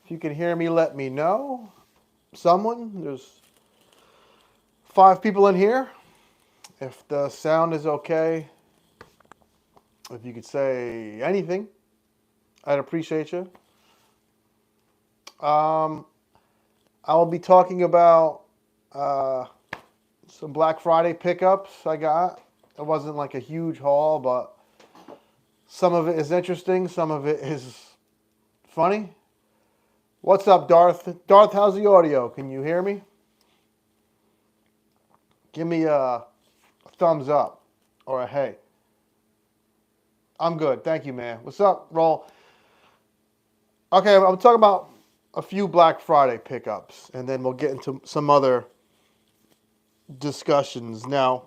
If you can hear me, let me know. Someone, there's 5 people in here. If the sound is okay, if you could say anything, I'd appreciate you. I will be talking about uh, some Black Friday pickups I got. It wasn't like a huge haul, but some of it is interesting. Some of it is funny. What's up, Darth? Darth, how's the audio? Can you hear me? Give me a thumbs up or a hey. I'm good. Thank you, man. What's up, Roll? Okay, I'm talking about a few Black Friday pickups, and then we'll get into some other discussions. Now,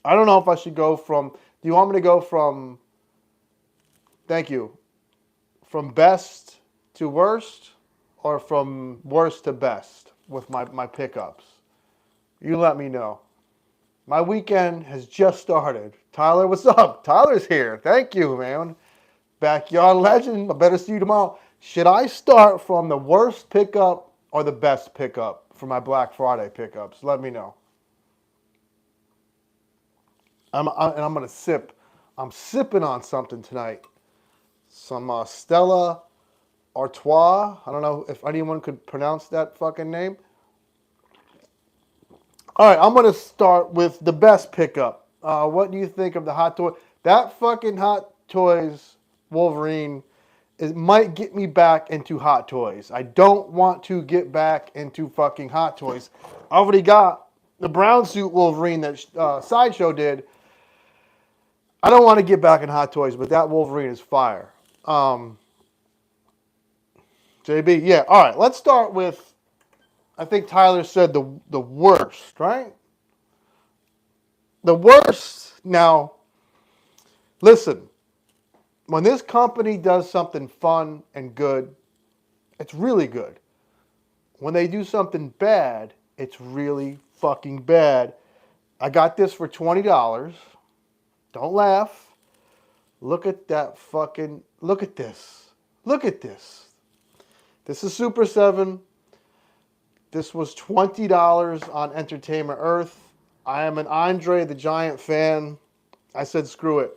I don't know if I should go from. Do you want me to go from? Thank you. From best to worst, or from worst to best with my pickups? You let me know. My weekend has just started. Tyler, what's up? Tyler's here. Thank you, man. Backyard legend. I better see you tomorrow. Should I start from the worst pickup or the best pickup for my Black Friday pickups? Let me know. And I'm gonna sip. I'm sipping on something tonight. Some Stella Artois. I don't know if anyone could pronounce that fucking name. All right, I'm gonna start with the best pickup. What do you think of the Hot Toy? That fucking Hot Toys Wolverine might get me back into Hot Toys. I don't want to get back into fucking Hot Toys. I already got the brown suit Wolverine that Sideshow did. I don't want to get back in Hot Toys, but that Wolverine is fire. JB, yeah. All right, let's start with. I think Tyler said the worst, right? The worst. Now, listen. When this company does something fun and good, it's really good. When they do something bad, it's really fucking bad. I got this for $20. Don't laugh. Look at that fucking. Look at this. Look at this. This is Super 7. This was $20 on Entertainment Earth. I am an Andre the Giant fan. I said screw it.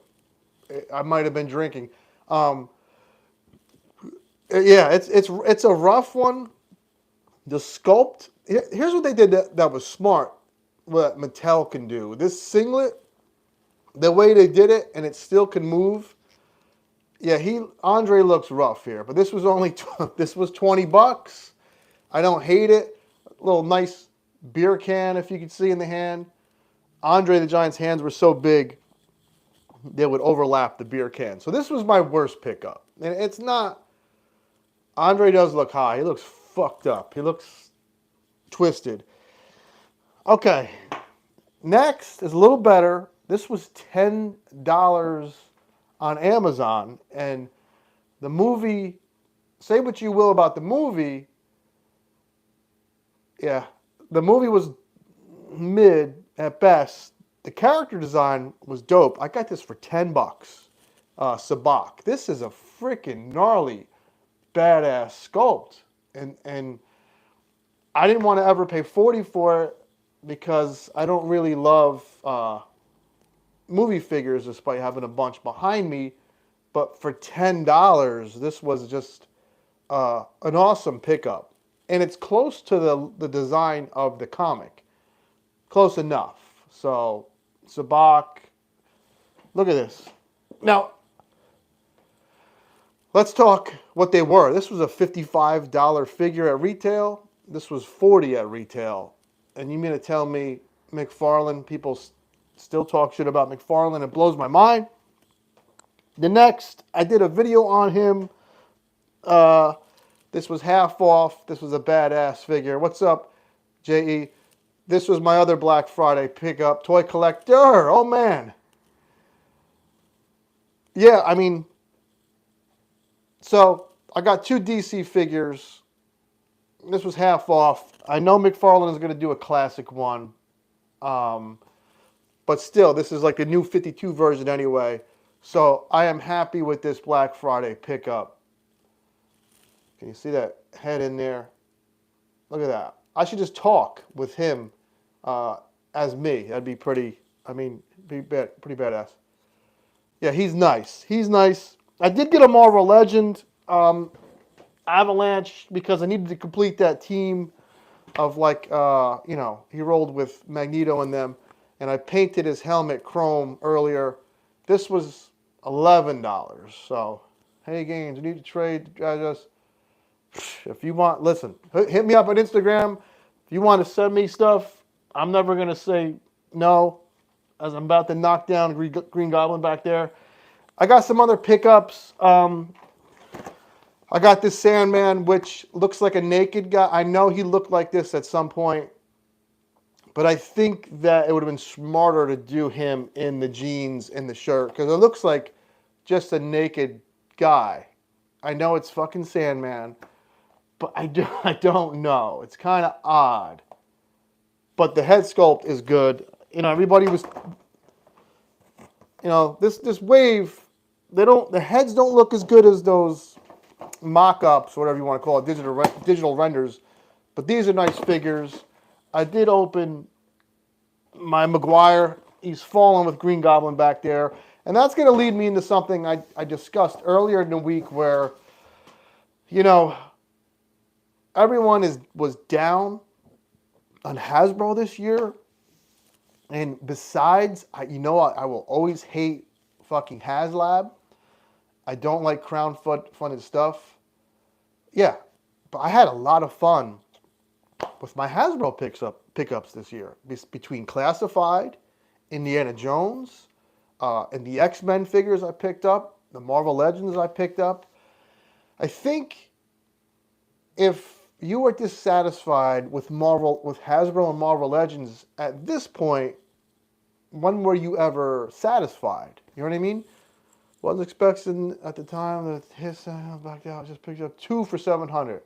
I might have been drinking. Yeah, it's a rough one. The sculpt. Here's what they did that was smart. What Mattel can do. This singlet, the way they did it, and it still can move. Yeah, Andre looks rough here, but this was only this was $20. I don't hate it. A little nice beer can, if you could see in the hand. Andre the Giant's hands were so big they would overlap the beer can. So this was my worst pickup. And it's not. Andre does look high. He looks fucked up. He looks twisted. Okay. Next is a little better. This was $10 on Amazon. And the movie, say what you will about the movie. Yeah. The movie was mid at best. The character design was dope. I got this for $10. Sabak. This is a freaking gnarly, badass sculpt. And I didn't want to ever pay 40 for it because I don't really love movie figures despite having a bunch behind me. But for $10, this was just an awesome pickup. And it's close to the design of the comic. Close enough. So, Sabak, look at this. Now, let's talk what they were. This was a $55 figure at retail. This was $40 at retail. And you mean to tell me McFarlane, people still talk shit about McFarlane? It blows my mind. The next, I did a video on him. This was half off. This was a badass figure. What's up, J.E.? This was my other Black Friday pickup. Toy collector. Oh, man. Yeah, I mean, so I got 2 DC figures. This was half off. I know McFarlane is going to do a classic one. But still, this is like the new 52 version anyway. So I am happy with this Black Friday pickup. Can you see that head in there? Look at that. I should just talk with him as me. That'd be pretty, pretty badass. Yeah, he's nice. He's nice. I did get a Marvel Legend Avalanche because I needed to complete that team of he rolled with Magneto and them, and I painted his helmet chrome earlier. This was $11. So, hey, Gaines, you need to trade. Just if you want, listen, hit me up on Instagram. If you want to send me stuff, I'm never gonna say no, as I'm about to knock down Green Goblin back there. I got some other pickups. I got this Sandman, which looks like a naked guy. I know he looked like this at some point, but I think that it would have been smarter to do him in the jeans and the shirt, because it looks like just a naked guy. I know it's fucking Sandman, but I don't know. It's kind of odd. But the head sculpt is good. Everybody was, this wave, the heads don't look as good as those mock-ups, whatever you want to call it, digital renders, but these are nice figures. I did open my Maguire. He's fallen with Green Goblin back there, and that's going to lead me into something I discussed earlier in the week where, everyone was down on Hasbro this year, and besides, I will always hate fucking Haslab. I don't like crowd-funded stuff. Yeah, but I had a lot of fun with my Hasbro pickups this year. Between Classified, Indiana Jones, and the X-Men figures I picked up, the Marvel Legends I picked up. I think if you were dissatisfied with Hasbro and Marvel Legends at this point, when were you ever satisfied? You know what I mean? Wasn't expecting at the time that his backed out. Just picked up 2 for $700.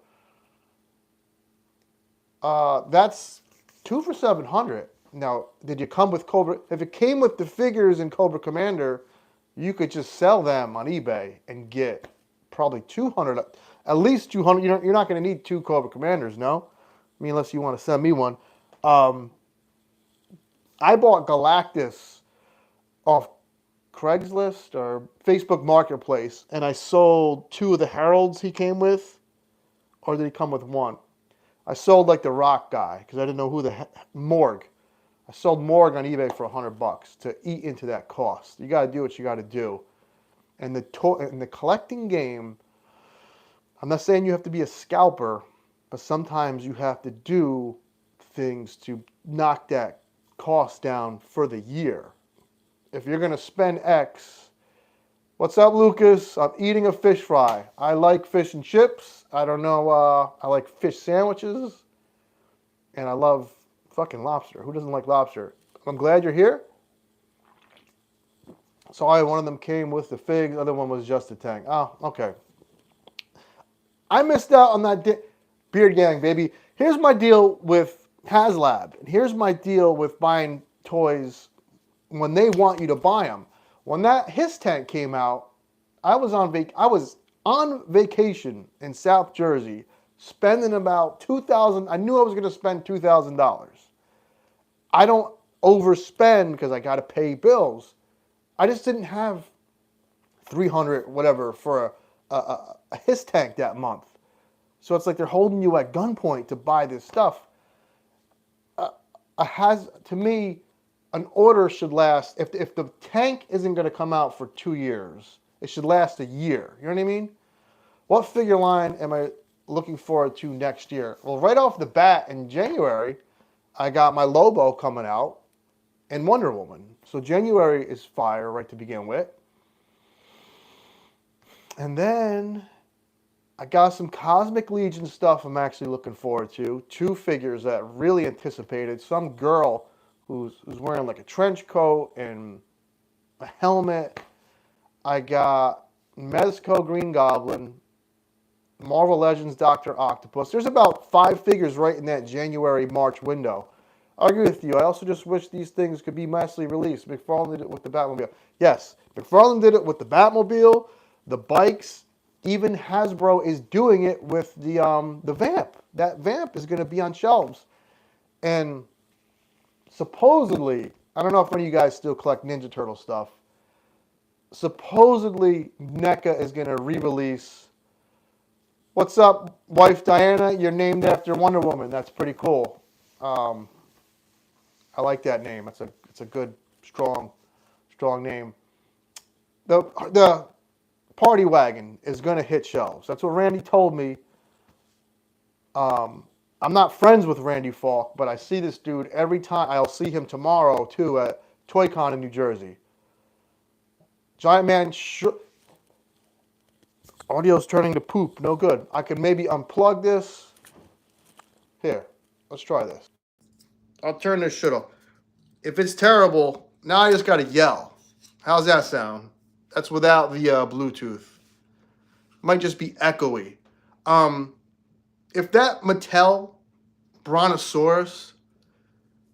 That's 2 for $700. Now, did you come with Cobra? If it came with the figures in Cobra Commander, you could just sell them on eBay and get probably 200, at least 200. You're not going to need 2 Cobra Commanders, no? I mean, unless you want to send me one. I bought Galactus off Craigslist or Facebook Marketplace, and I sold 2 of the Heralds he came with. Or did he come with 1? I sold like the Rock guy because I didn't know who Morg. I sold Morg on eBay for $100 to eat into that cost. You got to do what you got to do. And the collecting game, I'm not saying you have to be a scalper, but sometimes you have to do things to knock that cost down for the year. If you're going to spend X, what's up, Lucas? I'm eating a fish fry. I like fish and chips. I don't know. I like fish sandwiches. And I love fucking lobster. Who doesn't like lobster? I'm glad you're here. Sorry, one of them came with the figs. The other one was just a tank. Oh, okay. I missed out on that Beard Gang, baby. Here's my deal with Haslab. And here's my deal with buying toys when they want you to buy them. When that His Tank came out, I was on vacation in South Jersey, spending about $2,000. I knew I was going to spend $2,000. I don't overspend because I got to pay bills. I just didn't have $300 whatever for a His Tank that month. So it's like they're holding you at gunpoint to buy this stuff. To me, an order should last, if the tank isn't going to come out for 2 years, it should last a year. You know what I mean? What figure line am I looking forward to next year? Well, right off the bat in January, I got my Lobo coming out and Wonder Woman. So January is fire right to begin with. And then I got some Cosmic Legion stuff I'm actually looking forward to. 2 figures that really anticipated. Some girl who's wearing like a trench coat and a helmet. I got Mezco Green Goblin, Marvel Legends Dr. Octopus. There's about 5 figures right in that January-March window. I agree with you. I also just wish these things could be massively released. McFarlane did it with the Batmobile. Yes, McFarlane did it with the Batmobile, the bikes, Even Hasbro is doing it with the Vamp. That Vamp is going to be on shelves. And supposedly, I don't know if any of you guys still collect Ninja Turtle stuff. Supposedly, NECA is going to re-release. What's up, wife Diana? You're named after Wonder Woman. That's pretty cool. I like that name. It's a good, strong name. The Party Wagon is going to hit shelves. That's what Randy told me. I'm not friends with Randy Falk, but I see this dude every time. I'll see him tomorrow, too, at ToyCon in New Jersey. Giant Man... Audio's turning to poop. No good. I could maybe unplug this. Here. Let's try this. I'll turn this shit off. If it's terrible, now I just got to yell. How's that sound? That's without the Bluetooth. Might just be echoey. If that Mattel Brontosaurus,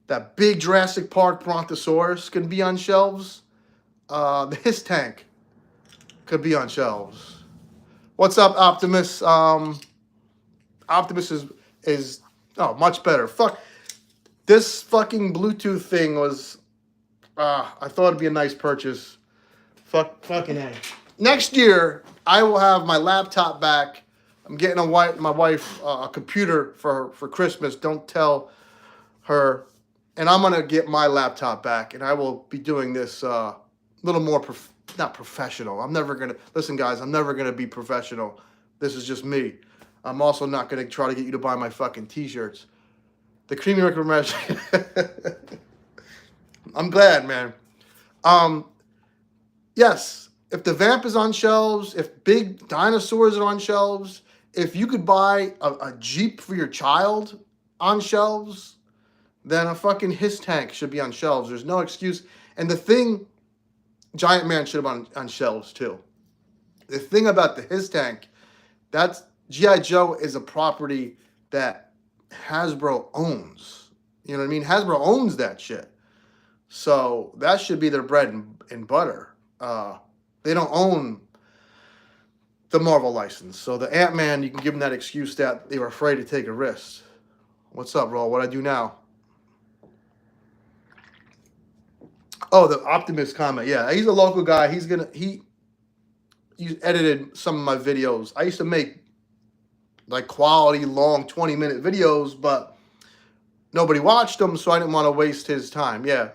that big Jurassic Park Brontosaurus, can be on shelves, the Hiss Tank could be on shelves. What's up, Optimus? Optimus is much better. Fuck. This fucking Bluetooth thing was, I thought it'd be a nice purchase. Fucking A. Next year, I will have my laptop back. I'm getting my wife a computer for Christmas. Don't tell her. And I'm going to get my laptop back, and I will be doing this a little more, not professional. I'm never going to, listen guys, I'm never going to be professional. This is just me. I'm also not going to try to get you to buy my fucking t-shirts. The Creamy Record Match. I'm glad, man. Yes, if the Vamp is on shelves, if big dinosaurs are on shelves, if you could buy a Jeep for your child on shelves, then a fucking Hiss Tank should be on shelves. There's no excuse. And the thing, Giant Man should have been on shelves too. The thing about the Hiss Tank, that's G.I. Joe is a property that Hasbro owns. You know what I mean? Hasbro owns that shit. So that should be their bread and butter. They don't own the Marvel license. So the Ant-Man, you can give them that excuse that they were afraid to take a risk. What's up, Raw? What I do now? Oh, the Optimus comment. Yeah, he's a local guy. He edited some of my videos. I used to make like quality, long, 20-minute videos, but nobody watched them, so I didn't want to waste his time. Yeah.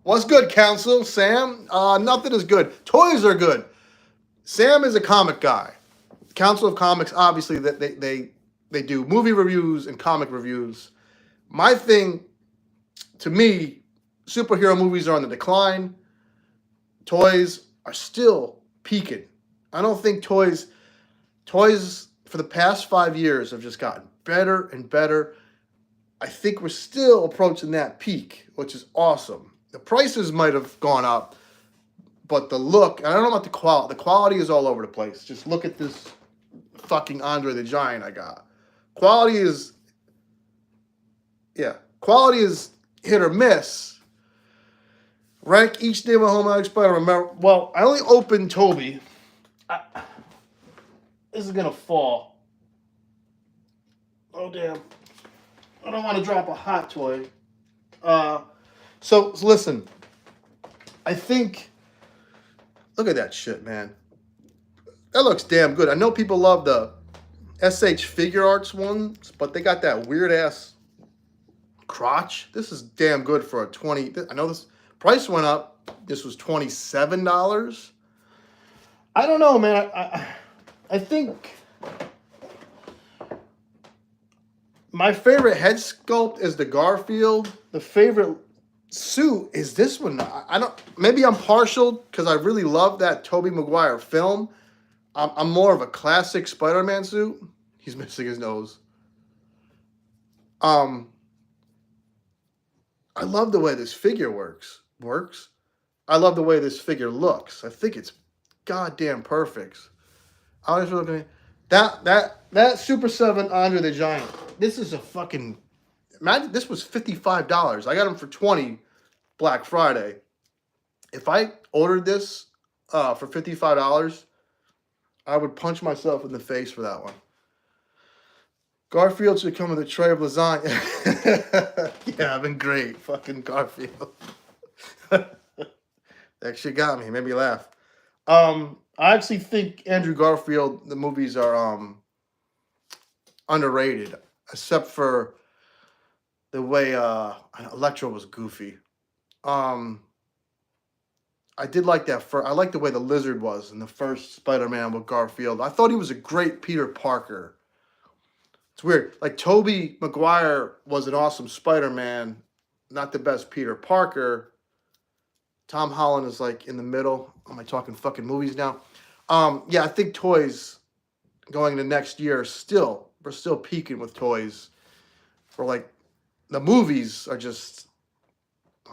What's good, Council? Sam? Nothing is good. Toys are good. Sam is a comic guy. Council of Comics, obviously, they do movie reviews and comic reviews. My thing, to me, superhero movies are on the decline. Toys are still peaking. I don't think toys for the past 5 years have just gotten better and better. I think we're still approaching that peak, which is awesome. The prices might have gone up, but the look, I don't know about the quality. The quality is all over the place. Just look at this fucking Andre the Giant I got. Quality is hit or miss. Rank each day of a home Spider. Remember, well, I only opened Toby. This is gonna fall. Oh damn! I don't want to drop a hot toy. So listen. I think. Look at that shit, man. That looks damn good. I know people love the SH Figure Arts ones, but they got that weird ass crotch. This is damn good for a 20. I know this price went up. This was $27. I don't know, man. I think my favorite head sculpt is the Garfield. The favorite suit is this one. I don't. Maybe I'm partial because I really love that Tobey Maguire film. I'm more of a classic Spider-Man suit. He's missing his nose. I love the way this figure works. I love the way this figure looks. I think it's goddamn perfect. I was looking at that Super 7 Andre the Giant. This is a fucking, imagine this was $55. I got them for $20 Black Friday. If I ordered this for $55, I would punch myself in the face for that one. Garfield should come with a tray of lasagna. Yeah, I've been great. Fucking Garfield. That shit got me. Made me laugh. I actually think Andrew Garfield, the movies are underrated, except for the way Electro was goofy. I did like that. I like the way the Lizard was in the first Spider-Man with Garfield. I thought he was a great Peter Parker. It's weird. Like, Tobey Maguire was an awesome Spider-Man, not the best Peter Parker. Tom Holland is like in the middle. Am I talking fucking movies now? Yeah, I think toys going into next year we're still peaking with toys. For like, the movies are just,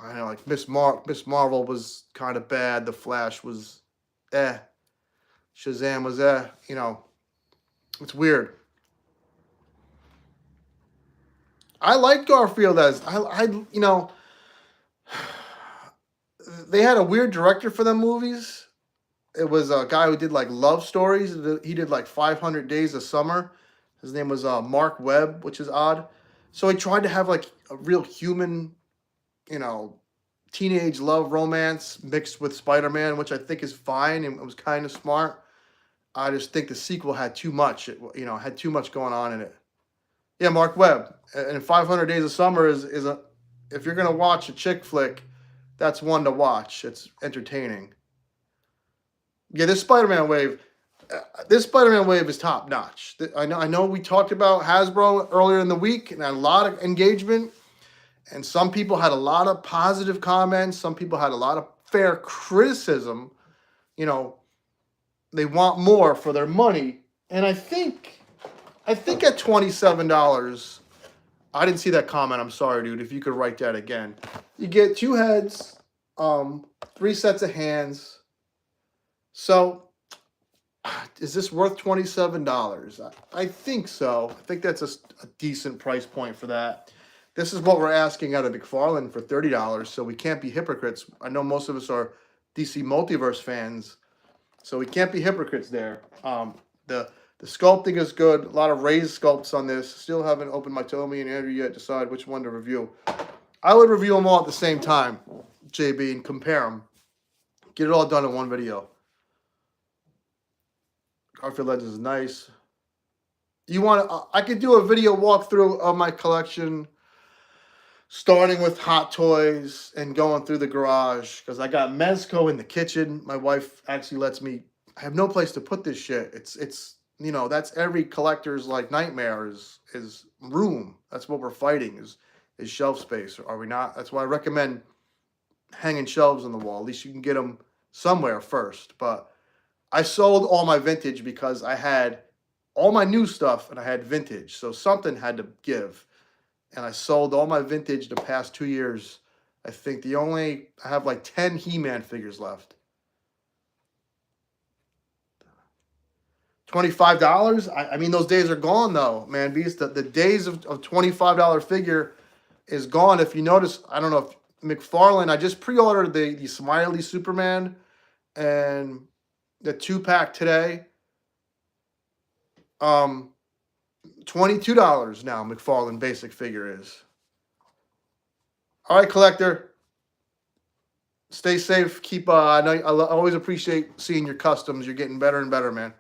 I don't know, like Miss Marvel was kind of bad. The Flash was Shazam was you know, it's weird. I like Garfield as you know, they had a weird director for them movies. It was a guy who did like love stories. He did like 500 Days of Summer. His name was Mark Webb, which is odd. So he tried to have like a real human, you know, teenage love romance mixed with Spider-Man, which I think is fine and it was kind of smart. I just think the sequel had too much. You know, had too much going on in it. Yeah, Mark Webb. And 500 Days of Summer is a, if you're gonna watch a chick flick, that's one to watch. It's entertaining. Yeah, this Spider-Man wave is top notch. I know we talked about Hasbro earlier in the week and had a lot of engagement, and some people had a lot of positive comments. Some people had a lot of fair criticism. You know, they want more for their money, and I think at $27, I didn't see that comment. I'm sorry, dude. If you could write that again. You get 2 heads, 3 sets of hands. So, is this worth $27? I think so. I think that's a decent price point for that. This is what we're asking out of McFarlane for $30, so we can't be hypocrites. I know most of us are DC Multiverse fans, so we can't be hypocrites there. The sculpting is good. A lot of raised sculpts on this. Still haven't opened my Tommy and Andrew yet. Decide which one to review. I would review them all at the same time, JB, and compare them. Get it all done in one video. Garfield Legends is nice. You want to? I could do a video walkthrough of my collection, starting with Hot Toys and going through the garage, because I got Mezco in the kitchen. My wife actually lets me. I have no place to put this shit. It's you know, that's every collector's like nightmare is room. That's what we're fighting is shelf space. Are we not? That's why I recommend hanging shelves on the wall. At least you can get them somewhere first. But I sold all my vintage because I had all my new stuff and I had vintage. So something had to give. And I sold all my vintage the past 2 years. I think I have like 10 He-Man figures left. $25? I mean, those days are gone though, man. Beast, the days of $25 figure is gone. If you notice, I don't know if McFarlane, I just pre-ordered the Smiley Superman and the 2-pack today. $22 now, McFarlane basic figure is. All right, collector. Stay safe. Keep. I always appreciate seeing your customs. You're getting better and better, man.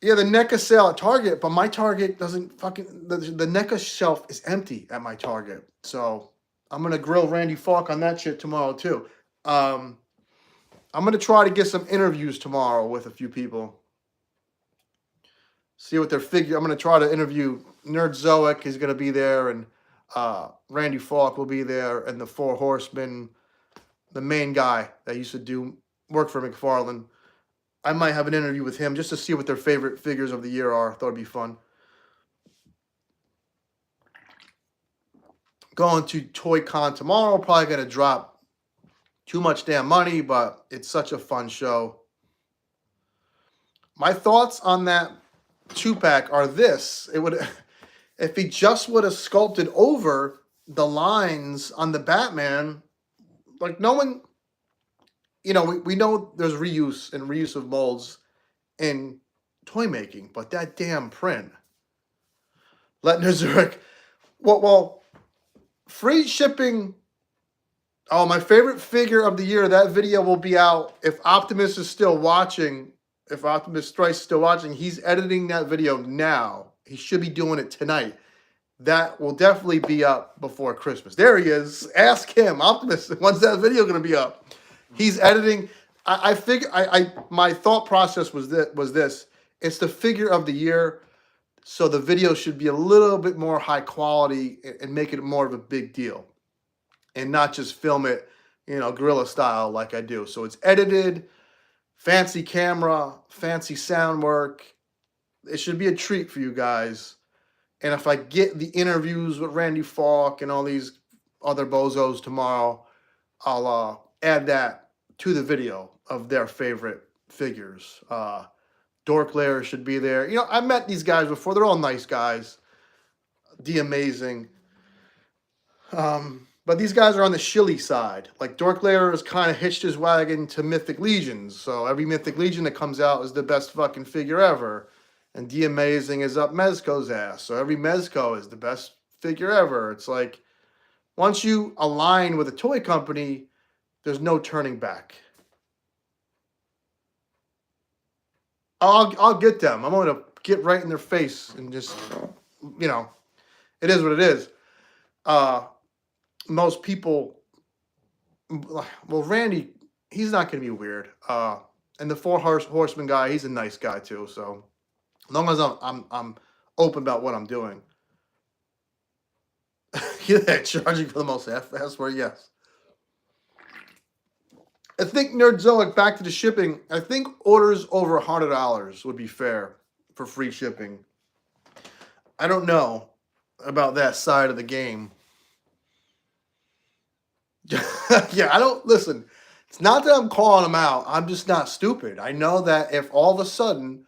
Yeah, the NECA sale at Target, but my Target doesn't fucking... The NECA shelf is empty at my Target. So I'm going to grill Randy Falk on that shit tomorrow, too. I'm going to try to get some interviews tomorrow with a few people. See what their figure... I'm going to try to interview Nerd Zoic. He's going to be there, and Randy Falk will be there, and the Four Horsemen, the main guy that used to work for McFarlane. I might have an interview with him just to see what their favorite figures of the year are. Thought it'd be fun. Going to Toy Con tomorrow. Probably going to drop too much damn money, but it's such a fun show. My thoughts on that 2-pack are this. It would, if he just would have sculpted over the lines on the Batman like no one, you know, we know there's reuse of molds in toy making, but that damn print. Letting Zurich, well, free shipping. Oh, my favorite figure of the year. That video will be out if Optimus is still watching. If Optimus Strice is still watching, he's editing that video now. He should be doing it tonight. That will definitely be up before Christmas. There he is. Ask him, Optimus. When's that video going to be up? He's editing. I figure. My thought process was this. It's the figure of the year, so the video should be a little bit more high quality and make it more of a big deal, and not just film it, you know, guerrilla style like I do. So it's edited, fancy camera, fancy sound work. It should be a treat for you guys. And if I get the interviews with Randy Falk and all these other bozos tomorrow, I'll add that to the video of their favorite figures. Dork Lair should be there. You know, I met these guys before. They're all nice guys. The Amazing. But these guys are on the shilly side. Like Dork Lair has kind of hitched his wagon to Mythic Legions. So every Mythic Legion that comes out is the best fucking figure ever. And The Amazing is up Mezco's ass. So every Mezco is the best figure ever. It's like, once you align with a toy company, there's no turning back. I'll get them. I'm going to get right in their face and just, you know, it is what it is. Most people, well, Randy, he's not going to be weird. And the Four Horsemen guy, he's a nice guy too. So as long as I'm open about what I'm doing. Yeah, charging for the most F-word, yes. I think Nerdzoic, back to the shipping, I think orders over $100 would be fair for free shipping. I don't know about that side of the game. Yeah, I don't, listen, it's not that I'm calling them out. I'm just not stupid. I know that if all of a sudden,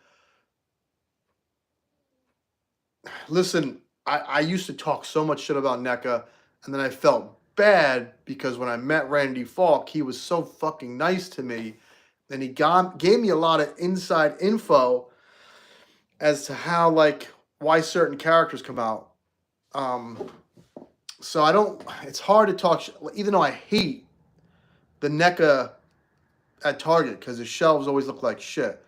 listen, I used to talk so much shit about NECA, and then I felt bad because when I met Randy Falk, he was so fucking nice to me, and he gave me a lot of inside info as to how, like, why certain characters come out. So I don't, it's hard to talk, even though I hate the NECA at Target because the shelves always look like shit.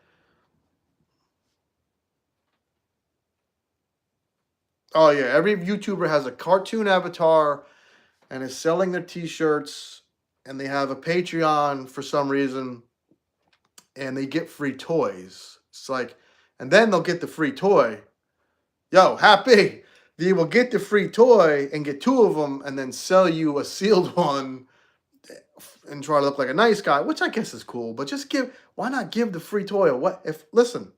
Oh yeah, every YouTuber has a cartoon avatar and is selling their t-shirts, and they have a Patreon for some reason, and they get free toys. It's like, and then they'll get the free toy. Yo, happy. They will get the free toy and get 2 of them and then sell you a sealed one and try to look like a nice guy, which I guess is cool, but just why not give the free toy away? Listen,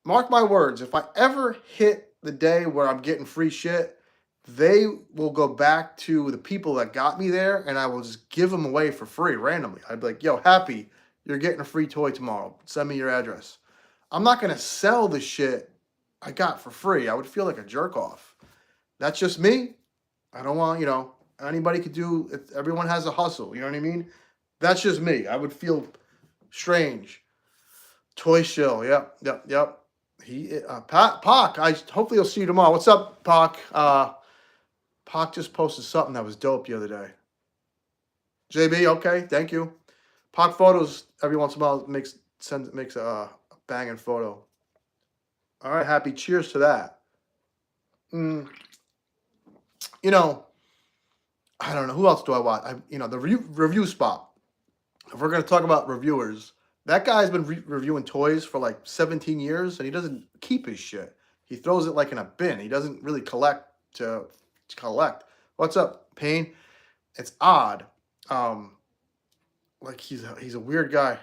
mark my words, if I ever hit the day where I'm getting free shit, they will go back to the people that got me there, and I will just give them away for free randomly. I'd be like, yo, Happy, you're getting a free toy tomorrow. Send me your address. I'm not going to sell the shit I got for free. I would feel like a jerk off. That's just me. I don't want, you know, anybody could do, everyone has a hustle. You know what I mean? That's just me. I would feel strange. Toy Shill. Yep. Pac, hopefully I'll see you tomorrow. What's up, Pac? Pac just posted something that was dope the other day. JB, okay, thank you. Pac photos every once in a while makes a banging photo. All right, Happy. Cheers to that. You know, I don't know who else do I watch. The review spot. If we're gonna talk about reviewers, that guy's been reviewing toys for like 17 years, and he doesn't keep his shit. He throws it like in a bin. He doesn't really collect to collect. What's up, Payne? It's odd. Like he's a weird guy.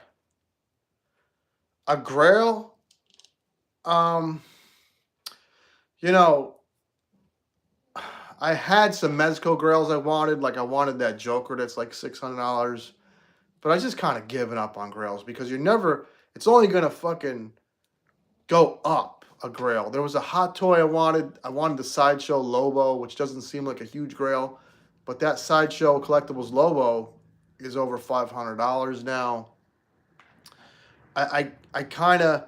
A Grail. You know, I had some Mezco Grails I wanted. Like I wanted that Joker that's like $600. But I just kind of given up on Grails because it's only going to fucking go up a Grail. There was a hot toy I wanted. I wanted the Sideshow Lobo, which doesn't seem like a huge Grail. But that Sideshow Collectibles Lobo is over $500 now. I kind of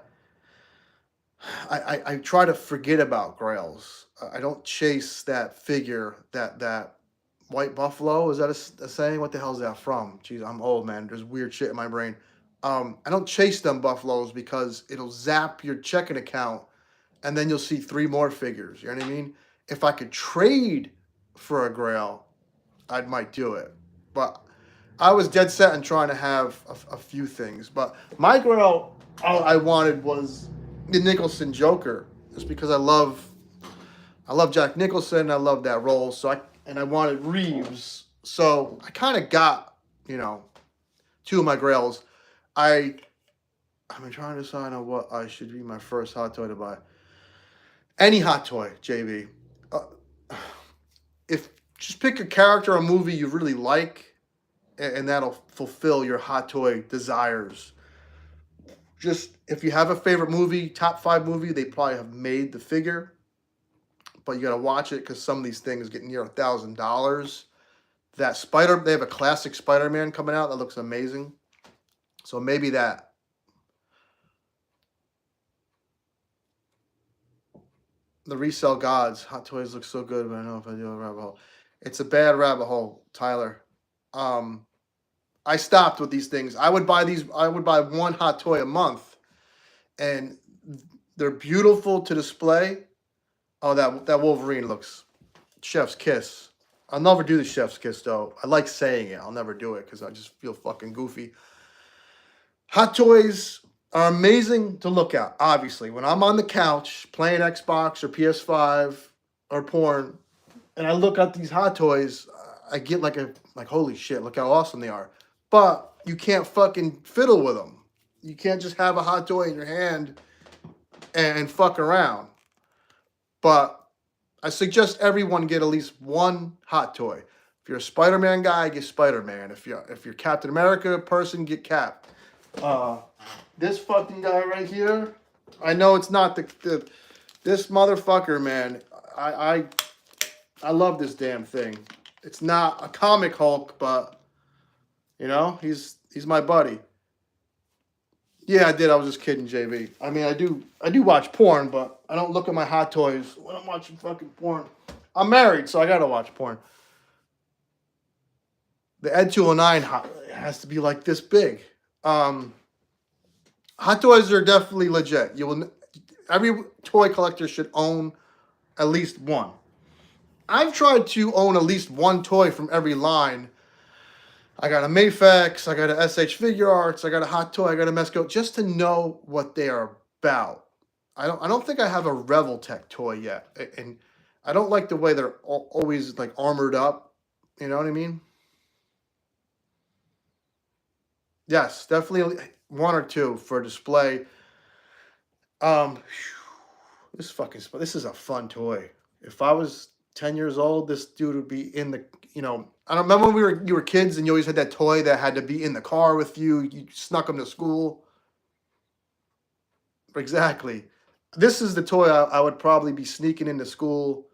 I try to forget about grails. I don't chase that figure, that white buffalo. Is that a saying? What the hell is that from? Jeez, I'm old, man. There's weird shit in my brain. I don't chase them buffaloes because it'll zap your checking account, and then you'll see 3 more figures. You know what I mean? If I could trade for a grail, I might do it. But I was dead set on trying to have a few things. But my grail I wanted was the Nicholson Joker, just because I love Jack Nicholson. I love that role. So I wanted Reeves. So I kind of got, 2 of my grails. I've been trying to decide on what I should be my first hot toy to buy. Any hot toy, JB. If just pick a character or movie you really like, and that'll fulfill your hot toy desires. Just if you have a favorite movie, top 5 movie, they probably have made the figure, but you gotta watch it because some of these things get near $1,000. They have a classic Spider-Man coming out that looks amazing. So maybe that. The Resell Gods. Hot toys look so good, but I know if I do a rabbit hole. It's a bad rabbit hole, Tyler. I stopped with these things. I would buy 1 hot toy a month, and they're beautiful to display. Oh, that Wolverine looks chef's kiss. I'll never do the chef's kiss though. I like saying it. I'll never do it because I just feel fucking goofy. Hot toys are amazing to look at. Obviously, when I'm on the couch playing Xbox or PS5 or porn, and I look at these hot toys, I get like holy shit, look how awesome they are. But you can't fucking fiddle with them. You can't just have a hot toy in your hand and fuck around. But I suggest everyone get at least 1 hot toy. If you're a Spider-Man guy, get Spider-Man. If you're Captain America person, get Cap. This fucking guy right here, I know it's not this motherfucker, man. I love this damn thing. It's not a comic Hulk, but he's my buddy. Yeah, I did. I was just kidding, JV. I mean, I do watch porn, but I don't look at my hot toys when I'm watching fucking porn. I'm married, so I gotta watch porn. The Ed 209 has to be like this big. Hot toys are definitely legit. Every toy collector should own at least 1. I've tried to own at least 1 toy from every line. I got a Mafex, I got a SH Figure Arts, I got a Hot Toy, I got a Mesco, just to know what they are about. I don't think I have a Reveltech toy yet, and I don't like the way they're always like armored up. You know what I mean? Yes, definitely 1 or 2 for display. This is a fun toy. If I was 10 years old, this dude would be in the, I don't remember when you were kids and you always had that toy that had to be in the car with you. You snuck them to school. Exactly. This is the toy I would probably be sneaking into school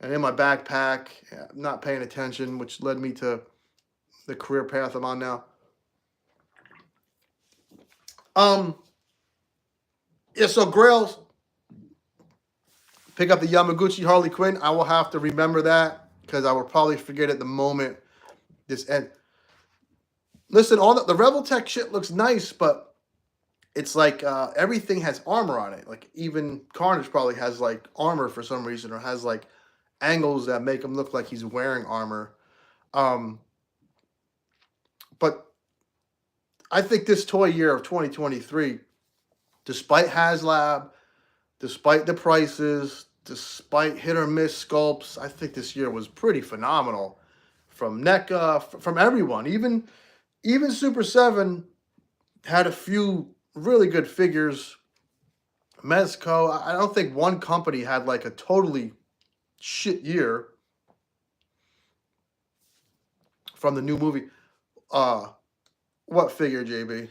and in my backpack, not paying attention, which led me to the career path I'm on now. Yeah, so grails. Pick up the Yamaguchi Harley Quinn. I will have to remember that because I will probably forget it the moment this end. Listen, all the Reveltech shit looks nice, but it's like everything has armor on it. Like even Carnage probably has like armor for some reason, or has like angles that make him look like he's wearing armor. But I think this toy year of 2023, despite Haslab, despite the prices, despite hit or miss sculpts, I think this year was pretty phenomenal. From NECA, from everyone. Even Super 7 had a few really good figures. Mezco, I don't think one company had like a totally shit year from the new movie. What figure, JB?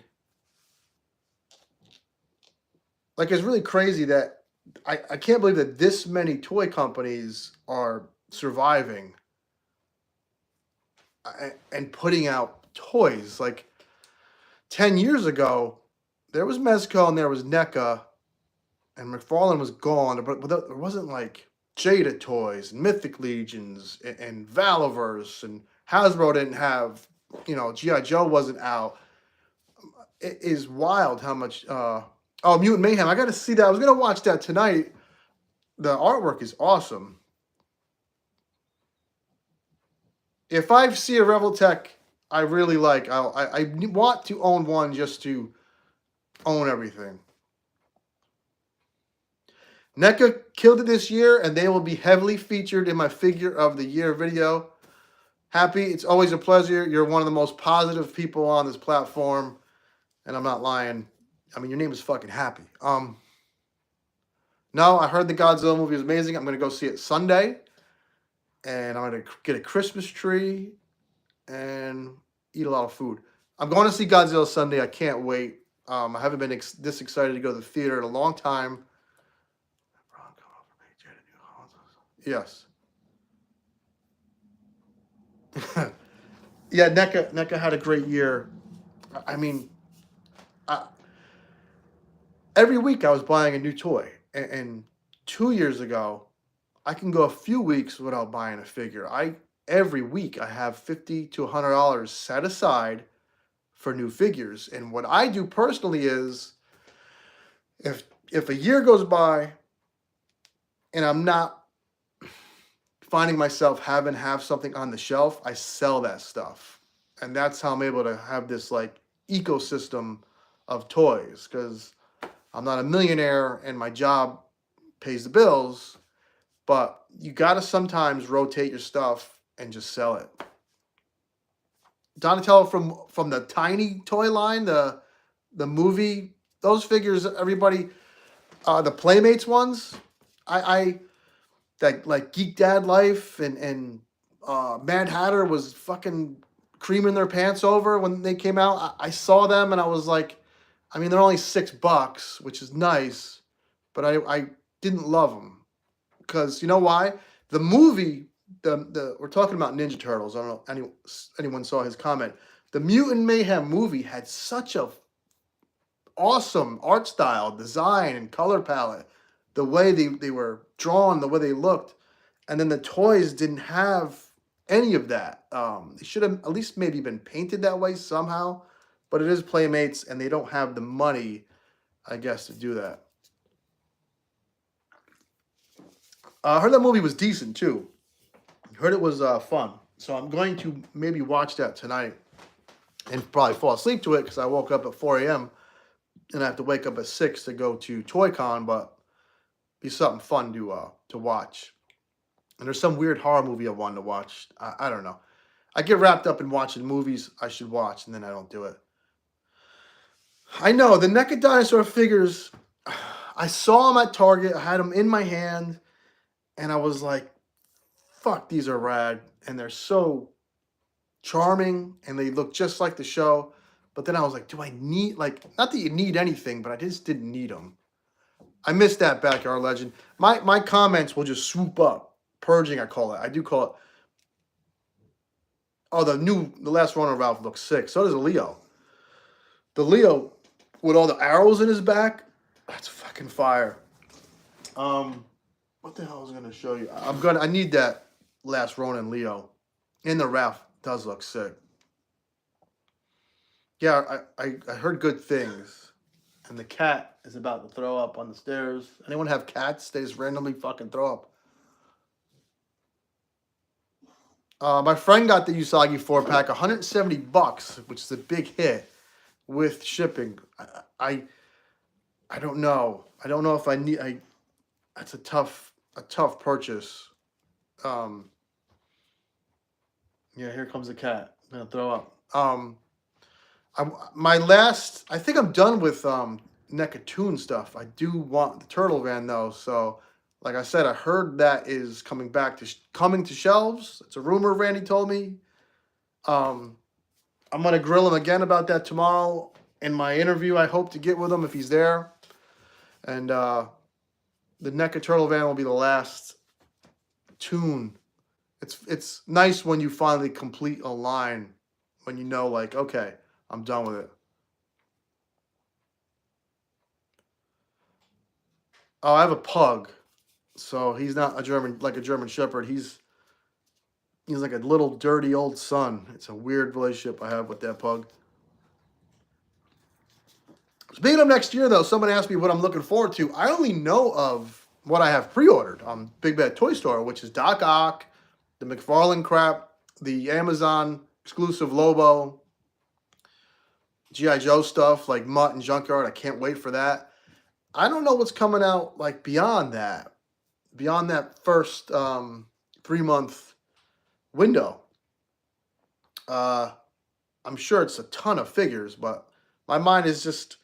Like, it's really crazy that I can't believe that this many toy companies are surviving and putting out toys. Like 10 years ago, there was Mezco and there was NECA, and McFarlane was gone, but there wasn't like Jada toys and Mythic Legions and Valiverse, and Hasbro didn't have, you know, G.I. Joe wasn't out. It is wild how much. Oh, Mutant Mayhem! I got to see that. I was gonna watch that tonight. The artwork is awesome. If I see a Reveltech I really like, I want to own one just to own everything. NECA killed it this year, and they will be heavily featured in my Figure of the Year video. Happy, it's always a pleasure. You're one of the most positive people on this platform, and I'm not lying. I mean, your name is fucking Happy. No, I heard the Godzilla movie is amazing. I'm going to go see it Sunday, and I'm going to get a Christmas tree and eat a lot of food. I'm going to see Godzilla Sunday. I can't wait. I haven't been this excited to go to the theater in a long time. Yes. Yeah, NECA had a great year. I mean, every week I was buying a new toy. And 2 years ago, I can go a few weeks without buying a figure. Every week I have $50 to $100 set aside for new figures. And what I do personally is, if a year goes by and I'm not finding myself have something on the shelf, I sell that stuff. And that's how I'm able to have this like ecosystem of toys, because I'm not a millionaire and my job pays the bills, but you got to sometimes rotate your stuff and just sell it. Donatello from the Tiny toy line, the movie, those figures, everybody, the Playmates ones, that like Geek Dad Life and Mad Hatter was fucking creaming their pants over when they came out. I saw them and I was like, I mean, they're only $6, which is nice, but I didn't love them, because you know why? The movie, we're talking about Ninja Turtles. I don't know if anyone saw his comment. The Mutant Mayhem movie had such a awesome art style, design, and color palette. The way they were drawn, the way they looked, and then the toys didn't have any of that. They should have at least maybe been painted that way somehow, but it is Playmates, and they don't have the money, I guess, to do that. I heard that movie was decent too. Heard it was fun, so I'm going to maybe watch that tonight and probably fall asleep to it, because I woke up at 4 a.m. and I have to wake up at 6 to go to Toy Con, but be something fun to watch. And there's some weird horror movie I wanted to watch. I don't know. I get wrapped up in watching movies I should watch, and then I don't do it. I know, the NECA dinosaur figures, I saw them at Target. I had them in my hand, and I was like, fuck, these are rad. And they're so charming, and they look just like the show. But then I was like, do I need, like, not that you need anything, but I just didn't need them. I missed that Backyard Legend. My comments will just swoop up. Purging, I call it. I do call it. Oh, the last runner Ralph looks sick. So does a Leo. The Leo with all the arrows in his back, that's fucking fire. What the hell was I gonna show you? I need that last Ronin Leo. And the Ralph does look sick. Yeah, I heard good things. And the cat is about to throw up on the stairs. Anyone have cats? They just randomly fucking throw up. My friend got the Usagi 4-pack, $170, which is a big hit with shipping. I don't know. I don't know if I need. That's a tough purchase. Yeah, here comes the cat. I'm gonna throw up. I think I'm done with NECA Toon stuff. I do want the Turtle Van though, so. Like I said, I heard that is coming to shelves. It's a rumor, Randy told me. I'm going to grill him again about that tomorrow in my interview. I hope to get with him if he's there. And the NECA Turtle Van will be the last tune. It's nice when you finally complete a line when you know, like, okay, I'm done with it. Oh, I have a pug, so he's not a German Shepherd. He's like a little dirty old son. It's a weird relationship I have with that pug. Speaking of next year, though, someone asked me what I'm looking forward to. I only know of what I have pre-ordered on Big Bad Toy Store, which is Doc Ock, the McFarlane crap, the Amazon exclusive Lobo, G.I. Joe stuff like Mutt and Junkyard. I can't wait for that. I don't know what's coming out like beyond that first 3-month window. I'm sure it's a ton of figures, but my mind is just,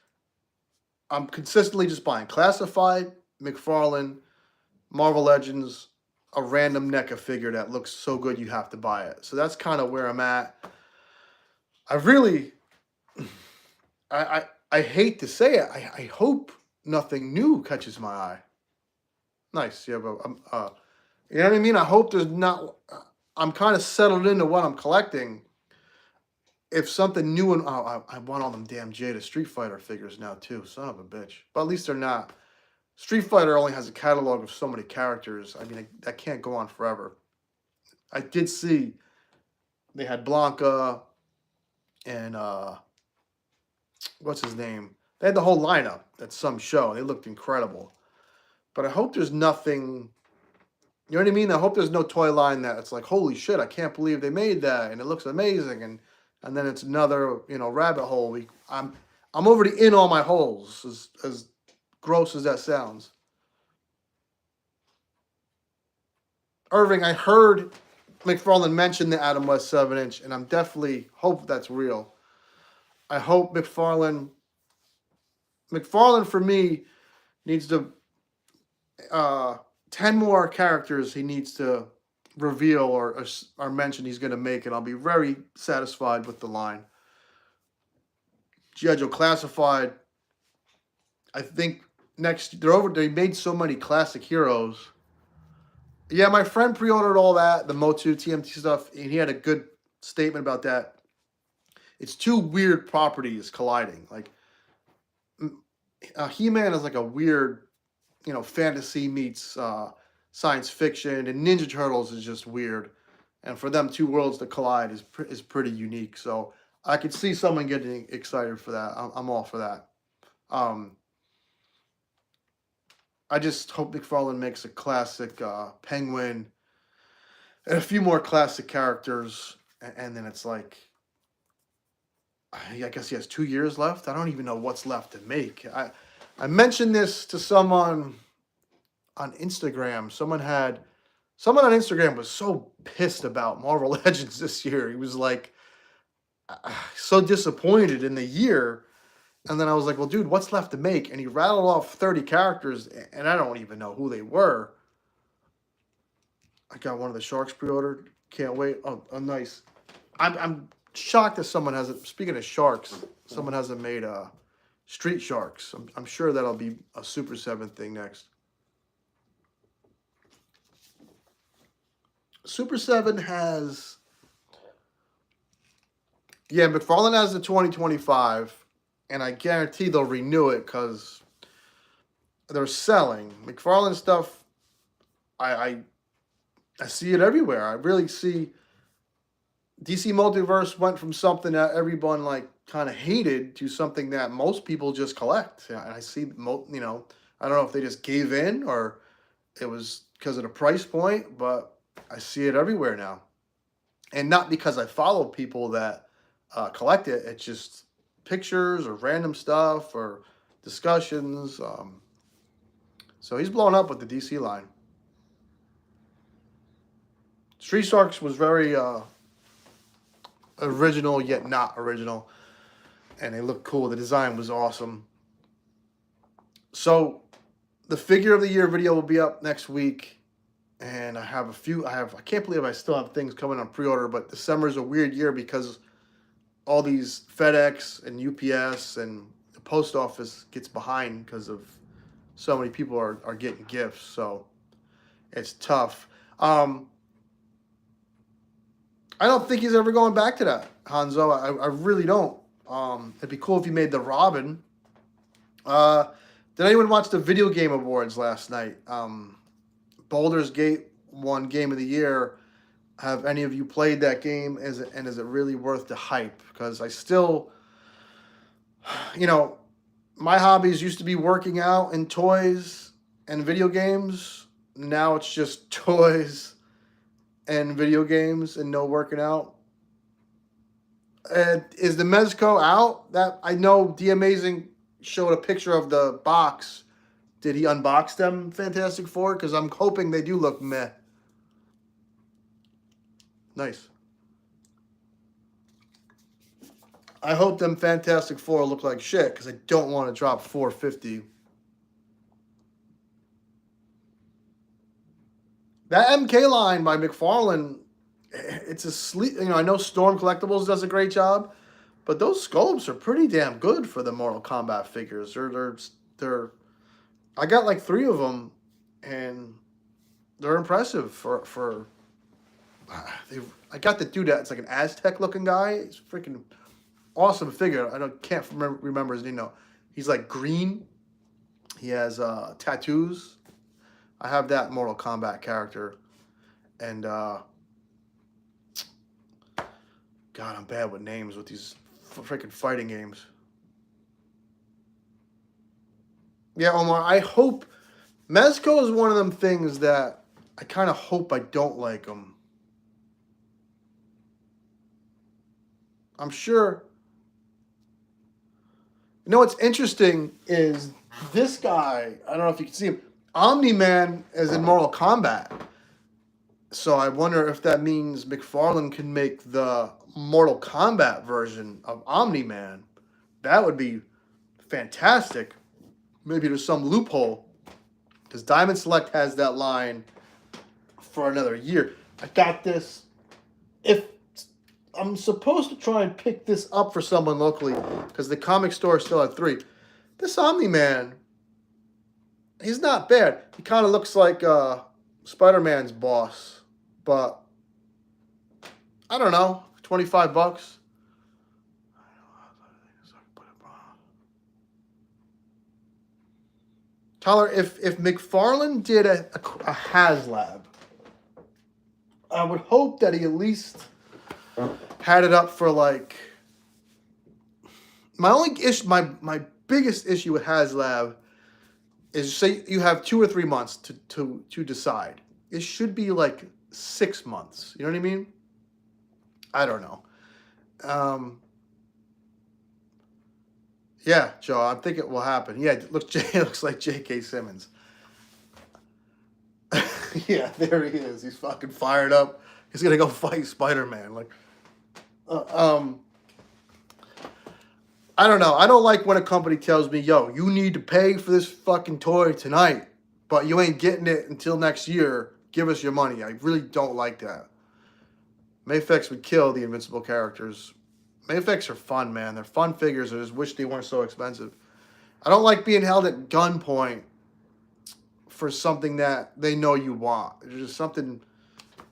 I'm consistently just buying Classified, McFarlane, Marvel Legends, a random NECA figure that looks so good you have to buy it. So that's kind of where I'm at. I really, I hate to say it. I hope nothing new catches my eye. Nice, yeah, but you know what I mean. I hope there's not. I'm kind of settled into what I'm collecting. If something new and I want all them damn Jada Street Fighter figures now too. Son of a bitch. But at least they're not. Street Fighter only has a catalog of so many characters. I mean, that can't go on forever. I did see they had Blanca and what's his name? They had the whole lineup at some show. They looked incredible. But I hope there's nothing. You know what I mean? I hope there's no toy line that it's like, holy shit, I can't believe they made that, and it looks amazing, and then it's another rabbit hole. I'm already in all my holes, as gross as that sounds. Irving, I heard McFarlane mention the Adam West 7-inch, and I'm definitely hope that's real. I hope McFarlane for me needs to 10 more characters he needs to reveal or mention he's going to make, and I'll be very satisfied with the line. G.I. Joe Classified, I think they made so many classic heroes. Yeah, my friend pre-ordered all that, the Motu TMT stuff, and he had a good statement about that. It's two weird properties colliding. Like, He-Man is like a weird, fantasy meets science fiction, and Ninja Turtles is just weird. And for them two worlds to collide is pretty unique. So I could see someone getting excited for that. I'm all for that. I just hope McFarlane makes a classic Penguin and a few more classic characters, and then it's like, I guess he has 2 years left. I don't even know what's left to make. I mentioned this to someone on Instagram. Someone on Instagram was so pissed about Marvel Legends this year. He was like so disappointed in the year. And then I was like, well, dude, what's left to make? And he rattled off 30 characters, and I don't even know who they were. I got one of the Sharks pre-ordered. Can't wait. Oh, nice. I'm shocked that someone hasn't, speaking of Sharks, someone hasn't made Street Sharks. I'm sure that'll be a Super 7 thing next. Super 7 has... Yeah, McFarlane has the 2025, and I guarantee they'll renew it because they're selling. McFarlane stuff, I see it everywhere. I really see DC Multiverse went from something that everyone like kind of hated to something that most people just collect. And I see, I don't know if they just gave in or it was because of the price point, but I see it everywhere now. And not because I follow people that collect it. It's just pictures or random stuff or discussions. So he's blown up with the DC line. Street Sharks was very original yet not original, and they look cool. The design was awesome. So the figure of the year video will be up next week, and I have a few. I can't believe I still have things coming on pre-order, but December is a weird year because all these FedEx and UPS and the post office gets behind because of so many people are getting gifts. So it's tough. I don't think he's ever going back to that, Hanzo. I really don't. It'd be cool if he made the Robin. Did anyone watch the Video Game Awards last night? Baldur's Gate won Game of the Year. Have any of you played that game? Is it really worth the hype? Because I still, my hobbies used to be working out and toys and video games. Now it's just toys and video games and no working out. Is the Mezco out? That I know D Amazing showed a picture of the box. Did he unbox them, Fantastic Four? Because I'm hoping they do look meh. Nice. I hope them Fantastic Four look like shit because I don't want to drop $450. That MK line by McFarlane, it's a sleep. I know Storm Collectibles does a great job, but those sculpts are pretty damn good for the Mortal Kombat figures. They're I got like 3 of them, and they're impressive for. I got the dude that it's like an Aztec looking guy. He's a freaking awesome figure. Can't remember his name now. He's like green. He has tattoos. I have that Mortal Kombat character, and God, I'm bad with names with these freaking fighting games. Yeah, Omar, I hope Mezco is one of them things that I kind of hope I don't like them. I'm sure. What's interesting is this guy, I don't know if you can see him, Omniman is in Mortal Kombat. So I wonder if that means McFarlane can make the Mortal Kombat version of Omniman. That would be fantastic. Maybe there's some loophole. Because Diamond Select has that line for another year. I got this. If I'm supposed to try and pick this up for someone locally, because the comic store still had 3. This Omni-Man, he's not bad. He kind of looks like Spider-Man's boss, but I don't know, $25. Tyler, if McFarlane did a Haslab, I would hope that he at least had it up for like my biggest issue with Haslab is, say you have 2 or 3 months to decide. It should be like 6 months. You know what I mean? I don't know. Yeah, Joe, I think it will happen. Yeah, it looks like J.K. Simmons. Yeah, there he is. He's fucking fired up. He's gonna go fight Spider-Man. I don't know. I don't like when a company tells me, yo, you need to pay for this fucking toy tonight, but you ain't getting it until next year. Give us your money. I really don't like that. Mafex would kill the Invincible characters. Mafex are fun, man. They're fun figures. I just wish they weren't so expensive. I don't like being held at gunpoint for something that they know you want. There's just something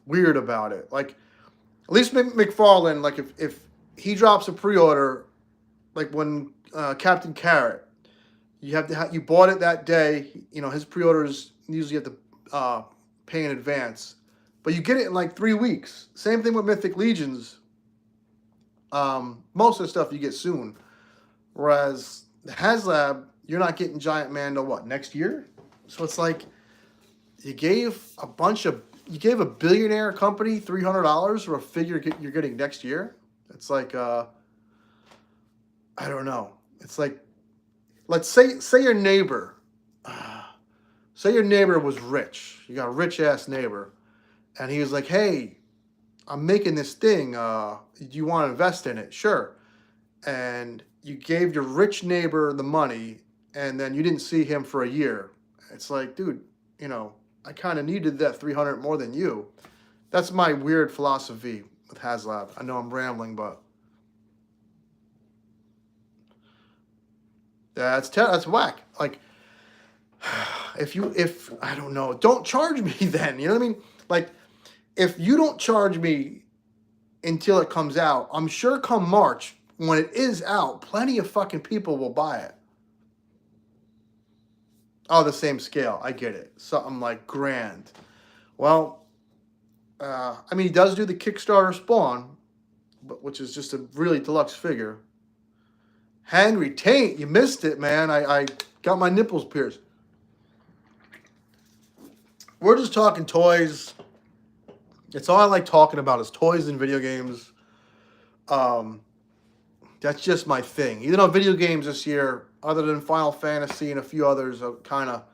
weird about it. Like, at least McFarlane, like if he drops a pre-order, like when Captain Carrot, you bought it that day. His pre-orders usually have to pay in advance, but you get it in like 3 weeks. Same thing with Mythic Legions. Most of the stuff you get soon, whereas the Haslab, you're not getting Giant Man till what, next year? So it's like you gave a billionaire company $300 for a figure you're getting next year. It's like I don't know. It's like, let's say your neighbor, was rich. You got a rich ass neighbor, and he was like, hey, I'm making this thing. Do you want to invest in it? Sure. And you gave your rich neighbor the money, and then you didn't see him for a year. It's like, dude, I kind of needed that 300 more than you. That's my weird philosophy with Haslab. I know I'm rambling, but that's whack. Like, if I don't know, don't charge me then. You know what I mean? Like, if you don't charge me until it comes out. I'm sure come March, when it is out, plenty of fucking people will buy it. Oh, the same scale. I get it. Something like grand. Well, I mean, he does do the Kickstarter Spawn, but which is just a really deluxe figure. Henry Taint, you missed it, man. I got my nipples pierced. We're just talking toys. It's all I like talking about is toys and video games. That's just my thing. Even though video games this year, other than Final Fantasy and a few others, kind of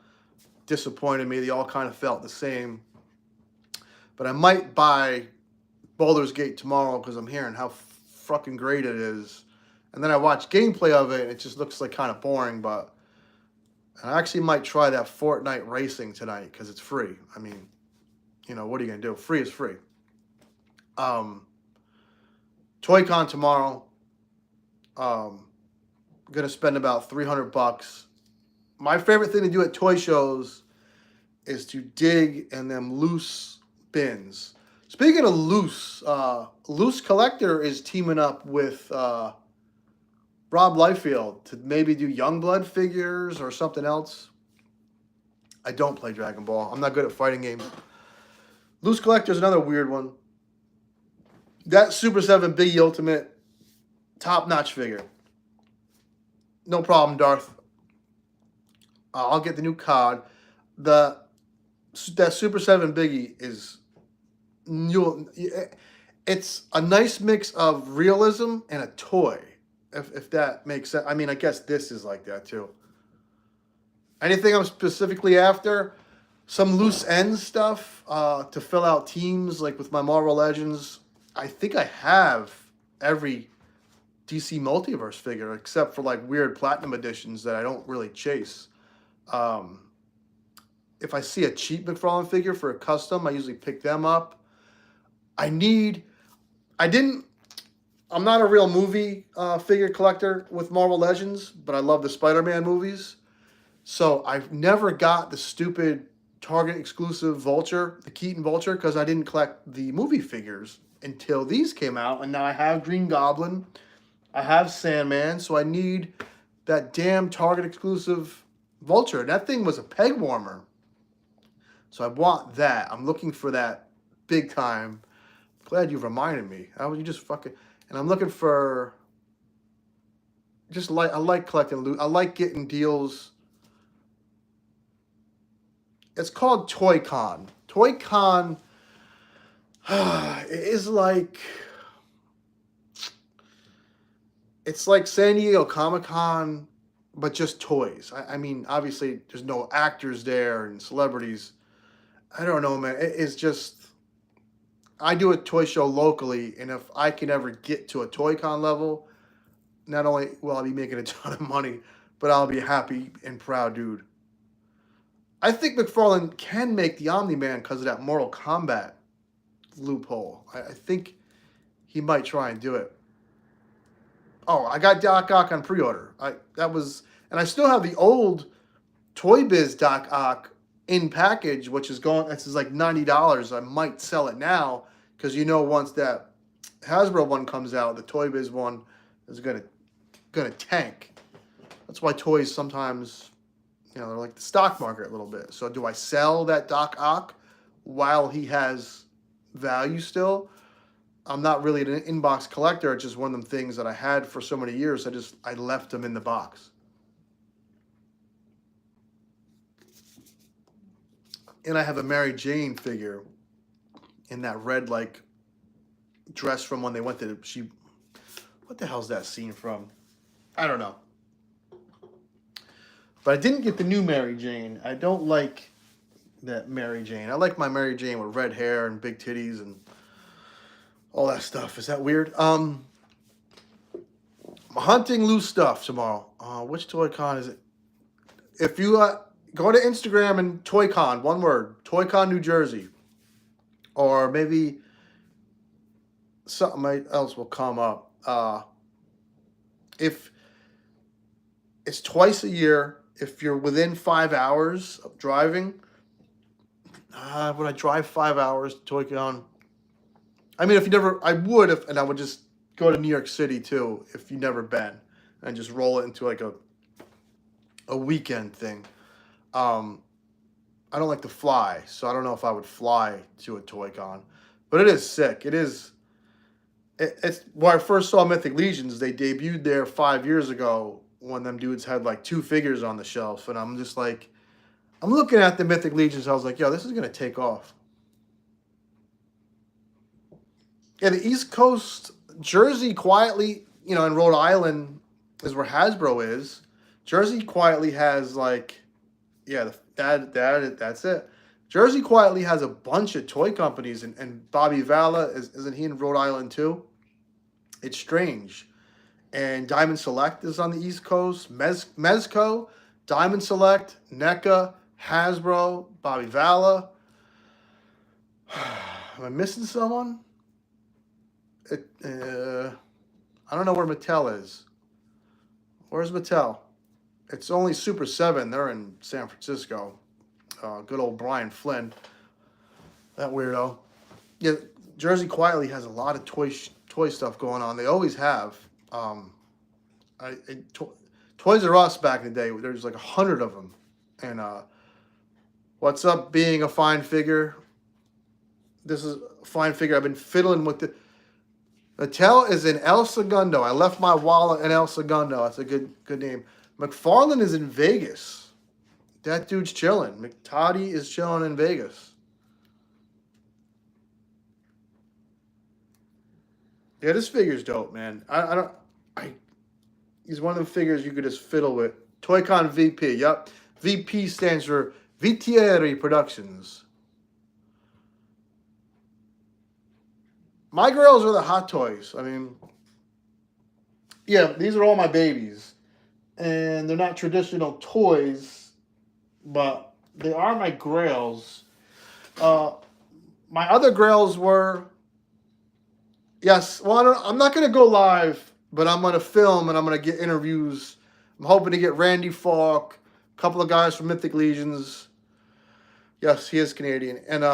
disappointed me. They all kind of felt the same. But I might buy Baldur's Gate tomorrow because I'm hearing how fucking great it is. And then I watch gameplay of it, and it just looks like kind of boring. But I actually might try that Fortnite racing tonight because it's free. I mean, you know, what are you going to do? Free is free. ToyCon tomorrow. Gonna spend about $300. My favorite thing to do at toy shows is to dig in them loose bins. Speaking of loose, Loose Collector is teaming up with Rob Liefeld to maybe do Youngblood figures or something else. I don't play Dragon Ball. I'm not good at fighting games. Loose Collector is another weird one. That Super 7 Biggie Ultimate, top-notch figure. No problem, Darth. I'll get the new card. That Super 7 Biggie is... It's a nice mix of realism and a toy, if that makes sense. I mean, I guess this is like that, too. Anything I'm specifically after? Some loose end stuff to fill out teams, like with my Marvel Legends. I think I have every DC Multiverse figure, except for like weird platinum editions that I don't really chase. If I see a cheap McFarlane figure for a custom, I usually pick them up. I'm not a real movie figure collector with Marvel Legends, but I love the Spider-Man movies. So I've never got the stupid Target exclusive Vulture, the Keaton Vulture, because I didn't collect the movie figures until these came out. And now I have Green Goblin. I have Sandman, so I need that damn Target exclusive Vulture. And that thing was a peg warmer. So I want that. I'm looking for that big time. Glad you reminded me. How would you just fucking... And I'm looking for... I like collecting loot. I like getting deals. It's called ToyCon. ToyCon is like... It's like San Diego Comic-Con, but just toys. I mean, obviously, there's no actors there and celebrities. I don't know, man. It's just... I do a toy show locally, and if I can ever get to a ToyCon level, not only will I be making a ton of money, but I'll be a happy and proud dude. I think McFarlane can make the Omni-Man because of that Mortal Kombat loophole. I think he might try and do it. Oh, I got Doc Ock on pre-order. And I still have the old Toy Biz Doc Ock in package, which is going. This is like $90. I might sell it now because once that Hasbro one comes out, the Toy Biz one is gonna tank. That's why toys sometimes, they're like the stock market a little bit. So do I sell that Doc Ock while he has value still? I'm not really an inbox collector. It's just one of them things that I had for so many years. I left them in the box. And I have a Mary Jane figure in that red, like, dress from when they went to what the hell's that scene from? I don't know. But I didn't get the new Mary Jane. I don't like that Mary Jane. I like my Mary Jane with red hair and big titties and all that stuff. Is that weird? I'm hunting loose stuff tomorrow. Which ToyCon is it? If you go to Instagram and ToyCon, one word, ToyCon New Jersey, or maybe something else will come up. If it's twice a year, if you're within 5 hours of driving, when I drive 5 hours to ToyCon, I mean, if you never, I would, if, and I would just go to New York City too, if you've never been, and just roll it into like a weekend thing. Um, I don't like to fly, so I don't know if I would fly to a Toy Con, but it is sick. It is. It's when I first saw Mythic Legions. They debuted there 5 years ago when them dudes had like 2 figures on the shelf, and I'm just like, I'm looking at the Mythic Legions. I was like, yo, this is gonna take off. Yeah, the East Coast, Jersey quietly, you know, in Rhode Island is where Hasbro is. Jersey quietly has like, yeah, that's it. Jersey quietly has a bunch of toy companies, and Bobby Valla isn't he in Rhode Island too? It's strange. And Diamond Select is on the East Coast. Mezco, Diamond Select, NECA, Hasbro, Bobby Valla. Am I missing someone? I don't know where Mattel is. Where's Mattel? It's only Super 7. They're in San Francisco. Good old Brian Flynn. That weirdo. Yeah, Jersey quietly has a lot of toy stuff going on. They always have. Toys R Us back in the day, there's like 100 of them. And what's up, being a fine figure? This is a fine figure. I've been fiddling with it. Mattel is in El Segundo. I left my wallet in El Segundo. That's a good name. McFarlane is in Vegas. That dude's chilling. McToddy is chilling in Vegas. Yeah, this figure's dope, man. He's one of the figures you could just fiddle with. Toy-Con VP. Yep. VP stands for Vitieri Productions. My girls are the hot toys. I mean, yeah, these are all my babies. And they're not traditional toys, but they are my grails. My other grails were, yes, well, I'm not going to go live, but I'm going to film and I'm going to get interviews. I'm hoping to get Randy Falk, a couple of guys from Mythic Legions. Yes, he is Canadian. And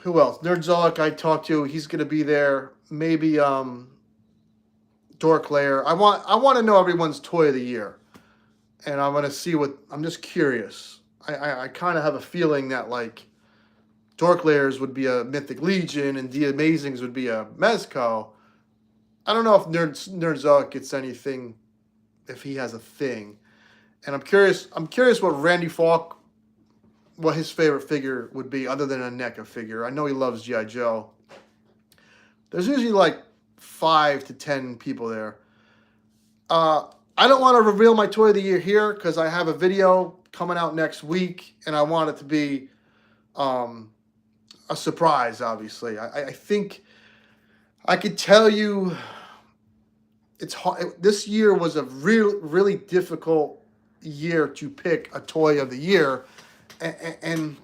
who else? Nerdzoic I talked to. He's going to be there. Maybe Dork Lair. I want to know everyone's toy of the year. And I'm going to see what, I'm just curious. I kind of have a feeling that like Dork Lairs would be a Mythic Legion and The Amazings would be a Mezco. I don't know if Nerdzoic gets anything, if he has a thing. And I'm curious what Randy Falk, what his favorite figure would be other than a NECA figure. I know he loves G.I. Joe. There's usually like 5 to 10 people there. I don't want to reveal my toy of the year here because I have a video coming out next week and I want it to be a surprise, obviously. I think I could tell you it's hard. This year was a really difficult year to pick a toy of the year. And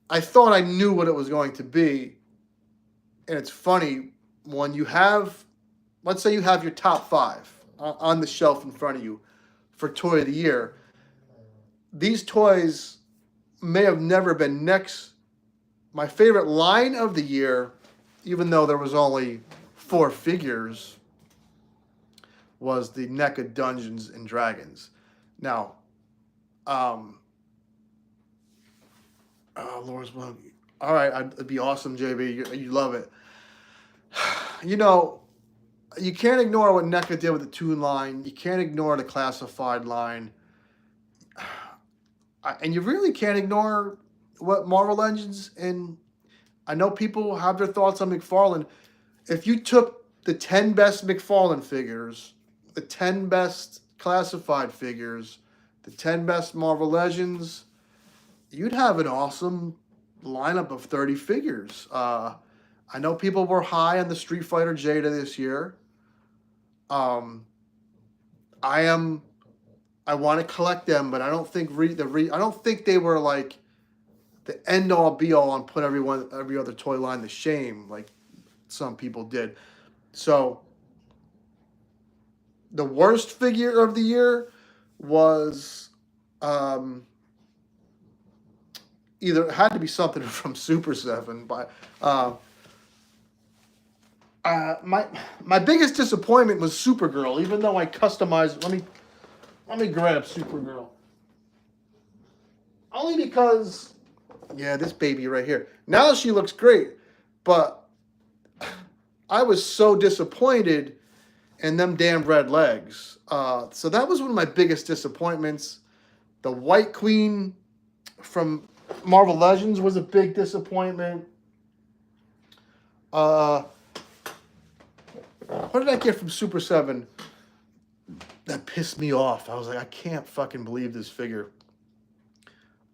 I thought I knew what it was going to be. And it's funny, when you have, let's say you have your top 5 on the shelf in front of you for toy of the year. These toys may have never been next. My favorite line of the year, even though there was only 4 figures, was the NECA Dungeons and Dragons. Now, Lord's Will. All right, it'd be awesome, JB. You love it. You know, you can't ignore what NECA did with the Toon line. You can't ignore the classified line. And you really can't ignore what Marvel Legends, and I know people have their thoughts on McFarlane. If you took the 10 best McFarlane figures, the 10 best classified figures, the 10 best Marvel Legends, you'd have an awesome lineup of 30 figures. I know people were high on the Street Fighter Jada this year. I want to collect them, but I don't think I don't think they were like the end all be all and put every other toy line to shame like some people did. So the worst figure of the year was either it had to be something from Super 7, but my biggest disappointment was Supergirl. Even though I customized, let me grab Supergirl. Only because, yeah, this baby right here. Now she looks great, but I was so disappointed in them damn red legs. So that was one of my biggest disappointments. The White Queen from Marvel Legends was a big disappointment. What did I get from Super 7 that pissed me off? I was like, I can't fucking believe this figure.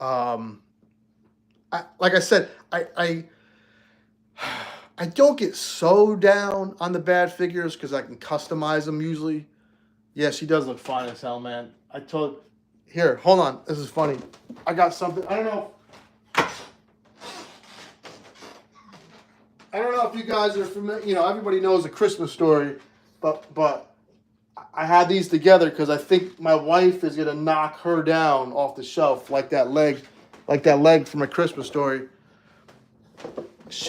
Like I said, I don't get so down on the bad figures because I can customize them usually. Yeah, she does look fine as hell, man. Here, hold on. This is funny. I got something. I don't know if you guys are familiar. You know, everybody knows A Christmas Story, but I had these together because I think my wife is gonna knock her down off the shelf like that leg from A Christmas Story.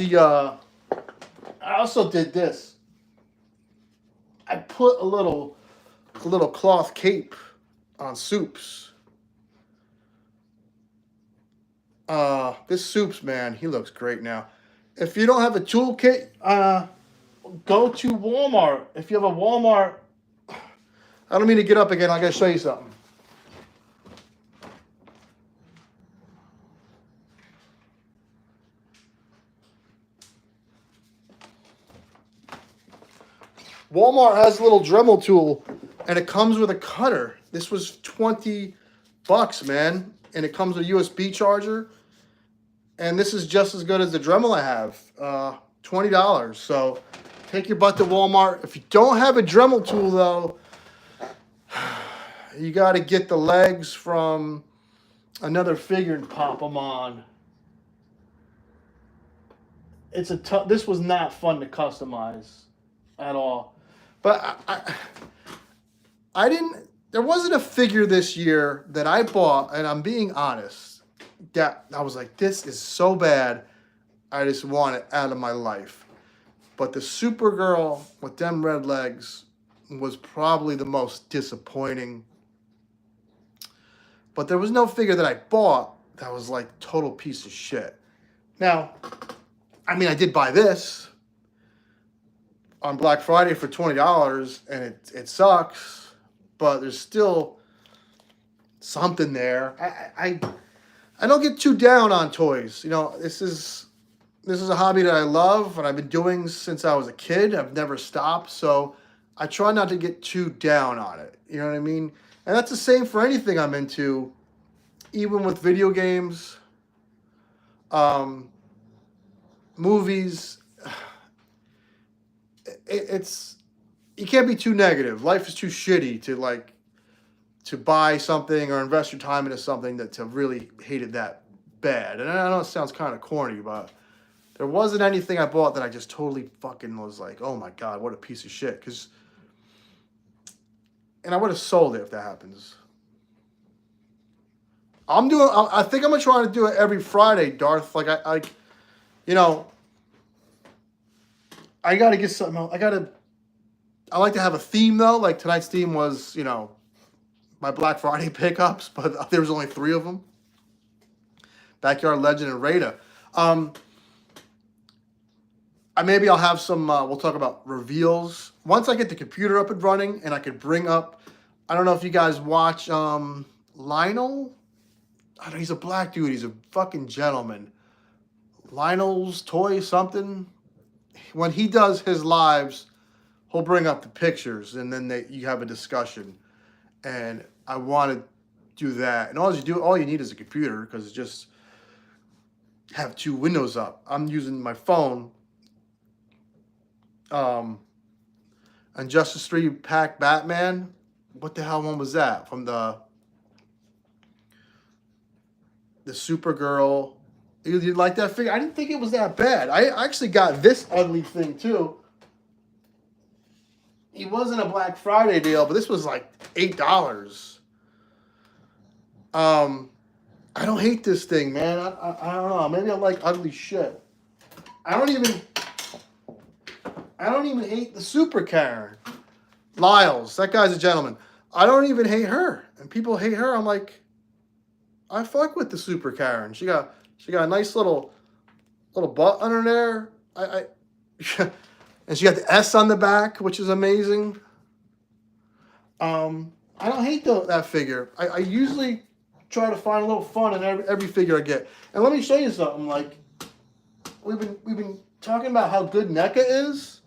I also did this. I put a little cloth cape on Soups. This Soups, man, he looks great now. If you don't have a toolkit, go to Walmart. If you have a Walmart, I don't mean to get up again. I gotta show you something. Walmart has a little Dremel tool, and it comes with a cutter. This was $20, man, and it comes with a USB charger. And this is just as good as the Dremel I have, $20. So take your butt to Walmart. If you don't have a Dremel tool, though, you got to get the legs from another figure and pop them on. This was not fun to customize at all. But there wasn't a figure this year that I bought, and I'm being honest, that I was like, this is so bad, I just want it out of my life. But the Supergirl with them red legs was probably the most disappointing. But there was no figure that I bought that was like total piece of shit. Now, I mean, I did buy this on Black Friday for $20, and it sucks, but there's still something there. I don't get too down on toys. You know, this is a hobby that I love, and I've been doing since I was a kid. I've never stopped, so I try not to get too down on it. You know what I mean? And that's the same for anything I'm into, even with video games, movies. You can't be too negative. Life is too shitty to buy something or invest your time into something to really hate it that bad. And I know it sounds kind of corny, but there wasn't anything I bought that I just totally fucking was like, oh my God, what a piece of shit. And I would have sold it if that happens. I think I'm gonna try to do it every Friday, Darth. Like I gotta get something. I like to have a theme though. Like tonight's theme was, my Black Friday pickups, but there was only 3 of them. Backyard Legend and Rada. Maybe I'll have some, we'll talk about reveals. Once I get the computer up and running and I could bring up, I don't know if you guys watch Lionel. I don't know, he's a black dude. He's a fucking gentleman. Lionel's Toy something. When he does his lives, he'll bring up the pictures and then you have a discussion. And I want to do that. And all you need is a computer because it's just have 2 windows up. I'm using my phone. And Justice 3 Pack Batman. What the hell one was that? From the Supergirl. You like that figure? I didn't think it was that bad. I actually got this ugly thing too. It wasn't a Black Friday deal, but this was like $8. I I don't hate this thing, man. I don't know. Maybe I like ugly shit. I don't even hate the Super Karen. Lyles, that guy's a gentleman. I don't even hate her, and people hate her. I'm like, I fuck with the Super Karen. She got a nice little butt under there. And she got the S on the back, which is amazing. I don't hate that figure. I usually try to find a little fun in every figure I get. And let me show you something. Like, we've been talking about how good NECA is.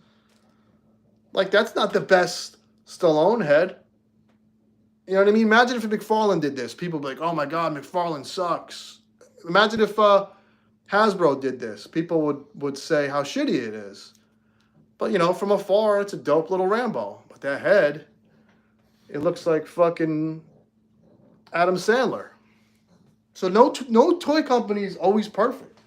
Like, that's not the best Stallone head. You know what I mean? Imagine if McFarlane did this. People would be like, oh my God, McFarlane sucks. Imagine if Hasbro did this. People would say how shitty it is. But, you know, from afar, it's a dope little Rambo. But that head, it looks like fucking Adam Sandler. So no toy company is always perfect.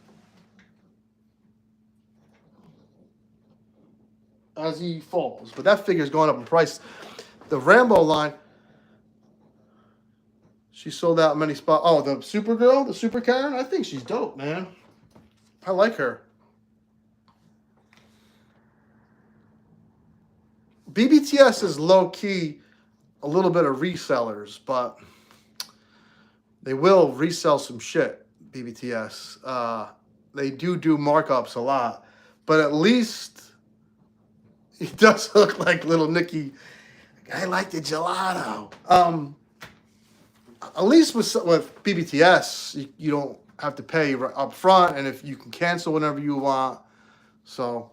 As he falls. But that figure's going up in price. The Rambo line, she sold out many spots. Oh, the Supergirl, the Super Karen, I think she's dope, man. I like her. BBTS is low-key a little bit of resellers, but they will resell some shit, BBTS. They do markups a lot, but at least it does look like little Nicky. I like the gelato. At least with BBTS, you don't have to pay up front, and if you can cancel whenever you want. So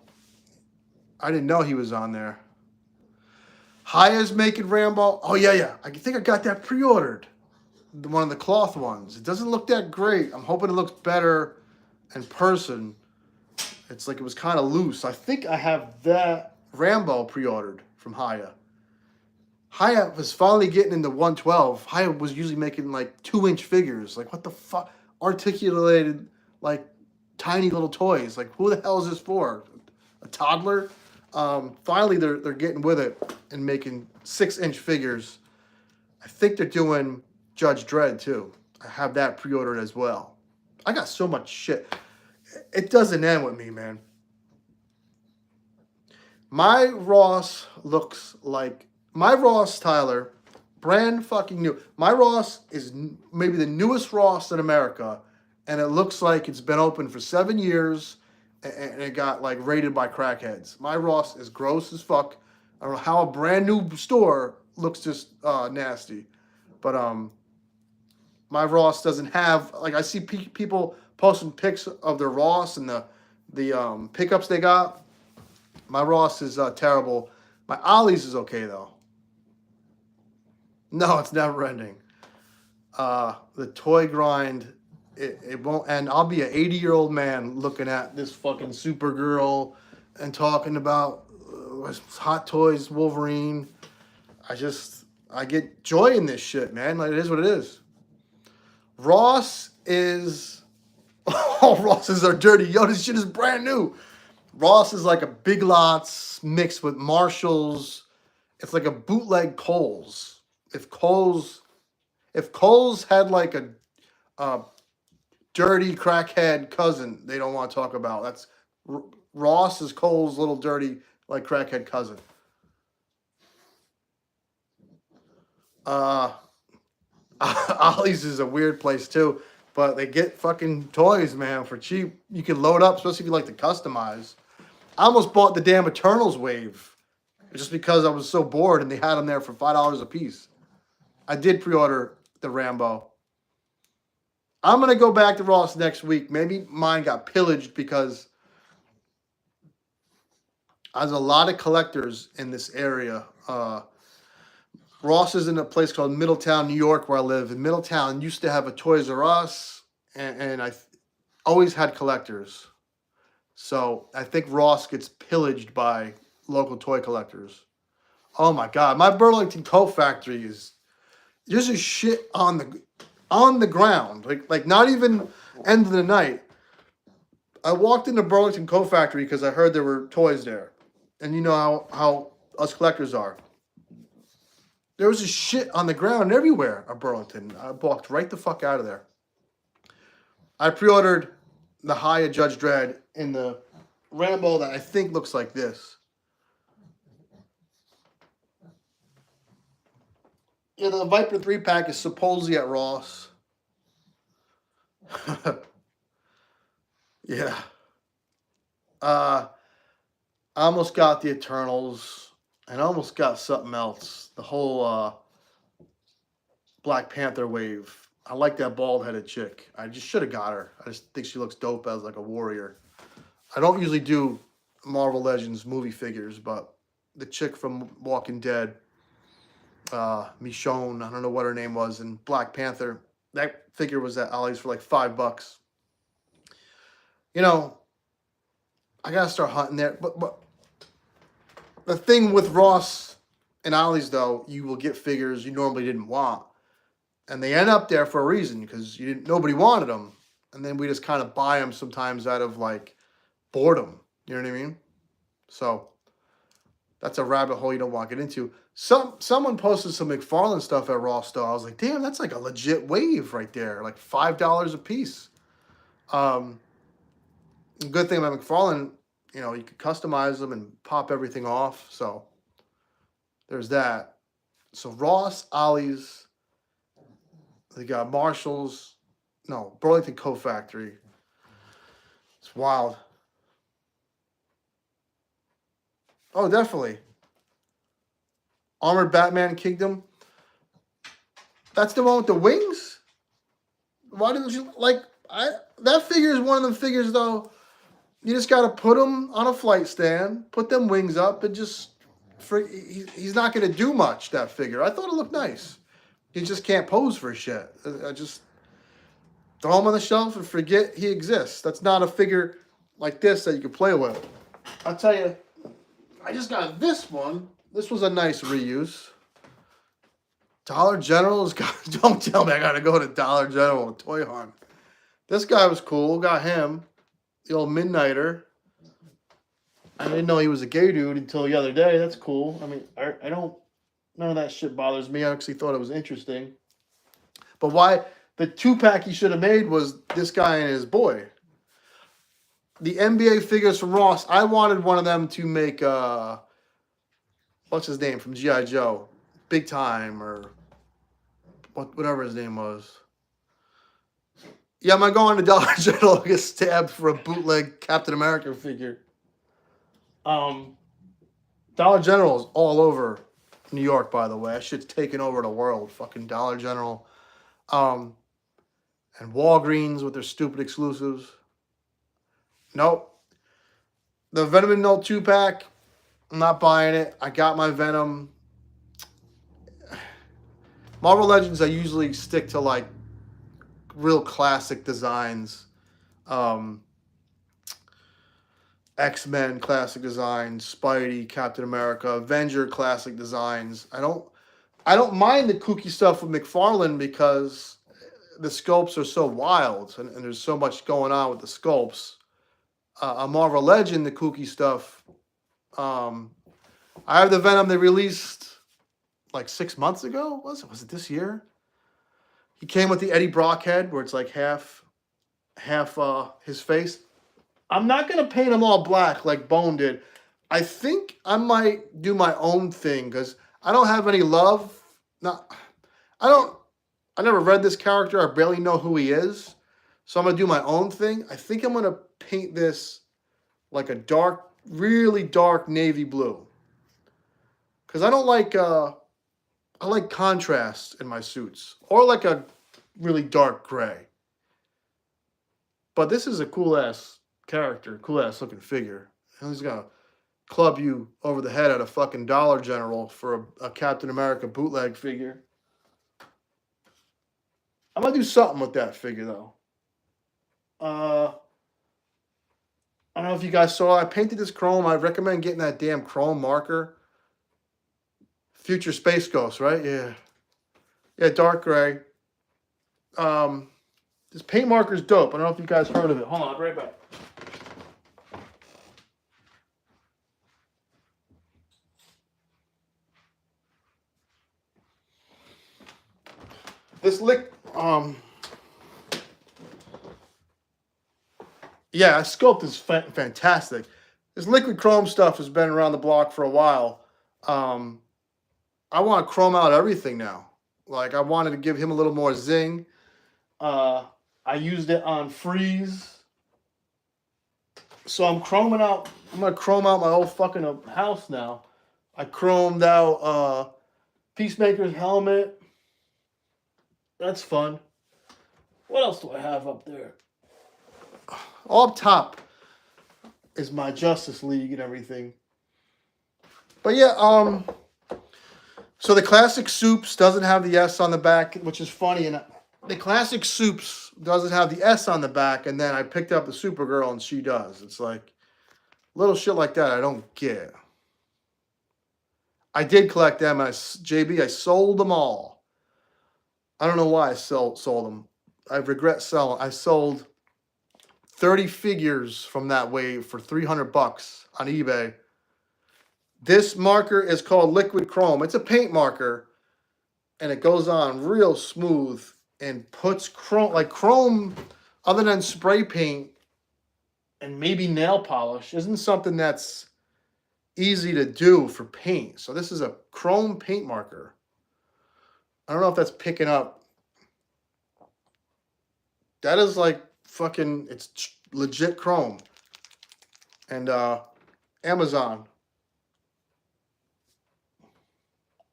I didn't know he was on there. Haya's making Rambo. Oh, yeah. I think I got that pre-ordered. One of the cloth ones. It doesn't look that great. I'm hoping it looks better in person. It's like it was kind of loose. I think I have that Rambo pre-ordered from Haya. Haya was finally getting into 112. Haya was usually making like 2-inch figures. Like, what the fuck? Articulated, like, tiny little toys. Like, who the hell is this for? A toddler? Finally, they're getting with it and making 6-inch figures. I think they're doing Judge Dredd too. I have that pre-ordered as well. I got so much shit. It doesn't end with me, man. My Ross Tyler, brand fucking new. My Ross is maybe the newest Ross in America, and it looks like it's been open for 7 years. And it got like rated by crackheads. My Ross is gross as fuck. I don't know how a brand new store looks just nasty, but my Ross doesn't have, like, I see people posting pics of their Ross and the pickups they got. My Ross is terrible. My Ollie's is okay though. No, it's never ending. The toy grind. It won't end. I'll be an 80-year-old man looking at this fucking Supergirl and talking about Hot Toys Wolverine. I get joy in this shit, man. Like, it is what it is. Ross is... Oh, Rosses are dirty. Yo, this shit is brand new. Ross is like a Big Lots mixed with Marshalls. It's like a bootleg Kohl's. If Kohl's had like a dirty crackhead cousin they don't want to talk about. That's Ross is Cole's little dirty like crackhead cousin. Ollie's is a weird place too, but they get fucking toys, man, for cheap. You can load up, especially if you like to customize. I almost bought the damn Eternals wave just because I was so bored and they had them there for $5 a piece. I did pre-order the Rambo. I'm going to go back to Ross next week. Maybe mine got pillaged because there's a lot of collectors in this area. Ross is in a place called Middletown, New York, where I live. And Middletown used to have a Toys R Us, and I always had collectors. So I think Ross gets pillaged by local toy collectors. Oh my God. My Burlington Coat Factory is... There's a shit on the ground, like not even end of the night. I walked into Burlington Coat Factory because I heard there were toys there, and you know how us collectors are. There was a shit on the ground everywhere at Burlington. I walked right the fuck out of there. I pre-ordered the High of Judge Dredd in the Rambo that I think looks like this. Yeah, the Viper 3-pack is supposedly at Ross. Yeah. I almost got the Eternals and I almost got something else. The whole Black Panther wave. I like that bald-headed chick. I just should have got her. I just think she looks dope as like a warrior. I don't usually do Marvel Legends movie figures, but the chick from Walking Dead, Michonne, I don't know what her name was, in Black Panther, that figure was at Ollie's for like $5. You know, I gotta start hunting there. But the thing with Ross and Ollie's, though, you will get figures you normally didn't want, and they end up there for a reason because nobody wanted them, and then we just kind of buy them sometimes out of like boredom. You know what I mean? So that's a rabbit hole you don't want to get into. Someone posted some McFarlane stuff at Ross, though. I was like, damn, that's like a legit wave right there, like $5 a piece. Good thing about McFarlane, you know, you could customize them and pop everything off. So there's that. So Ross, Ollie's, they got Marshall's, no, Burlington Coat Factory. It's wild. Oh, definitely. Armored Batman Kingdom. That's the one with the wings? Why didn't you, like, that figure is one of them figures, though. You just got to put him on a flight stand, put them wings up, and just, he's not going to do much, that figure. I thought it looked nice. He just can't pose for shit. I just throw him on the shelf and forget he exists. That's not a figure like this that you can play with. I'll tell you, I just got this one. This was a nice reuse. Dollar General's got, don't tell me I got to go to Dollar General and toy hunt. This guy was cool. Got him. The old Midnighter. I didn't know he was a gay dude until the other day. That's cool. I mean, I don't, none of that shit bothers me. I actually thought it was interesting. But why the 2-pack he should have made was this guy and his boy. The NBA figures from Ross, I wanted one of them to make, what's his name from G.I. Joe? Big Time or whatever his name was. Yeah, am I going to Dollar General to get stabbed for a bootleg Captain America figure? Dollar General is all over New York, by the way. That shit's taking over the world. Fucking Dollar General. And Walgreens with their stupid exclusives. Nope. The Venom and Null 2-pack, I'm not buying it. I got my Venom. Marvel Legends, I usually stick to like real classic designs. X-Men classic designs, Spidey, Captain America, Avenger classic designs. I don't mind the kooky stuff with McFarlane because the sculpts are so wild and there's so much going on with the sculpts. A Marvel Legend, the kooky stuff. I have the Venom they released like 6 months ago. Was it this year? He came with the Eddie Brock head where it's like half his face. I'm not going to paint him all black like Bone did. I think I might do my own thing because I don't have any love. I never read this character. I barely know who he is. So I'm going to do my own thing. I think I'm going to paint this like a dark, really dark navy blue. Because I don't like, I like contrast in my suits. Or like a really dark gray. But this is a cool-ass character, cool-ass looking figure. And he's going to club you over the head at a fucking Dollar General for a Captain America bootleg figure. I'm going to do something with that figure, though. I don't know if you guys saw, I painted this chrome. I recommend getting that damn chrome marker. Future Space Ghost, right? Yeah. Yeah, dark gray. This paint marker is dope. I don't know if you guys heard of it. Hold on, I'll be right back. This Yeah, Sculpt is fantastic. This liquid chrome stuff has been around the block for a while. Um, I want to chrome out everything now. Like I wanted to give him a little more zing. Uh, I used it on Freeze, so I'm chroming out. I'm gonna chrome out my whole fucking house now. I chromed out Peacemaker's helmet. That's fun. What else do I have up there? All up top is my Justice League and everything. But yeah, so the Classic Soups doesn't have the S on the back, which is funny. And the Classic Soups doesn't have the S on the back, and then I picked up the Supergirl and she does. It's like little shit like that I don't get. I did collect them. I sold them all. I don't know why I sold them. I regret selling. I sold 30 figures from that wave for $300 on eBay. This marker is called Liquid Chrome. It's a paint marker, and it goes on real smooth and puts chrome, other than spray paint and maybe nail polish, isn't something that's easy to do for paint. So this is a chrome paint marker. I don't know if that's picking up. That is like fucking, it's legit chrome. And Amazon.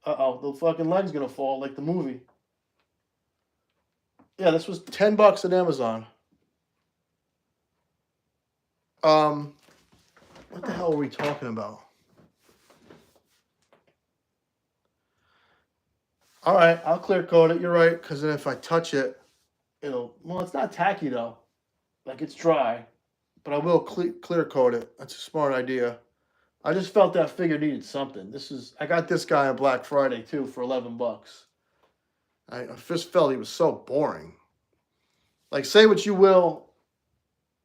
Uh-oh, the fucking leg's gonna fall like the movie. Yeah, this was $10 at Amazon. What the hell are we talking about? All right, I'll clear coat it. You're right, because then if I touch it, well, it's not tacky though. Like it's dry, but I will clear coat it. That's a smart idea. I just felt that figure needed something. I got this guy on Black Friday too for $11. I just felt he was so boring. Like, say what you will,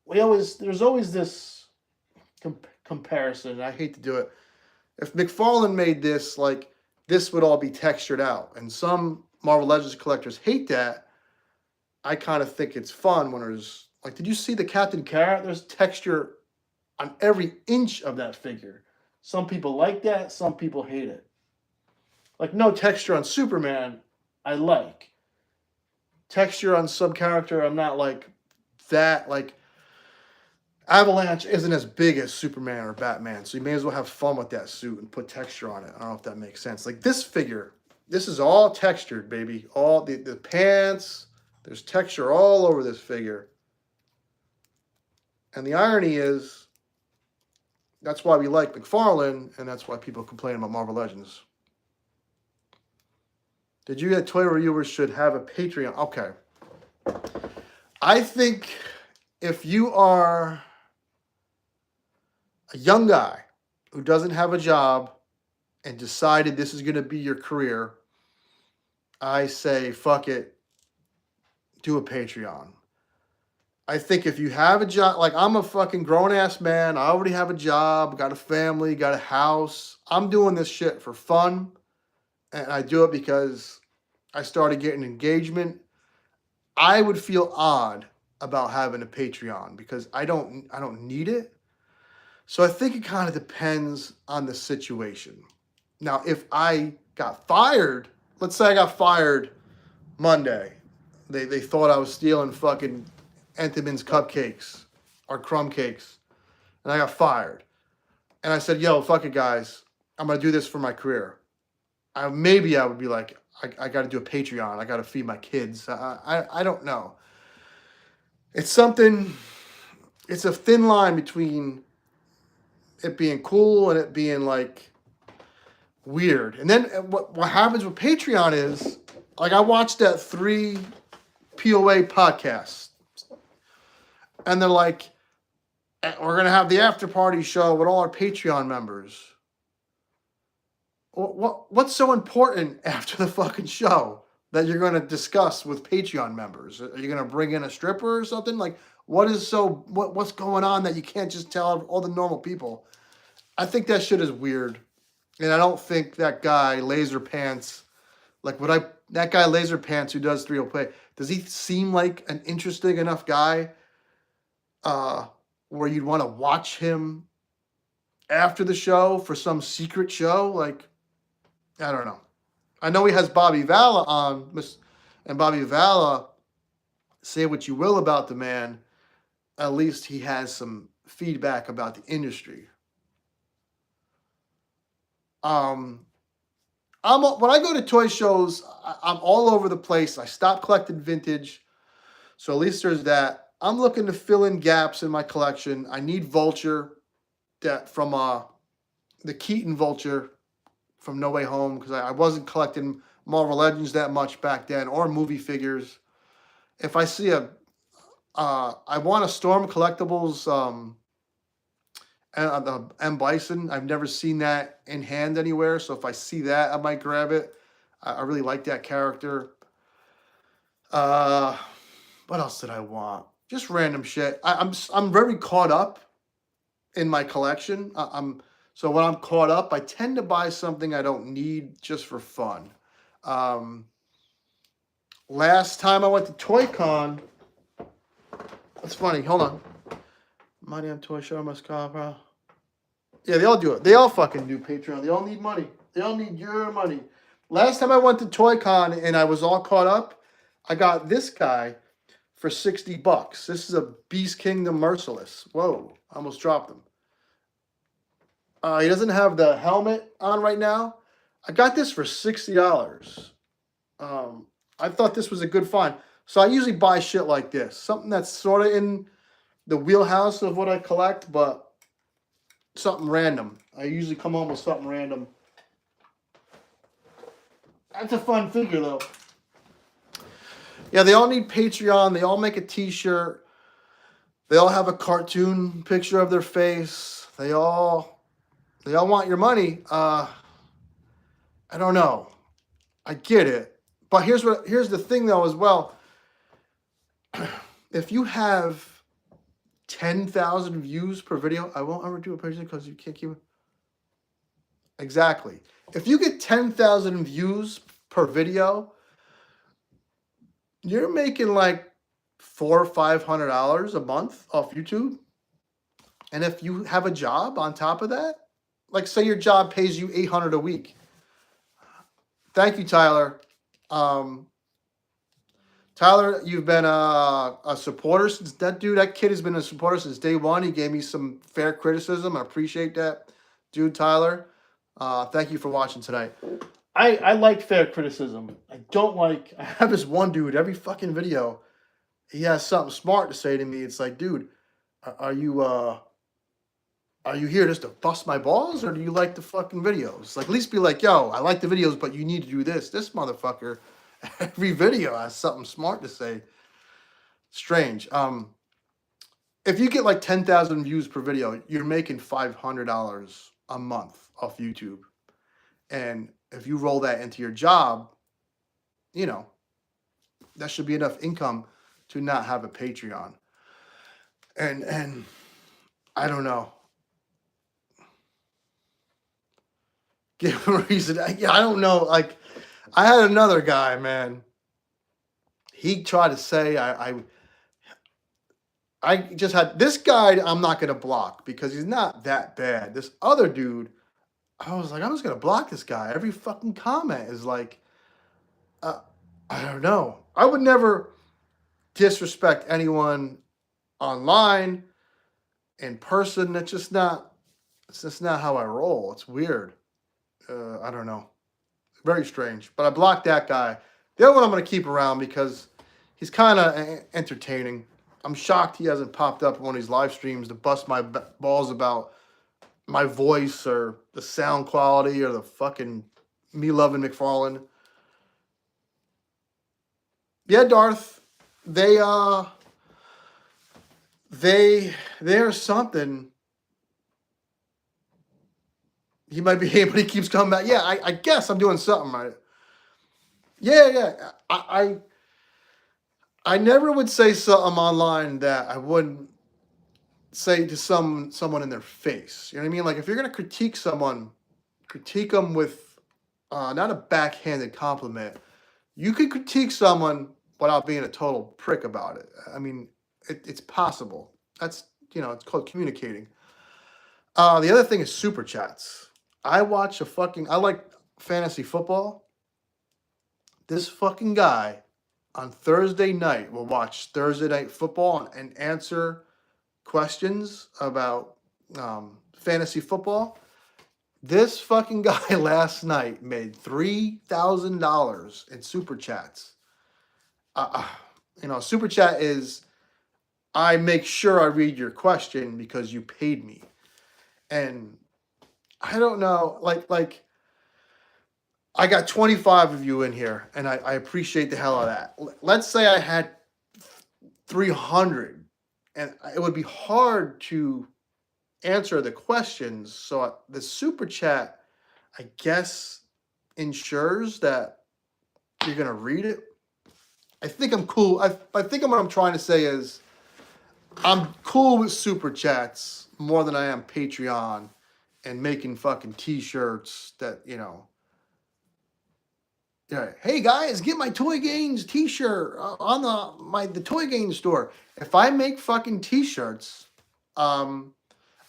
there's always this comparison. And I hate to do it. If McFarlane made this, like, this would all be textured out, and some Marvel Legends collectors hate that. I kind of think it's fun when there's like, did you see the Captain Carrot? There's texture on every inch of that figure. Some people like that. Some people hate it. Like, no texture on Superman, I like. Texture on some character, I'm not like that. Like, Avalanche isn't as big as Superman or Batman, so you may as well have fun with that suit and put texture on it. I don't know if that makes sense. Like, this figure, this is all textured, baby. All the pants, there's texture all over this figure. And the irony is, that's why we like McFarlane, and that's why people complain about Marvel Legends. Did you get toy reviewers should have a Patreon? Okay. I think if you are a young guy who doesn't have a job and decided this is going to be your career, I say, fuck it, do a Patreon. I think if you have a job, like I'm a fucking grown-ass man, I already have a job, got a family, got a house. I'm doing this shit for fun, and I do it because I started getting engagement. I would feel odd about having a Patreon because I don't need it. So I think it kind of depends on the situation. Now, if I got fired, let's say I got fired Monday. They thought I was stealing fucking Entenmann's cupcakes or crumb cakes, and I got fired. And I said, yo, fuck it, guys. I'm going to do this for my career. Maybe I would be like, I got to do a Patreon. I got to feed my kids. I don't know. It's a thin line between it being cool and it being like weird. And then what happens with Patreon is, like, I watched that 3 POA podcasts, and they're like, we're going to have the after party show with all our Patreon members. What's so important after the fucking show that you're going to discuss with Patreon members? Are you going to bring in a stripper or something? Like, what's going on that you can't just tell all the normal people? I think that shit is weird. And I don't think that guy, Laser Pants, that guy, Laser Pants, who does 3 Play, does he seem like an interesting enough guy where you'd want to watch him after the show for some secret show. Like, I don't know. I know he has Bobby Valla on, and Bobby Valla, say what you will about the man, at least he has some feedback about the industry. When I go to toy shows, I'm all over the place. I stopped collecting vintage, so at least there's that. I'm looking to fill in gaps in my collection. I need Vulture, that from the Keaton Vulture from No Way Home, because I wasn't collecting Marvel Legends that much back then, or movie figures. If I see I want a Storm Collectibles the M Bison. I've never seen that in hand anywhere, so if I see that, I might grab it. I really like that character. What else did I want? Just random shit. I'm very caught up in my collection. So when I'm caught up, I tend to buy something I don't need just for fun. Last time I went to Toy Con, that's funny. Hold on. My damn toy show must come. Yeah, they all do it. They all fucking do Patreon. They all need money. They all need your money. Last time I went to Toy Con and I was all caught up, I got this guy for $60. This is a Beast Kingdom Merciless. Whoa, I almost dropped him. He doesn't have the helmet on right now. I got this for $60. I thought this was a good find. So I usually buy shit like this. Something that's sort of in the wheelhouse of what I collect, but something random. I usually come home with something random. That's a fun figure, though. Yeah, they all need Patreon. They all make a t-shirt. They all have a cartoon picture of their face. They all want your money. I don't know. I get it. But here's the thing, though, as well. If you have 10,000 views per video, I won't ever do a picture because you can't keep it. Exactly. If you get 10,000 views per video, you're making like $400 or $500 a month off YouTube. And if you have a job on top of that, like say your job pays you $800 a week. Thank you, Tyler. Tyler, you've been a supporter since that kid has been a supporter since day one. He gave me some fair criticism. I appreciate that, dude, Tyler. Thank you for watching tonight. I like fair criticism. I have this one dude, every fucking video, he has something smart to say to me. It's like, dude, are you here just to bust my balls, or do you like the fucking videos? Like, at least be like, yo, I like the videos, but you need to do this. This motherfucker, every video has something smart to say. Strange. If you get like 10,000 views per video, you're making $500 a month off YouTube. And if you roll that into your job, you know, that should be enough income to not have a Patreon. And I don't know. Give a reason. I don't know. Like, I had another guy, man. He tried to say I just had this guy. I'm not gonna block because he's not that bad. This other dude, I was like, I'm just gonna block this guy. Every fucking comment is like, I don't know. I would never disrespect anyone online, in person. It's just not how I roll. It's weird. I don't know. Very strange. But I blocked that guy. The other one I'm going to keep around because he's kind of entertaining. I'm shocked he hasn't popped up on one of these live streams to bust my balls about my voice or the sound quality or the fucking me loving McFarlane. Yeah, Darth. They're something. He might be able. He keeps coming back. Yeah, I guess I'm doing something right. Yeah. I never would say something online that I wouldn't say to someone in their face. You know what I mean? Like, if you're gonna critique someone, critique them with not a backhanded compliment. You could critique someone without being a total prick about it. I mean, it's possible. That's it's called communicating. The other thing is super chats. I like fantasy football. This fucking guy on Thursday night will watch Thursday Night Football and answer questions about fantasy football. This fucking guy last night made $3,000 in super chats. Super chat is, I make sure I read your question because you paid me. And I don't know, like I got 25 of you in here, and I appreciate the hell out of that. Let's say I had 300, and it would be hard to answer the questions. So the super chat, I guess, ensures that you're gonna read it. I think I'm cool. I think what I'm trying to say is I'm cool with super chats more than I am Patreon and making fucking t-shirts that, hey guys, get my Toy Gains t-shirt on the Toy Gains store. If I make fucking t-shirts, I'm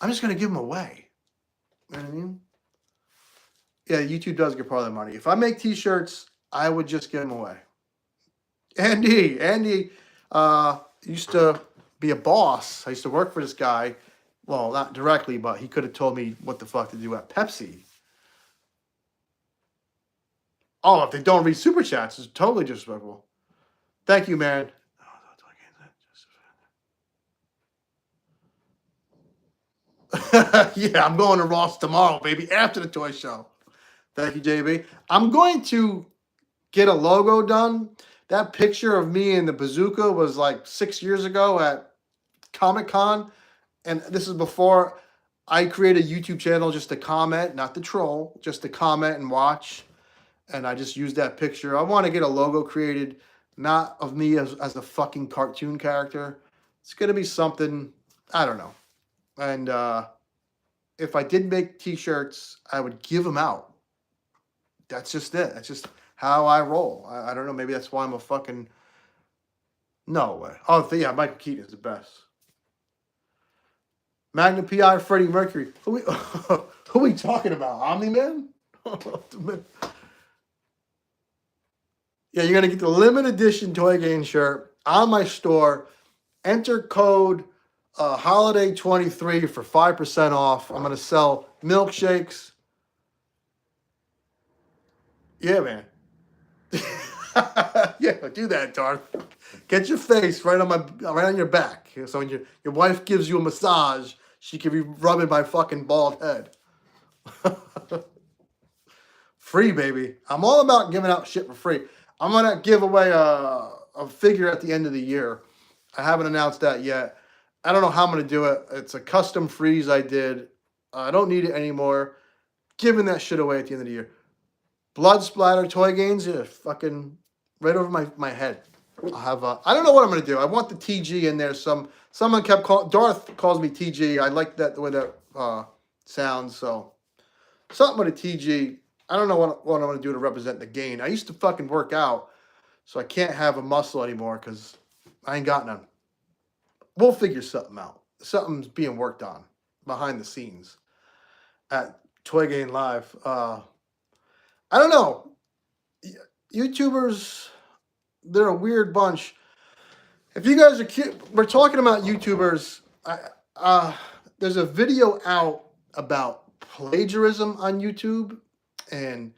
just gonna give them away. You know what I mean? Yeah, YouTube does get part of the money. If I make t-shirts, I would just give them away. Andy used to be a boss. I used to work for this guy. Well, not directly, but he could have told me what the fuck to do at Pepsi. Oh, if they don't read super chats, it's totally disrespectful. Thank you, man. Yeah, I'm going to Ross tomorrow, baby, after the toy show. Thank you, JB. I'm going to get a logo done. That picture of me and the bazooka was like 6 years ago at Comic-Con. And this is before I created a YouTube channel just to comment, not to troll, just to comment and watch. And I just used that picture. I want to get a logo created, not of me as a fucking cartoon character. It's going to be something, I don't know. And if I did make t-shirts, I would give them out. That's just it. That's just how I roll. I don't know. Maybe that's why I'm a fucking... No way. Oh, yeah, Michael Keaton is the best. Magnum P.I. Freddie Mercury. Who we talking about? Omniman? Yeah, you're going to get the limited edition Toy Game shirt on my store. Enter code Holiday23 for 5% off. I'm going to sell milkshakes. Yeah, man. Yeah, do that, Darth. Get your face right on your back. So when your wife gives you a massage, she can be rubbing my fucking bald head. Free, baby. I'm all about giving out shit for free. I'm gonna give away a figure at the end of the year. I haven't announced that yet. I don't know how I'm gonna do it. It's a custom freeze I did. I don't need it anymore. Giving that shit away at the end of the year. Blood splatter Toy Gains, yeah, fucking right over my head. I'll have I don't know what I'm gonna do. I want the TG in there. Someone kept calling. Darth calls me TG. I like that the way that sounds. So something with a TG. I don't know what I'm gonna do to represent the gain. I used to fucking work out, so I can't have a muscle anymore because I ain't got none. We'll figure something out. Something's being worked on behind the scenes at Toy Gain Live. I don't know. YouTubers, they're a weird bunch. If you guys are we're talking about YouTubers. There's a video out about plagiarism on YouTube, and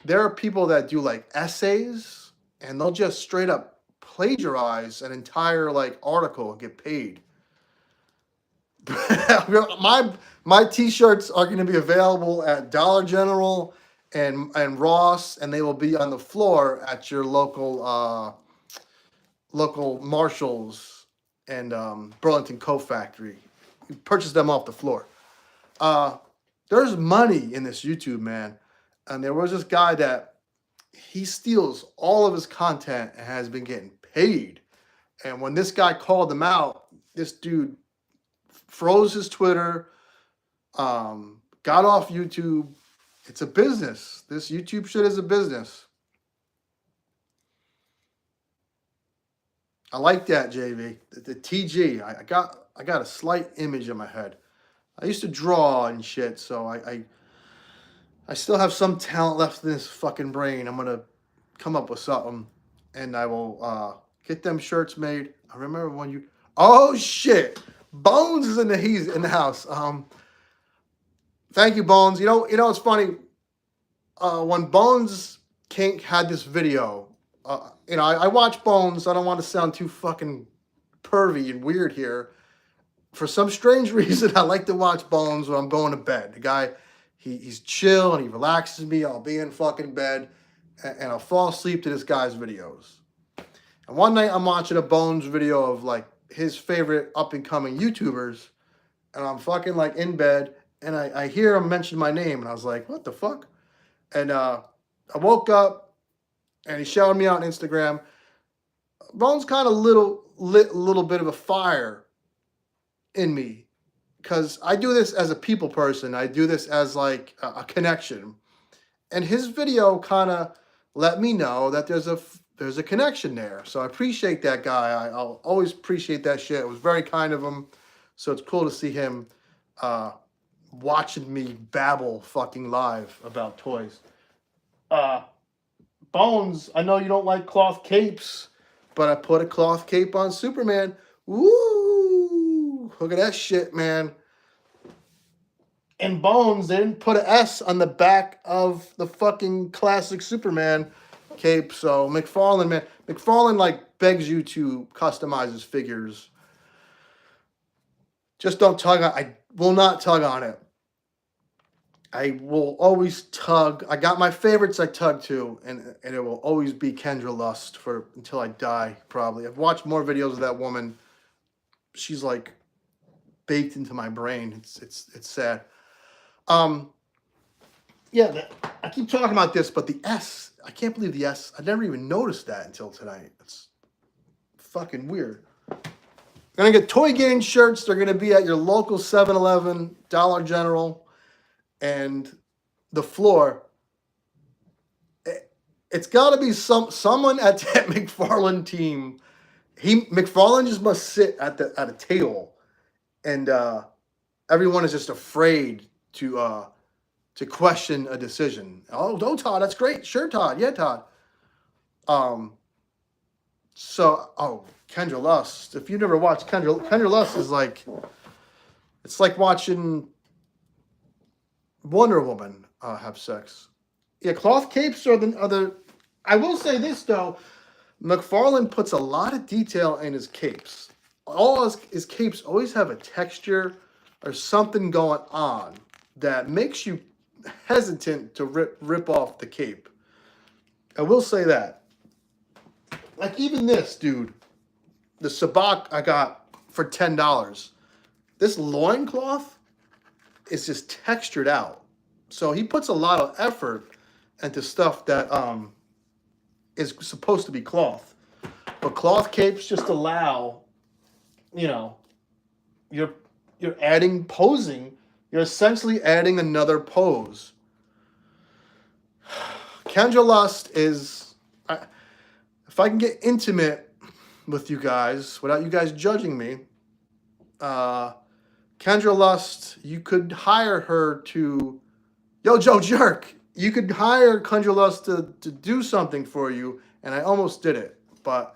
there are people that do like essays, and they'll just straight up plagiarize an entire like article and get paid. My t-shirts are going to be available at Dollar General and Ross, and they will be on the floor at your local Marshalls and Burlington Coat Factory. You purchase them off the floor. There's money in this YouTube, man. And there was this guy that he steals all of his content and has been getting paid. And when this guy called him out, this dude froze his Twitter, got off YouTube. It's a business. This YouTube shit is a business. I like that, JV. The TG. I got I got a slight image in my head. I used to draw and shit, so I still have some talent left in this fucking brain. I'm gonna come up with something, and I will get them shirts made. I remember when you. Oh shit! Bones is he's in the house. Thank you, Bones. You know it's funny. When Bones Kink had this video, I watch Bones. I don't want to sound too fucking pervy and weird here. For some strange reason, I like to watch Bones when I'm going to bed. The guy, he's chill and he relaxes me. I'll be in fucking bed and I'll fall asleep to this guy's videos. And one night I'm watching a Bones video of like his favorite up and coming YouTubers, and I'm fucking like in bed and I hear him mention my name, and I was like, what the fuck? And I woke up and he shouted me out on Instagram. Bones kind of lit a little bit of a fire in me, because I do this as a people person. I do this as like a connection, and his video kind of let me know that there's a connection there. So I appreciate that guy. I'll always appreciate that shit. It was very kind of him. So it's cool to see him watching me babble fucking live about toys. Bones, I know you don't like cloth capes, but I put a cloth cape on Superman. Woo! Look at that shit, man. And Bones, they didn't put an S on the back of the fucking classic Superman cape. So McFarlane like begs you to customize his figures. Just don't tug on. I will not tug on it. I will always tug. I got my favorites I tug to, and it will always be Kendra Lust until I die, probably. I've watched more videos of that woman. She's like baked into my brain. It's sad. Yeah, I keep talking about this, but the S, I can't believe the S. I never even noticed that until tonight. It's fucking weird. Gonna get Toy Gang shirts. They're gonna be at your local 7-Eleven, Dollar General, and the floor. It's got to be someone at that McFarlane team. McFarlane just must sit at a table, and everyone is just afraid to question a decision. Oh, Todd, that's great. Sure, Todd. Yeah, Todd. Kendra Lust. If you never watched Kendra Lust is like, it's like watching Wonder Woman have sex. Yeah, cloth capes are the other. I will say this though, McFarlane puts a lot of detail in his capes. All his capes always have a texture or something going on that makes you hesitant to rip off the cape. I will say that. Like even this, dude, the sabak I got for $10. This loincloth is just textured out. So he puts a lot of effort into stuff that is supposed to be cloth. But cloth capes just allow, you're adding posing. You're essentially adding another pose. Kendra Lust is, if I can get intimate with you guys without you guys judging me, Kendra Lust, you could hire her to, yo, Joe Jerk, you could hire Kendra Lust to do something for you, and I almost did it, but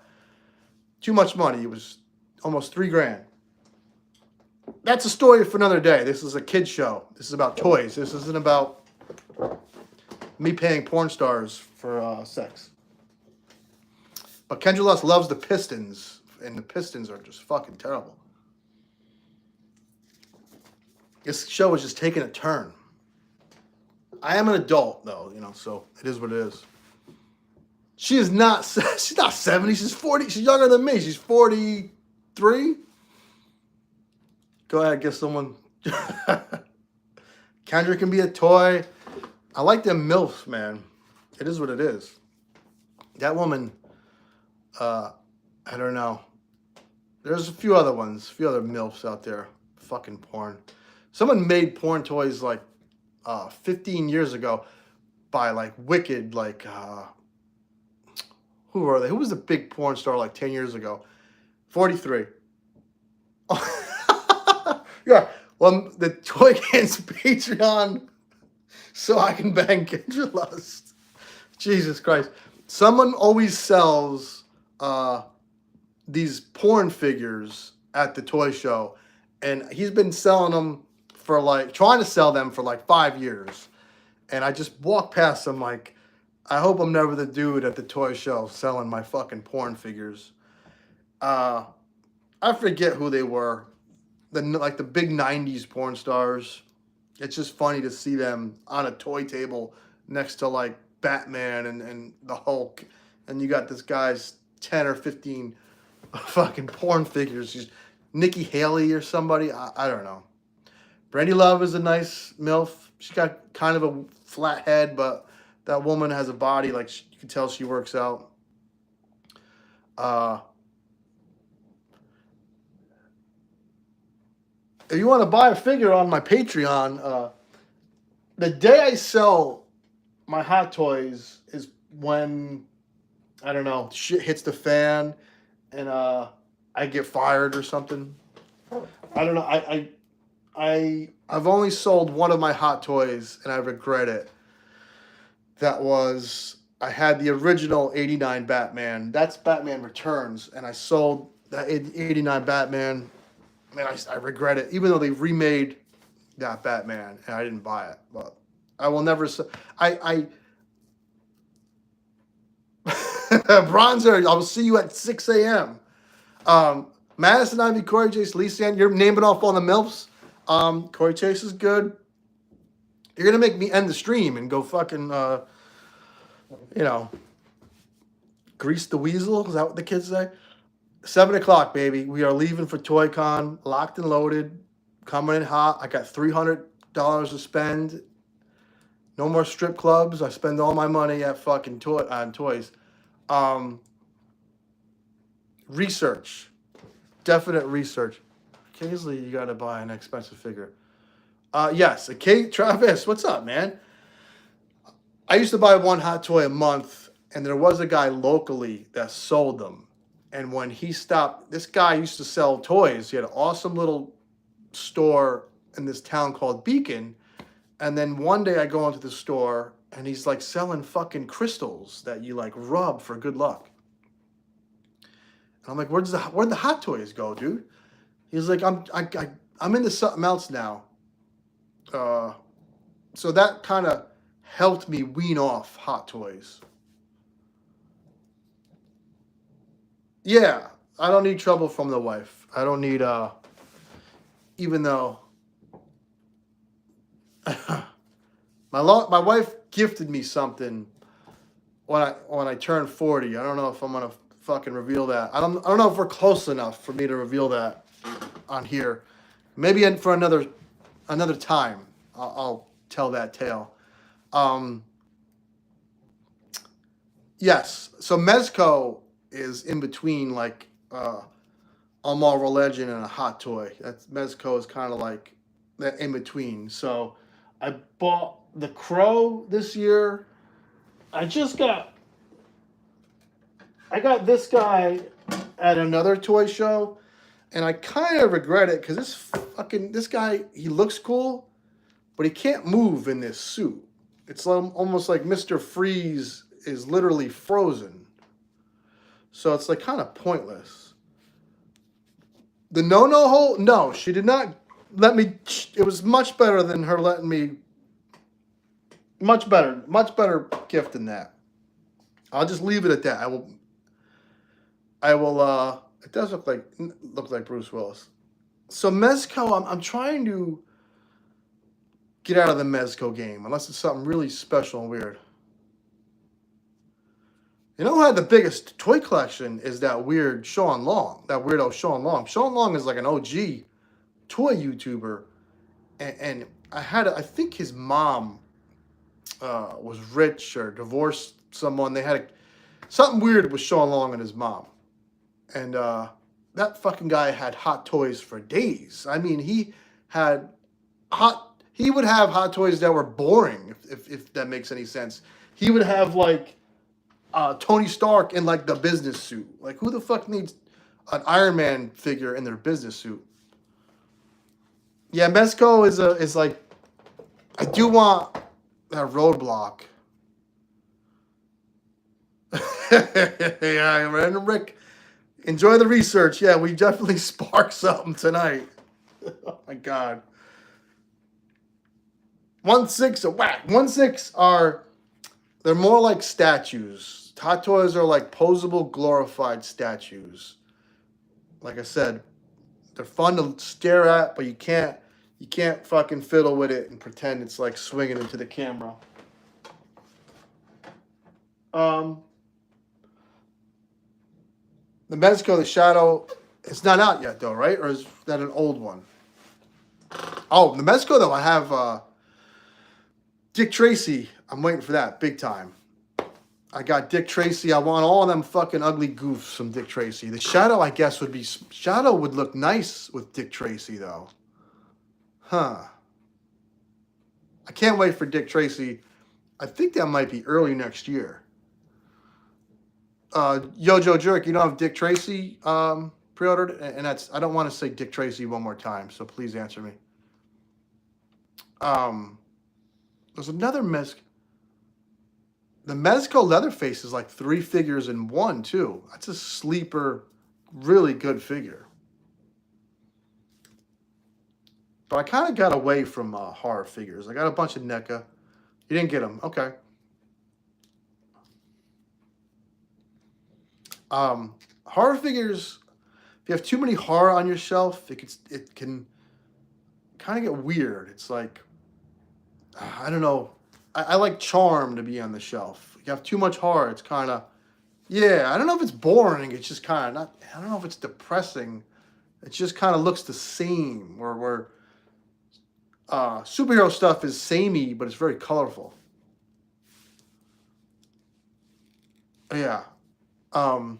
too much money. It was almost $3,000. That's a story for another day. This is a kid show. This is about toys. This isn't about me paying porn stars for sex. But Kendra Lust loves the Pistons, and the Pistons are just fucking terrible. This show is just taking a turn. I am an adult, though, so it is what it is. She's not 70, she's 40. She's younger than me. She's 43. Go ahead, get someone. Kendra can be a toy. I like them MILFs, man. It is what it is. That woman, I don't know. There's a few other ones, a few other MILFs out there. Fucking porn. Someone made porn toys like 15 years ago by like Wicked, like, who are they? Who was the big porn star like 10 years ago? 43. Yeah. Well, the Toy Cans Patreon, so I can bang Kendra Lust. Jesus Christ. Someone always sells these porn figures at the toy show, and he's been selling them for like, trying to sell them for like 5 years. And I just walk past him like, I hope I'm never the dude at the toy show selling my fucking porn figures. I forget who they were. Like the big 90s porn stars. It's just funny to see them on a toy table next to like Batman and the Hulk. And you got this guy's 10 or 15 fucking porn figures. She's Nikki Haley or somebody. I don't know. Brandy Love is a nice MILF. She's got kind of a flat head, but that woman has a body like you can tell she works out. If you want to buy a figure on my Patreon, the day I sell my Hot Toys is when, I don't know, shit hits the fan and I get fired or something. I don't know. I've only sold one of my Hot Toys and I regret it. That was, I had the original 89 Batman. That's Batman Returns, and I sold that 89 Batman. Man, I regret it. Even though they remade that Batman, and I didn't buy it. But I will never... Bronzer, I will see you at 6 a.m. Madison Ivy, Corey Chase, Lisa, you're naming off all the MILFs. Corey Chase is good. You're going to make me end the stream and go fucking, grease the weasel. Is that what the kids say? 7 o'clock, baby. We are leaving for ToyCon, locked and loaded, coming in hot. I got $300 to spend. No more strip clubs. I spend all my money at fucking on toys. Research. Definite research. Occasionally, you got to buy an expensive figure. Yes. Travis, what's up, man? I used to buy one hot toy a month, and there was a guy locally that sold them. And when he stopped, this guy used to sell toys. He had an awesome little store in this town called Beacon. And then one day I go into the store and he's like selling fucking crystals that you like rub for good luck. And I'm like, where'd the hot toys go, dude? He's like, I'm into something else now. So that kind of helped me wean off hot toys. Yeah, I don't need trouble from the wife. I don't need, even though my wife gifted me something when I turned 40. I don't know if I'm gonna fucking reveal that. I don't know if we're close enough for me to reveal that on here. Maybe for another time, I'll tell that tale. Yes, so Mezco is in between like a Marvel Legend and a hot toy. That's Mezco is kind of like that in between. So I bought the Crow this year. I got this guy at another toy show, and I kind of regret it because this guy, he looks cool, but he can't move in this suit. It's almost like Mr. Freeze is literally frozen. So it's like kind of pointless. The no-no hole? No, she did not let me. It was much better than her letting me. Much better gift than that. I'll just leave it at that. I will. It does look like Bruce Willis. So Mezco, I'm trying to get out of the Mezco game unless it's something really special and weird. You know who had the biggest toy collection is that weird Sean Long, that weirdo Sean Long. Sean Long is like an OG toy YouTuber, and I think his mom was rich or divorced someone. They had something weird with Sean Long and his mom, and that fucking guy had hot toys for days. I mean, he would have hot toys that were boring, if that makes any sense. He would have like Tony Stark in like the business suit. Like, who the fuck needs an Iron Man figure in their business suit? Yeah, Mezco is like, I do want that roadblock. Yeah, Random Rick, enjoy the research. Yeah, we definitely sparked something tonight. Oh my god. 1/6 a whack. 1/6 are, they're more like statues. Hot toys are like posable, glorified statues. Like I said, they're fun to stare at, but you can't fucking fiddle with it and pretend it's like swinging into the camera. Um, the Mezco, the Shadow, it's not out yet though, right? Or is that an old one? Oh, the Mezco though, I have Dick Tracy. I'm waiting for that big time. I got Dick Tracy. I want all of them fucking ugly goofs from Dick Tracy. The Shadow, I guess, Shadow would look nice with Dick Tracy though. Huh. I can't wait for Dick Tracy. I think that might be early next year. Yojo Jerk, you don't have Dick Tracy pre-ordered, and that's, I don't want to say Dick Tracy one more time, so please answer me. There's another Mezco. The Mezco Leatherface is like 3 figures in one too. That's a sleeper, really good figure. But I kind of got away from horror figures. I got a bunch of NECA. You didn't get them, okay. Horror figures, if you have too many horror on your shelf, it can kind of get weird. It's like, I don't know. I like charm to be on the shelf. You have too much horror, it's kind of, yeah, I don't know if it's boring. It's just kind of not, I don't know if it's depressing. It just kind of looks the same. Where superhero stuff is samey, but it's very colorful. Yeah. I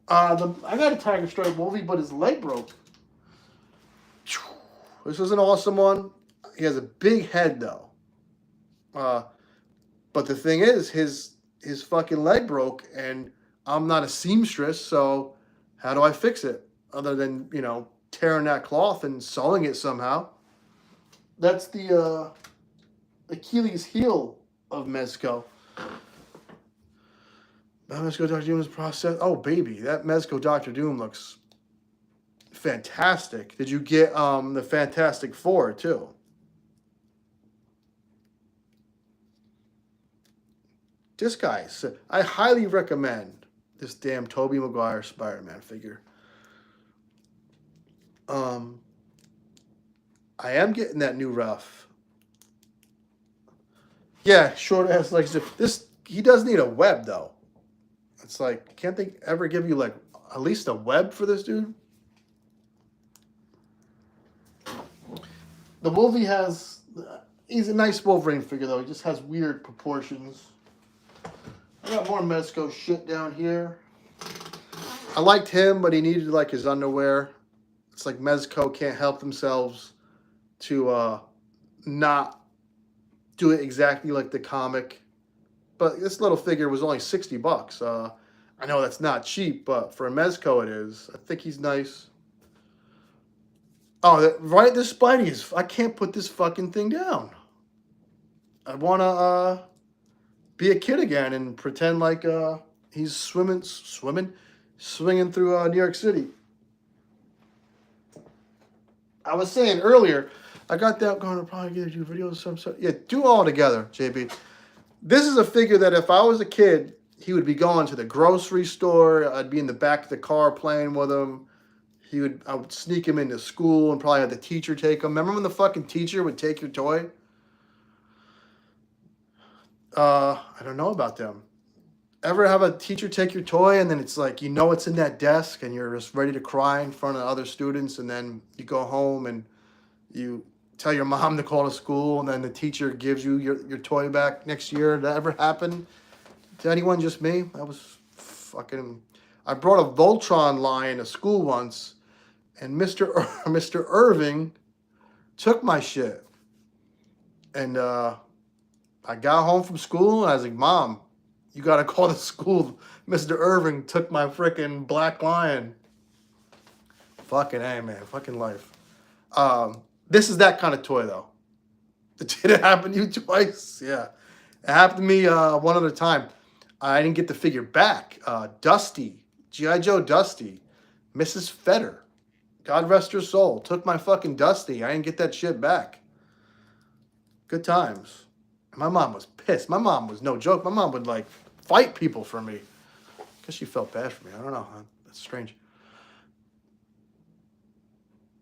got a Tiger Stripe movie, but his leg broke. This is an awesome one. He has a big head though. But the thing is, his fucking leg broke, and I'm not a seamstress, so how do I fix it other than tearing that cloth and sewing it somehow? That's the Achilles heel of Mezco. Mezco Dr. Doom's process. Oh baby, that Mezco Dr. Doom looks fantastic. Did you get the Fantastic Four too? This guy, I highly recommend this damn Tobey Maguire Spider-Man figure. I am getting that new Ruff. Yeah, short ass legs. This, he does need a web though. It's like, can't they ever give you like at least a web for this dude? The Wolvie he's a nice Wolverine figure though. He just has weird proportions. I got more Mezco shit down here. I liked him, but he needed like his underwear. It's like Mezco can't help themselves to not do it exactly like the comic. But this little figure was only $60. I know that's not cheap, but for a Mezco it is. I think he's nice. Oh, right, this Spidey is, I can't put this fucking thing down. I want to be a kid again and pretend like he's swinging through New York City. I was saying earlier, I got that going to probably get you videos of some sort. Yeah, do all together, JB. This is a figure that if I was a kid, he would be going to the grocery store. I'd be in the back of the car playing with him. I would sneak him into school and probably have the teacher take him. Remember when the fucking teacher would take your toy? I don't know about them. Ever have a teacher take your toy and then it's like, it's in that desk and you're just ready to cry in front of other students, and then you go home and you tell your mom to call to school and then the teacher gives you your toy back next year? Did that ever happen to anyone? Just me? That was fucking... I brought a Voltron line to school once and Mr. Irving took my shit. And I got home from school and I was like, Mom, you got to call the school. Mr. Irving took my freaking black lion. Fucking A, man. Fucking life. This is that kind of toy, though. Did it happen to you twice? Yeah. It happened to me one other time. I didn't get the figure back. Dusty, G.I. Joe Dusty, Mrs. Fetter, God rest her soul, took my fucking Dusty. I didn't get that shit back. Good times. My mom was pissed. My mom was no joke. My mom would like fight people for me. Because she felt bad for me. I don't know. That's strange.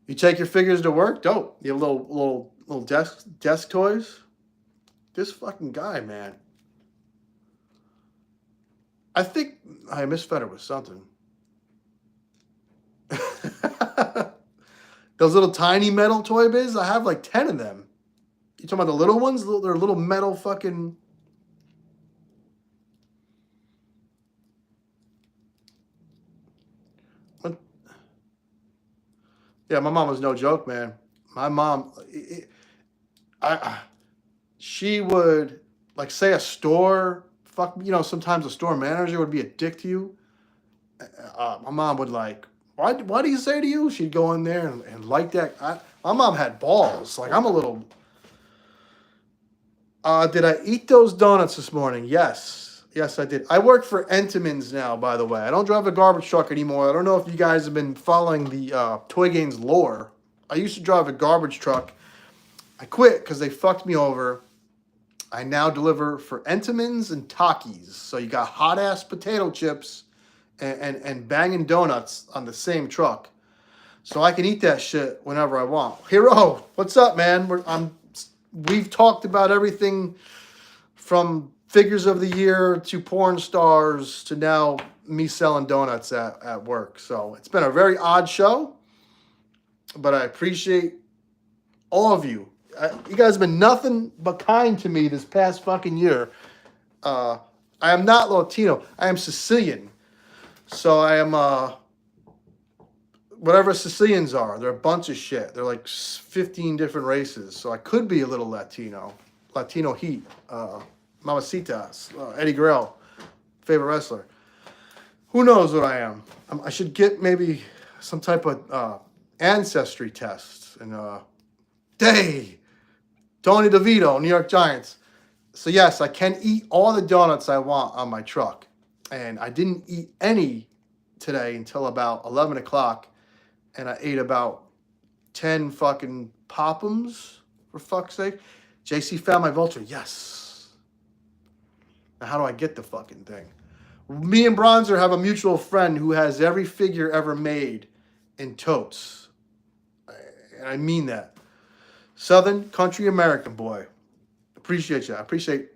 You take your figures to work? Dope. You have little desk toys? This fucking guy, man. I think I Miss Fetter was something. Those little tiny metal toy biz, I have like 10 of them. You talking about the little ones? They're little metal fucking... What? Yeah, my mom was no joke, man. My mom... she would, like, say a store... sometimes a store manager would be a dick to you. My mom would like... Why do you say to you? She'd go in there and like that. My mom had balls. Like, I'm a little... did I eat those donuts this morning? Yes. Yes, I did. I work for Entenmann's now, by the way. I don't drive a garbage truck anymore. I don't know if you guys have been following the Toy Gains lore. I used to drive a garbage truck. I quit because they fucked me over. I now deliver for Entenmann's and Takis. So you got hot-ass potato chips and banging donuts on the same truck. So I can eat that shit whenever I want. Hero, what's up, man? We've talked about everything from figures of the year to porn stars to now me selling donuts at work. So it's been a very odd show, but I appreciate all of you. You guys have been nothing but kind to me this past fucking year. I am not Latino. I am Sicilian. So I am, whatever Sicilians are. They're a bunch of shit. They're like 15 different races. So I could be a little Latino. Latino heat. Mamacitas. Eddie Guerrero. Favorite wrestler. Who knows what I am? I should get maybe some type of ancestry test. And, Tony DeVito, New York Giants. So yes, I can eat all the donuts I want on my truck. And I didn't eat any today until about 11 o'clock. And I ate about 10 fucking Pop'ems, for fuck's sake. JC found my vulture. Yes. Now how do I get the fucking thing? Me and Bronzer have a mutual friend who has every figure ever made in totes. And I mean that. Southern country American boy. Appreciate you. I appreciate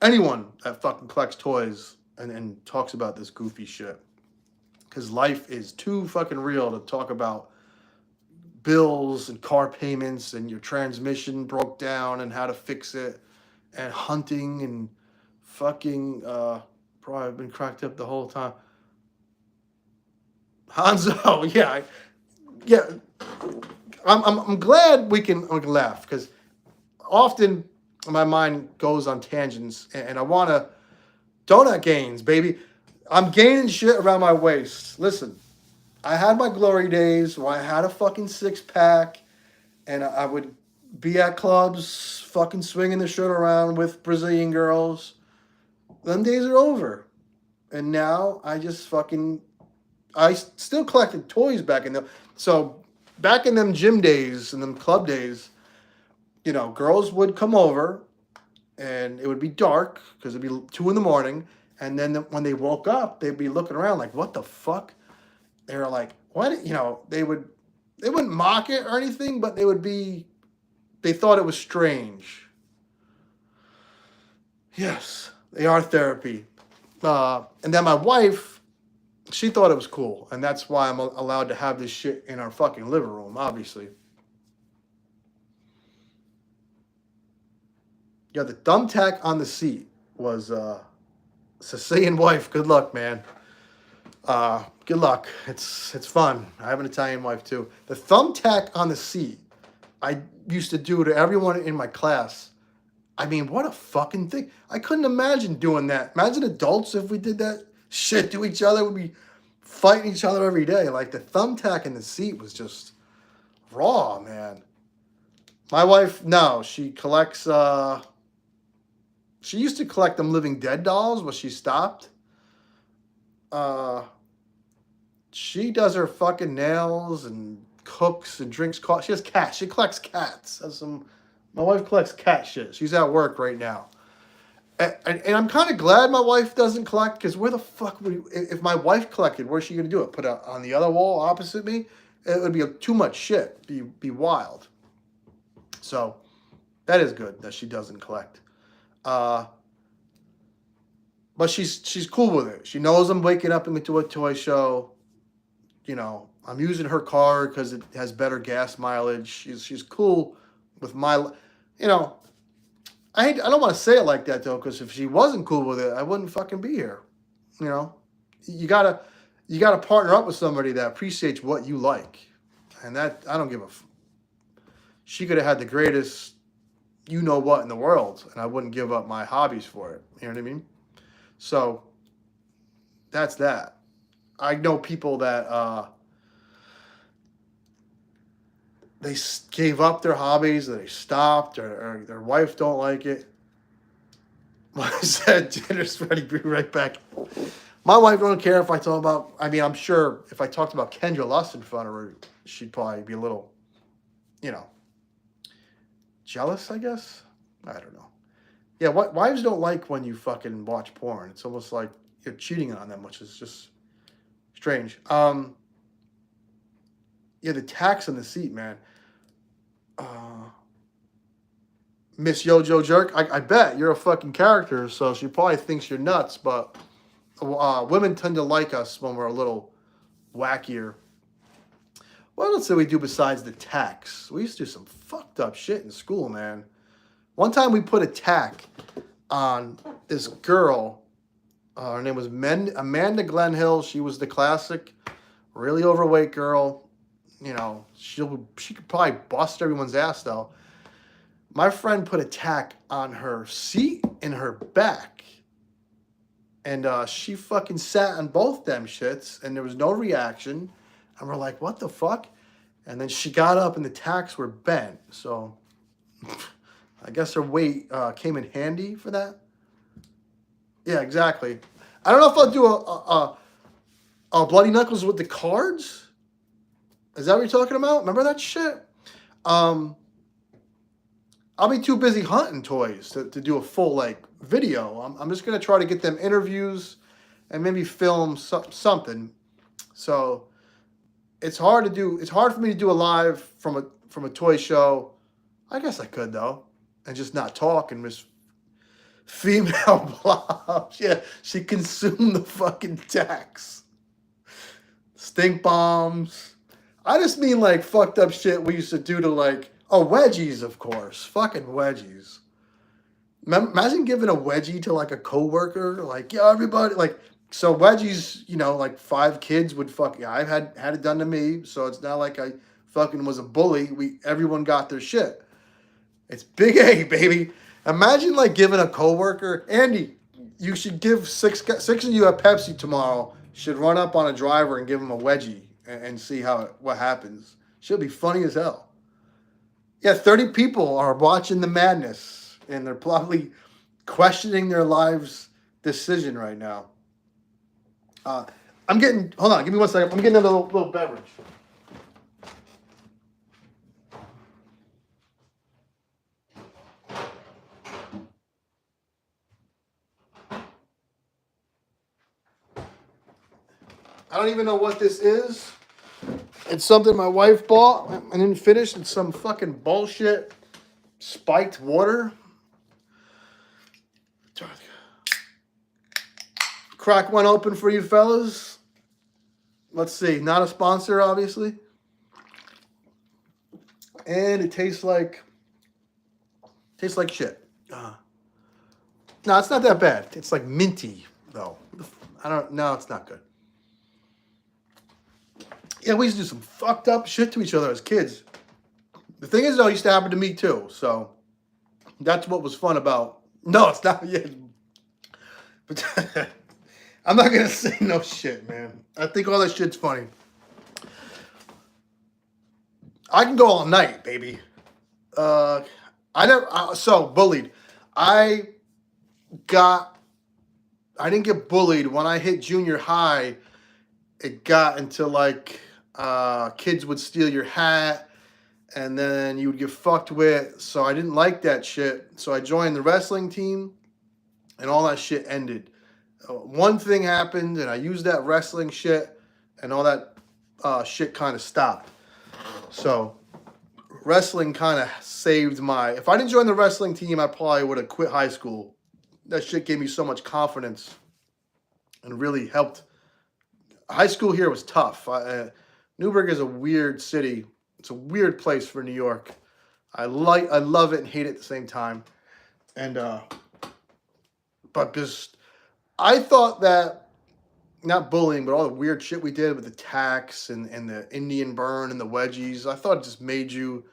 anyone that fucking collects toys and talks about this goofy shit. Because life is too fucking real to talk about bills and car payments and your transmission broke down and how to fix it and hunting and fucking probably been cracked up the whole time. Hanzo, yeah. I'm glad we can laugh because often my mind goes on tangents and I want to donut gains, baby. I'm gaining shit around my waist. Listen, I had my glory days where I had a fucking six-pack and I would be at clubs fucking swinging the shit around with Brazilian girls. Them days are over. And now I just I still collected toys back in them. So back in them gym days and them club days, girls would come over and it would be dark because it'd be 2 a.m. And then when they woke up, they'd be looking around like, what the fuck? They were like, what? They wouldn't mock it or anything, but they thought it was strange. Yes, they are therapy. And then my wife, she thought it was cool. And that's why I'm allowed to have this shit in our fucking living room, obviously. Yeah, the thumbtack on the seat was Sicilian wife. Good luck, man. Good luck. It's fun. I have an Italian wife too. The thumbtack on the seat, I used to do to everyone in my class. I mean, what a fucking thing. I couldn't imagine doing that. Imagine adults if we did that shit to each other. We'd be fighting each other every day. Like the thumbtack in the seat was just raw, man. My wife, no, she collects, she used to collect them Living Dead dolls, but she stopped. She does her fucking nails and cooks and drinks coffee. She has cats. She collects cats. My wife collects cat shit. She's at work right now. And I'm kind of glad my wife doesn't collect, because where the fuck would if my wife collected, where's she gonna do it? Put it on the other wall opposite me? It would be too much shit. Be wild. So that is good that she doesn't collect. But she's cool with it. She knows I'm waking up into a toy show. You know, I'm using her car because it has better gas mileage. She's cool with my, you know. I don't want to say it like that though, because if she wasn't cool with it, I wouldn't fucking be here. You know, you gotta partner up with somebody that appreciates what you like, and that I don't give a. She could have had the greatest, you know what, in the world, and I wouldn't give up my hobbies for it. You know what I mean? So that's that. I know people that they gave up their hobbies, or they stopped, or their wife don't like it. I said, dinner's ready, be right back. My wife don't care if I talk about, I mean, I'm sure if I talked about Kendra Lust in front of her, she'd probably be a little, you know, jealous, I guess. I don't know. Yeah, wives don't like when you fucking watch porn. It's almost like you're cheating on them, which is just strange. Yeah, the tax on the seat, man. Miss Yojo Jerk, I bet you're a fucking character, so she probably thinks you're nuts, but women tend to like us when we're a little wackier. What else did we do besides the tax? We used to do some fucked up shit in school, man. One time we put a tack on this girl. Her name was Amanda Glenhill. She was the classic, really overweight girl. You know, she could probably bust everyone's ass, though. My friend put a tack on her seat and her back. And she fucking sat on both them shits, and there was no reaction. And we're like, what the fuck? And then she got up, and the tacks were bent. So I guess her weight came in handy for that. Yeah, exactly. I don't know if I'll do a Bloody Knuckles with the cards. Is that what you're talking about? Remember that shit? I'll be too busy hunting toys to do a full like video. I'm just gonna try to get them interviews and maybe film something. So it's hard to do. It's hard for me to do a live from a toy show. I guess I could though, and just not talk and just female blobs. Yeah, she consumed the fucking tax. Stink bombs. I just mean like fucked up shit we used to do to like. Oh, wedgies, of course. Fucking wedgies. Imagine giving a wedgie to like a coworker. Like, yeah, everybody. Like, so wedgies, you know, like 5 kids would fuck. Yeah, I've had it done to me. So it's not like I fucking was a bully. Everyone got their shit. It's big A, baby. Imagine like giving a coworker, Andy, you should give 6 of you at Pepsi tomorrow. Should run up on a driver and give him a wedgie and see what happens. Should be funny as hell. Yeah, 30 people are watching the madness, and they're probably questioning their lives' decision right now. Hold on, give me 1 second. I'm getting another little beverage. I don't even know what this is. It's something my wife bought and didn't finish. It's some fucking bullshit spiked water. Crack one open for you fellas. Let's see. Not a sponsor, obviously. And it tastes like shit. No, it's not that bad. It's like minty, though. No, it's not good. Yeah, we used to do some fucked up shit to each other as kids. The thing is, though, it used to happen to me, too. So, that's what was fun about... No, it's not... Yeah. But I'm not going to say no shit, man. I think all that shit's funny. I can go all night, baby. So bullied. I got, I didn't get bullied when I hit junior high. It got into like kids would steal your hat and then you would get fucked with. So I didn't like that shit. So I joined the wrestling team and all that shit ended. One thing happened and I used that wrestling shit and all that shit kind of stopped. So wrestling kind of saved my. If I didn't join the wrestling team, I probably would have quit high school. That shit gave me so much confidence and really helped. High school here was tough. Newburgh is a weird city. It's a weird place for New York. I love it and hate it at the same time. And but just I thought that not bullying, but all the weird shit we did with the tax and the Indian burn and the wedgies, I thought it just made you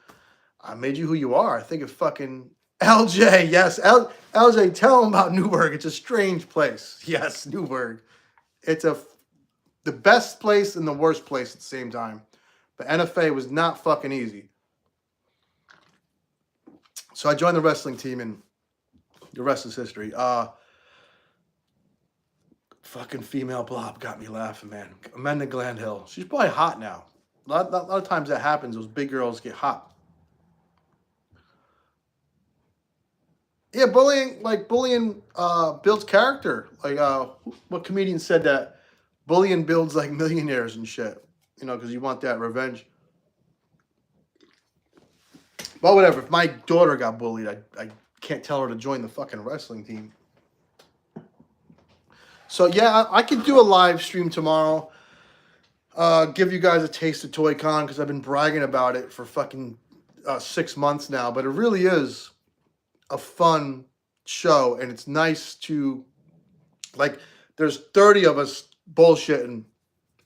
who you are. I think of fucking LJ. Yes, LJ, tell him about Newburgh. It's a strange place. Yes, Newburgh. It's the best place and the worst place at the same time. But NFA was not fucking easy. So I joined the wrestling team and the rest is history. Fucking female blob got me laughing, man. Amanda Glandhill. She's probably hot now. A lot of times that happens. Those big girls get hot. Yeah, bullying builds character. Like what comedian said that bullying builds like millionaires and shit. You know, because you want that revenge. But whatever. If my daughter got bullied, I can't tell her to join the fucking wrestling team. So yeah, I could do a live stream tomorrow. Give you guys a taste of ToyCon because I've been bragging about it for fucking 6 months now. But it really is a fun show, and it's nice to like. There's 30 of us bullshitting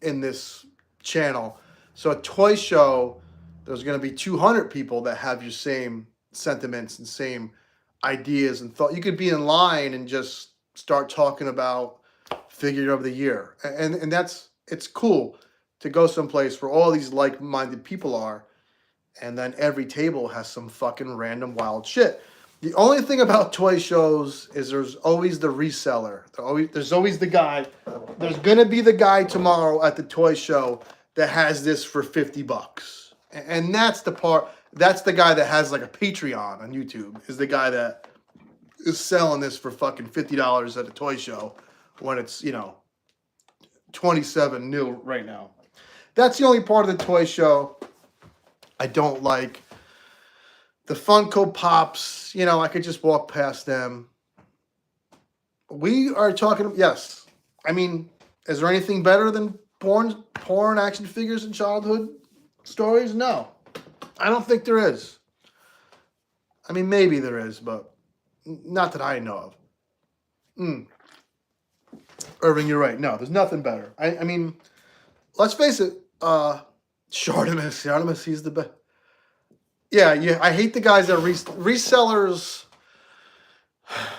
in this channel, so a toy show. There's going to be 200 people that have your same sentiments and same ideas and thought. You could be in line and just start talking about figure of the year, and it's cool to go someplace where all these like-minded people are, and then every table has some fucking random wild shit. The only thing about toy shows is there's always the reseller. There's always the guy. There's gonna be the guy tomorrow at the toy show that has this for $50, and that's the part. That's the guy that has like a Patreon on YouTube. Is the guy that is selling this for fucking $50 at a toy show when it's 27 new right now. That's the only part of the toy show I don't like. The Funko Pops, I could just walk past them. We are talking, yes. I mean, is there anything better than porn action figures and childhood stories? No. I don't think there is. I mean, maybe there is, but not that I know of. Irving, you're right. No, there's nothing better. I mean, let's face it. Artemis, he's the best. Yeah. I hate the guys that resellers.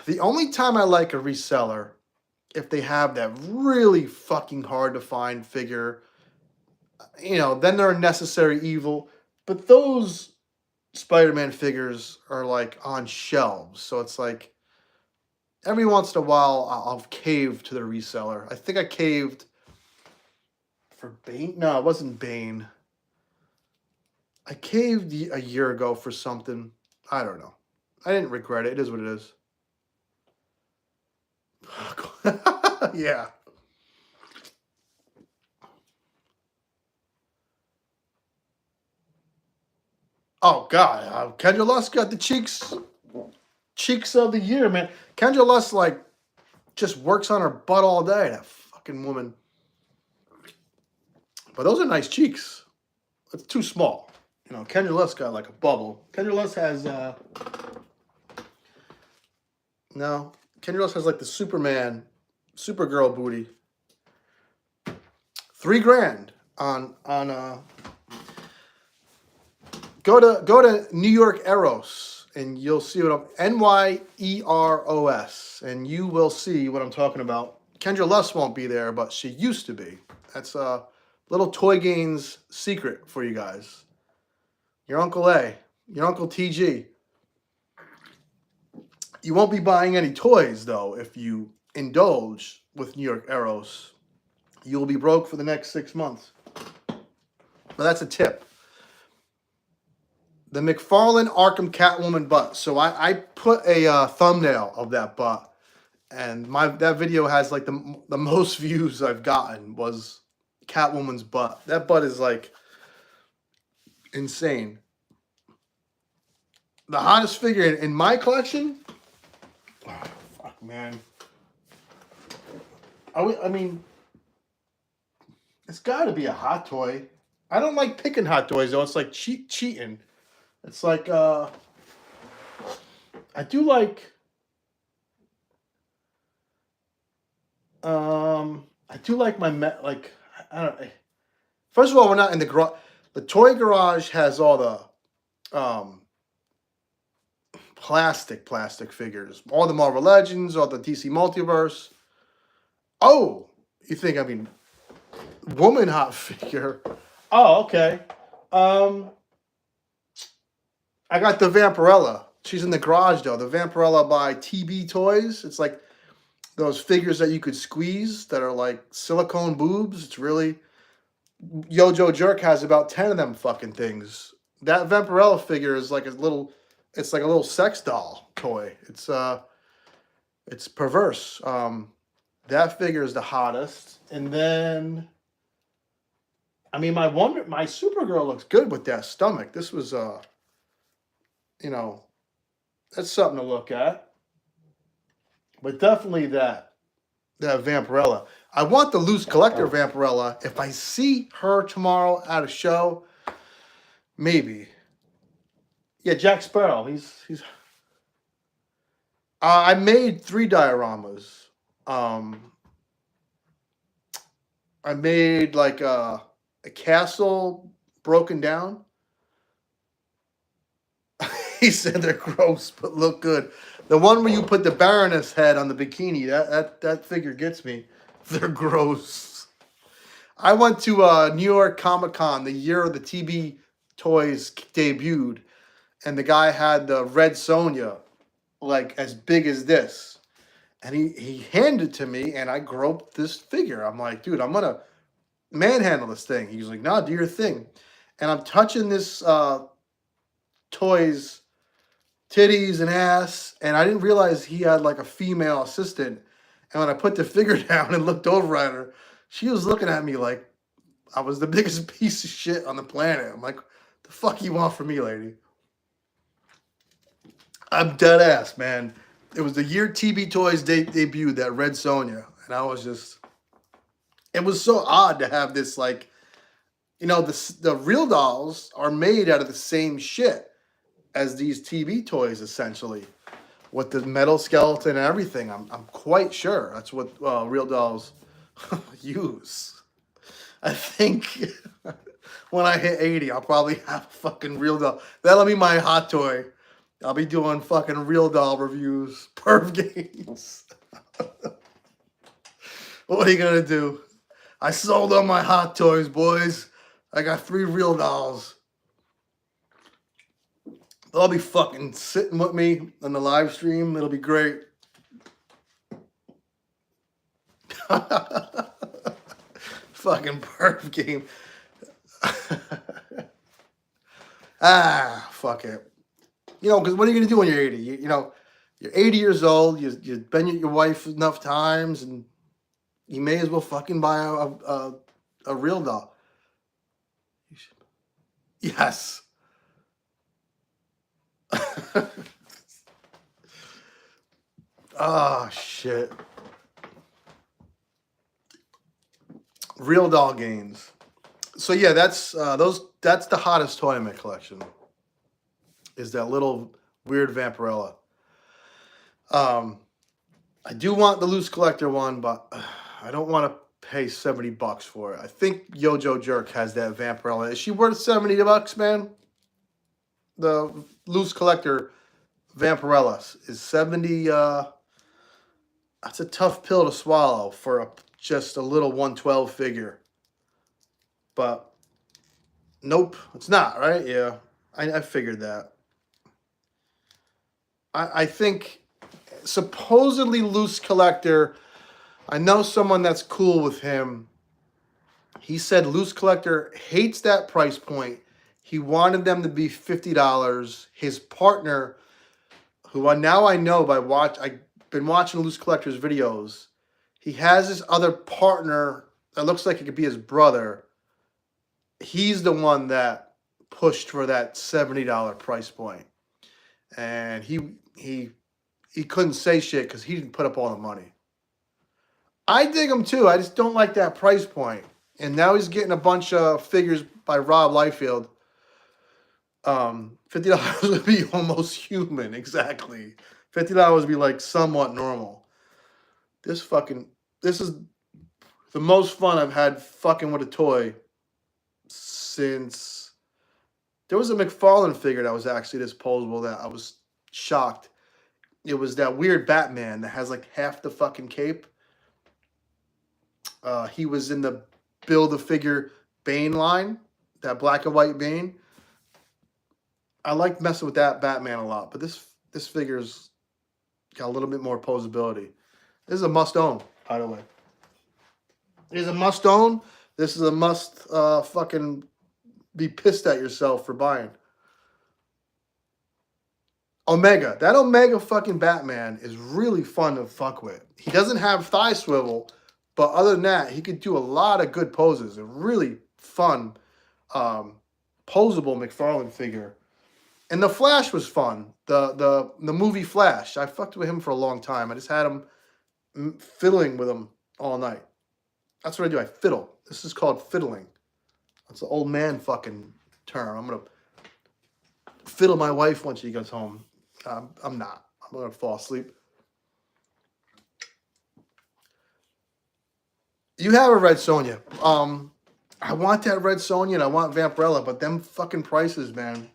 The only time I like a reseller, if they have that really fucking hard to find figure, then they're a necessary evil. But those Spider-Man figures are like on shelves, so it's like every once in a while I'll cave to the reseller. I think I caved for Bane. No, it wasn't Bane. I caved a year ago for something. I don't know. I didn't regret it. It is what it is. Yeah. Oh God, Kendra Lust got the cheeks of the year, man. Kendra Lust just works on her butt all day. That fucking woman. But those are nice cheeks. It's too small. Kendra Lust got like a bubble. Kendra Lust has no. Kendra Lust has like the Supergirl booty. $3,000 on go to New York Eros and you'll see what I'm NYEROS and you will see what I'm talking about. Kendra Lust won't be there, but she used to be. That's a little Toy Gains secret for you guys. your Uncle A, your Uncle TG. You won't be buying any toys, though, if you indulge with New York Eros. You'll be broke for the next 6 months. But that's a tip. The McFarlane Arkham Catwoman butt. So I put a thumbnail of that butt. And that video has like the most views I've gotten was Catwoman's butt. That butt is like insane. The hottest figure in my collection. Oh, fuck, man. I mean, it's got to be a hot toy. I don't like picking hot toys though. It's like cheating. It's like I do like. I do like my like I don't. First of all, we're not in the garage. The toy garage has all the plastic figures, all the Marvel Legends, all the DC Multiverse. Oh, you think I mean woman hot figure? Oh, okay. I got the Vampirella. She's in the garage though. The Vampirella by TB Toys. It's like those figures that you could squeeze that are like silicone boobs. It's really Yojo Jerk has about 10 of them fucking things. That Vampirella figure is like it's like a little sex doll toy. It's perverse. That figure is the hottest. And then I mean my Supergirl looks good with that stomach. This was you know, that's something to look at. But definitely that Vampirella. I want the loose collector Vampirella. If I see her tomorrow at a show, maybe. Yeah, Jack Sparrow. He's. I made 3 dioramas. I made like a castle broken down. He said they're gross but look good. The one where you put the Baroness head on the bikini, that figure gets me. They're gross. I went to New York Comic Con the year the TB Toys debuted, and the guy had the Red Sonja, like as big as this. And he handed it to me, and I groped this figure. I'm like, dude, I'm going to manhandle this thing. He's like, nah, do your thing. And I'm touching this toy's titties and ass, and I didn't realize he had like a female assistant. And when I put the figure down and looked over at her, she was looking at me like I was the biggest piece of shit on the planet. I'm like, the fuck you want from me, lady? I'm dead ass, man. It was the year TB Toys debuted, that Red Sonja, and I was just, it was so odd to have this, like, you know, the real dolls are made out of the same shit as these TB Toys, essentially, with the metal skeleton and everything. I'm quite sure that's what real dolls use. I think when I hit 80, I'll probably have a fucking real doll. That'll be my hot toy. I'll be doing fucking real doll reviews, perv games. What are you gonna do? I sold all my hot toys, boys. I got 3 real dolls. They'll be fucking sitting with me on the live stream. It'll be great. Fucking perv game. Fuck it. You know, because what are you going to do when you're 80? You know, you're 80 years old. You've been with your wife enough times, and you may as well fucking buy a real doll. Yes. Oh shit. Real doll games. So yeah, that's the hottest toy in my collection. Is that little weird Vampirella. I do want the loose collector one, but I don't want to pay $70 for it. I think Yojo Jerk has that Vampirella. Is she worth $70, man? The loose collector Vampirella is 70. That's a tough pill to swallow for just a little 112 figure. But nope, it's not, right? Yeah. I figured that. I think supposedly Loose Collector, I know someone that's cool with him. He said Loose Collector hates that price point. He wanted them to be $50. His partner, who now I know I've been watching Loose Collector's videos. He has this other partner that looks like it could be his brother. He's the one that pushed for that $70 price point. And he couldn't say shit because he didn't put up all the money. I dig him too. I just don't like that price point. And now he's getting a bunch of figures by Rob Liefeld. $50 would be almost human, exactly. $50 would be like somewhat normal. This is the most fun I've had fucking with a toy since there was a McFarlane figure that was actually disposable that I was shocked. It was that weird Batman that has like half the fucking cape. He was in the Build-A-Figure Bane line, that black and white Bane. I like messing with that Batman a lot, but this figure's got a little bit more posability. This is a must-own, by the way. It is a must-own. This is a must fucking be pissed at yourself for buying. Omega. That Omega fucking Batman is really fun to fuck with. He doesn't have thigh swivel, but other than that, he could do a lot of good poses. A really fun, posable McFarlane figure. And the Flash was fun. The movie Flash. I fucked with him for a long time. I just had him fiddling with him all night. That's what I do. I fiddle. This is called fiddling. That's an old man fucking term. I'm going to fiddle my wife when she gets home. I'm not. I'm going to fall asleep. You have a Red Sonja. I want that Red Sonja and I want Vampirella, but them fucking prices, man.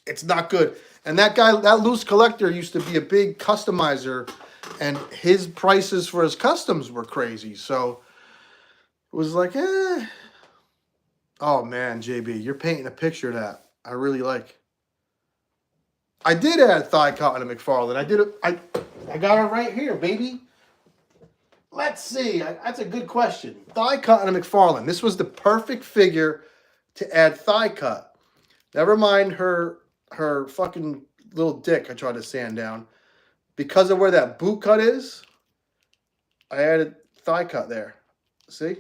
It's not good. And that guy, that Loose Collector used to be a big customizer, and his prices for his customs were crazy. So it was like, eh. Oh, man, JB, you're painting a picture of that I really like. I did add thigh cut on a McFarlane. I got it right here, baby. Let's see. That's a good question. Thigh cut on a McFarlane. This was the perfect figure to add thigh cut. Never mind her fucking little dick I tried to sand down. Because of where that boot cut is, I added thigh cut there. See?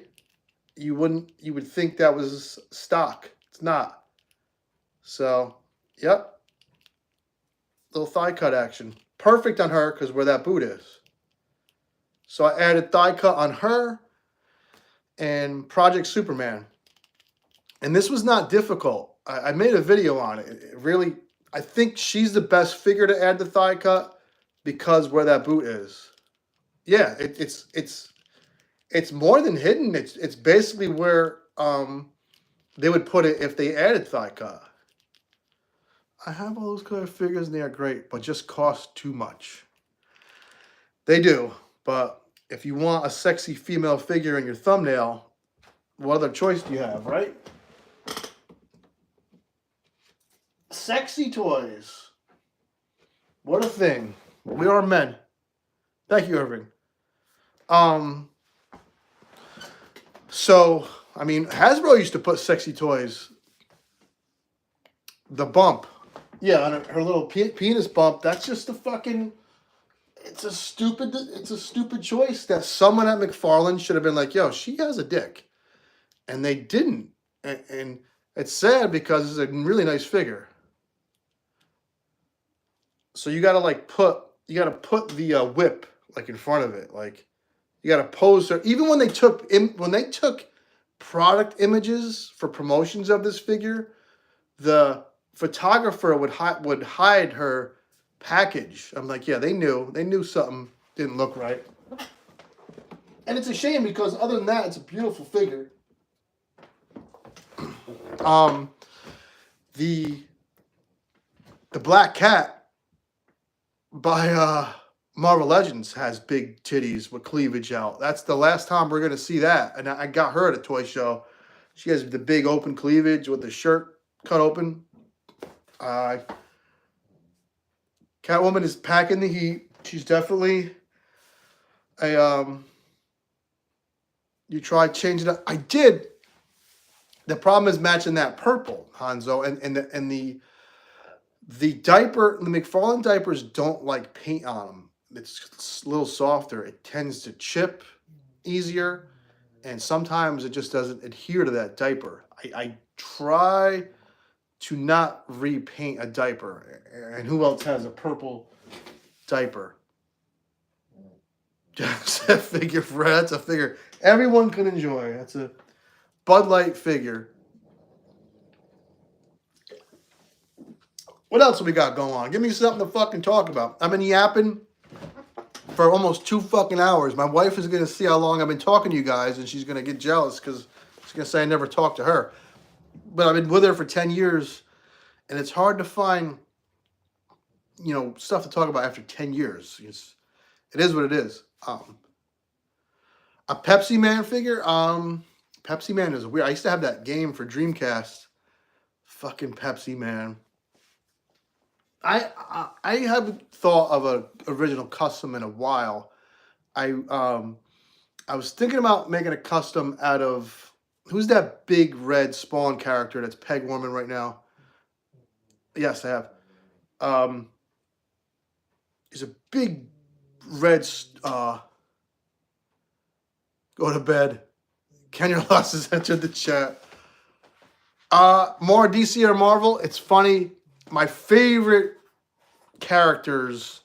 You would think that was stock. It's not. So, yep. Little thigh cut action. Perfect on her because where that boot is. So I added thigh cut on her and Project Superman. And this was not difficult. I made a video on it. It really, I think she's the best figure to add the thigh cut because where that boot is. Yeah, it's more than hidden. It's basically where they would put it if they added thigh cut. I have all those color figures and they are great, but just cost too much. They do, but if you want a sexy female figure in your thumbnail, what other choice do you have, right? Sexy toys. What a thing. We are men. Thank you, Irving. So, I mean, Hasbro used to put sexy toys. The bump. Yeah, on her little penis bump. That's just a fucking... It's a stupid choice that someone at McFarlane should have been like, yo, she has a dick. And they didn't. And it's sad because it's a really nice figure. So you gotta put the whip like in front of it. Like you gotta pose her. Even when they took product images for promotions of this figure, the photographer would hide her package. I'm like, yeah, they knew something didn't look right. And it's a shame because other than that, it's a beautiful figure. The Black Cat by Marvel Legends has big titties with cleavage out. That's the last time we're gonna see that. And I got her at a toy show. She has the big open cleavage with the shirt cut open. Catwoman is packing the heat. She's definitely a you tried changing it. I did. The problem is matching that purple, Hanzo, and the diaper. The McFarlane diapers don't like paint on them. It's a little softer. It tends to chip easier, and sometimes it just doesn't adhere to that diaper. I try to not repaint a diaper. And who else has a purple diaper? That's a figure, Fred. That's a figure everyone can enjoy. That's a Bud Light figure. What else have we got going on? Give me something to fucking talk about. I've been yapping for almost 2 fucking hours. My wife is going to see how long I've been talking to you guys, and she's going to get jealous because she's going to say I never talked to her. But I've been with her for 10 years, and it's hard to find, you know, stuff to talk about after 10 years. It is what it is. A Pepsi Man figure. Pepsi Man is weird. I used to have that game for Dreamcast. Fucking Pepsi Man. I haven't thought of an original custom in a while. I was thinking about making a custom out of, who's that big red Spawn character that's peg warming right now? Yes, I have. He's a big red. Go to bed. Kenya Loss has entered the chat. More DC or Marvel. It's funny. My favorite characters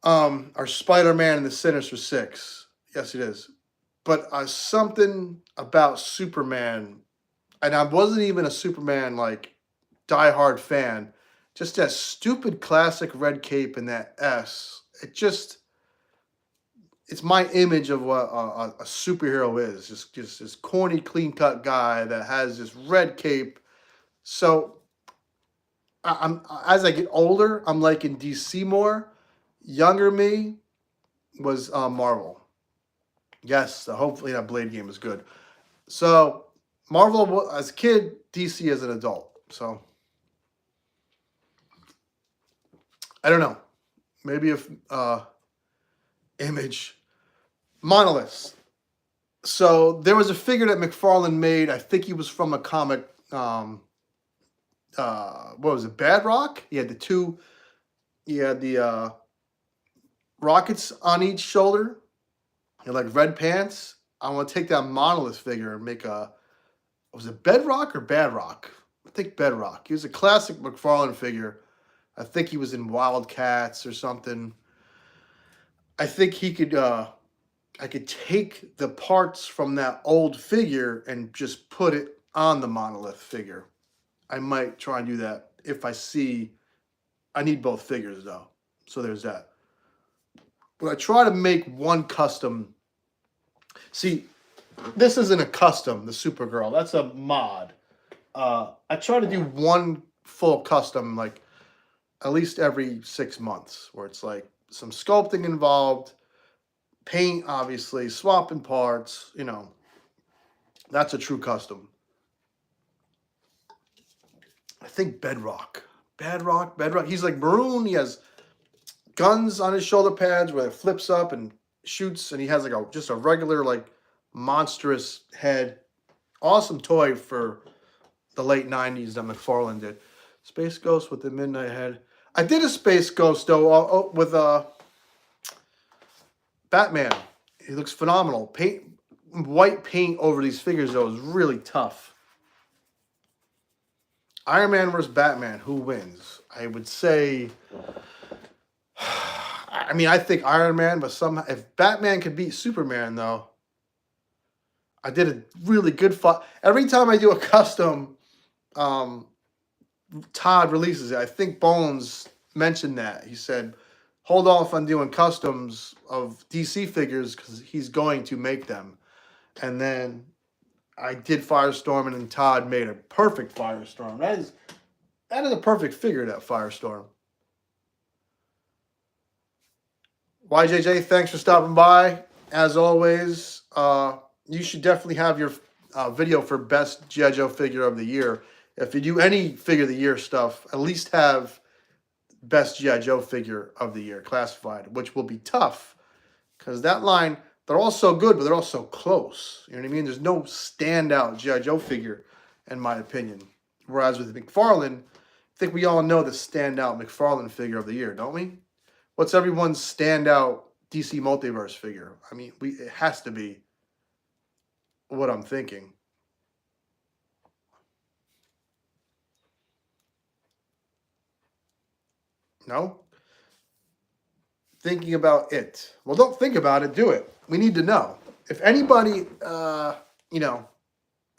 are Spider-Man and the Sinister Six. Yes, it is. But something about Superman, and I wasn't even a Superman like diehard fan. Just that stupid classic red cape and that S. It's my image of what a superhero is. Just this corny, clean-cut guy that has this red cape. So as I get older, I'm liking DC more. Younger me was Marvel. Yes, hopefully that Blade game is good. So Marvel as a kid, DC as an adult. So I don't know. Maybe if Image Monoliths. So there was a figure that McFarlane made. I think he was from a comic. What was it? Bad Rock. He had the rockets on each shoulder. He had like red pants. I want to take that Monolith figure and make was it Bedrock or Bad Rock? I think Bedrock. He was a classic McFarlane figure. I think he was in Wildcats or something. I think he could. I could take the parts from that old figure and just put it on the Monolith figure. I might try and do that if I see. I need both figures though, so there's that. But I try to make one custom. See, this isn't a custom, the Supergirl. That's a mod. I try to do one full custom, like at least every 6 months, where it's like some sculpting involved, paint, obviously, swapping parts. You know, that's a true custom. I think Bedrock. He's like maroon. He has guns on his shoulder pads where it flips up and shoots, and he has like just a regular like monstrous head. Awesome toy for the late 90s that McFarlane did. Space Ghost with the midnight head. I did a Space Ghost though with Batman. He looks phenomenal. White paint over these figures though is really tough. Iron Man versus Batman, who wins? I would say, I mean, I think Iron Man, but somehow, if Batman could beat Superman, though, I did a really good fight. Every time I do a custom, Todd releases it. I think Bones mentioned that. He said, hold off on doing customs of DC figures because he's going to make them. And then I did Firestorm, and then Todd made a perfect Firestorm. That is a perfect figure, that Firestorm. YJJ, thanks for stopping by. As always, you should definitely have your video for best G.I. Joe figure of the year. If you do any figure of the year stuff, at least have best G.I. Joe figure of the year classified, which will be tough because that line, they're all so good, but they're all so close. You know what I mean? There's no standout G.I. Joe figure, in my opinion. Whereas with McFarlane, I think we all know the standout McFarlane figure of the year, don't we? What's everyone's standout DC Multiverse figure? I mean, it has to be what I'm thinking. No? Thinking about it. Well, don't think about it. Do it. We need to know. If anybody, you know,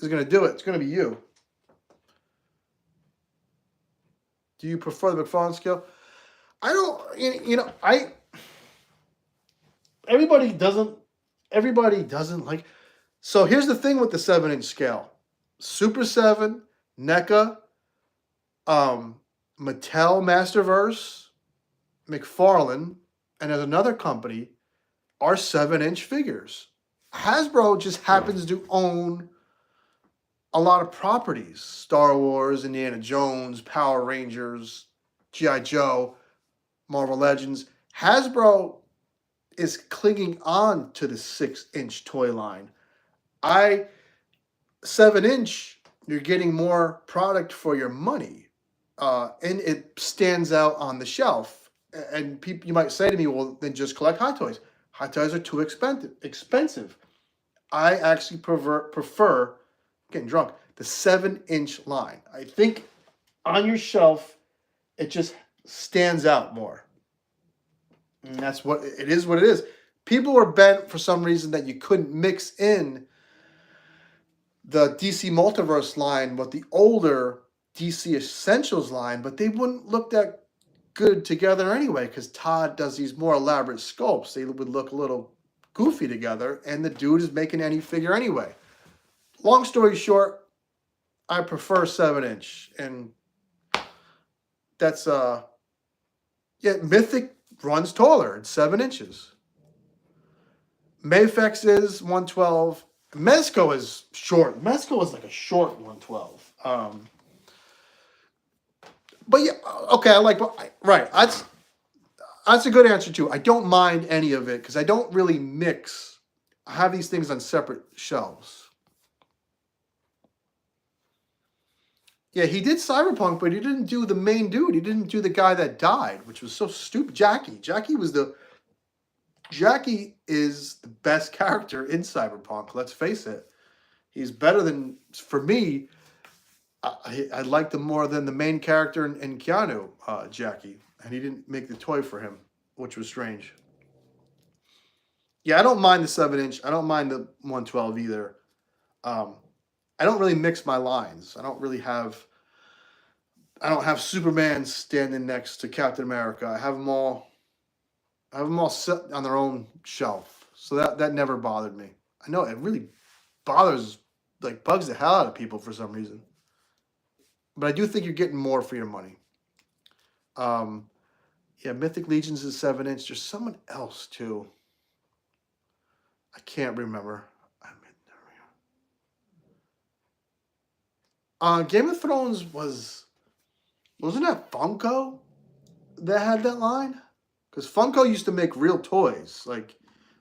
is going to do it, it's going to be you. Do you prefer the McFarlane scale? I don't, you know, everybody doesn't like. So here's the thing with the 7-inch scale. Super 7, NECA, Mattel Masterverse, McFarlane, and there's another company are 7-inch figures. Hasbro just happens to own a lot of properties. Star Wars, Indiana Jones, Power Rangers, G.I. Joe, Marvel Legends. Hasbro is clinging on to the 6-inch toy line. 7-inch, you're getting more product for your money. And it stands out on the shelf. And people, you might say to me, well, then just collect Hot Toys. Hot Toys are too expensive. I actually prefer getting drunk, the 7-inch line. I think on your shelf, it just stands out more. And that's what it is. What it is. People were bent for some reason that you couldn't mix in the DC Multiverse line with the older DC Essentials line, but they wouldn't look that good together anyway because Todd does these more elaborate sculpts. They would look a little goofy together, and the dude is making any figure anyway. Long story short, I prefer 7-inch, and that's Mythic runs taller. It's 7 inches. Mafex is 112. Mezco is short. Mezco is like a short 112. But yeah, okay, I like, right. That's a good answer too. I don't mind any of it because I don't really mix. I have these things on separate shelves. Yeah, he did Cyberpunk, but he didn't do the main dude. He didn't do the guy that died, which was so stupid. Jackie is the best character in Cyberpunk. Let's face it. He's better than, for me, I liked him more than the main character in Keanu, Jackie. And he didn't make the toy for him, which was strange. Yeah, I don't mind the 7-inch. I don't mind the 112 either. I don't really mix my lines. I don't have Superman standing next to Captain America. I have them all set on their own shelf. So that never bothered me. I know it really bugs the hell out of people for some reason. But I do think you're getting more for your money. Yeah, Mythic Legions is 7-inch. There's someone else too. I can't remember. Game of Thrones wasn't that Funko that had that line? Because Funko used to make real toys. Like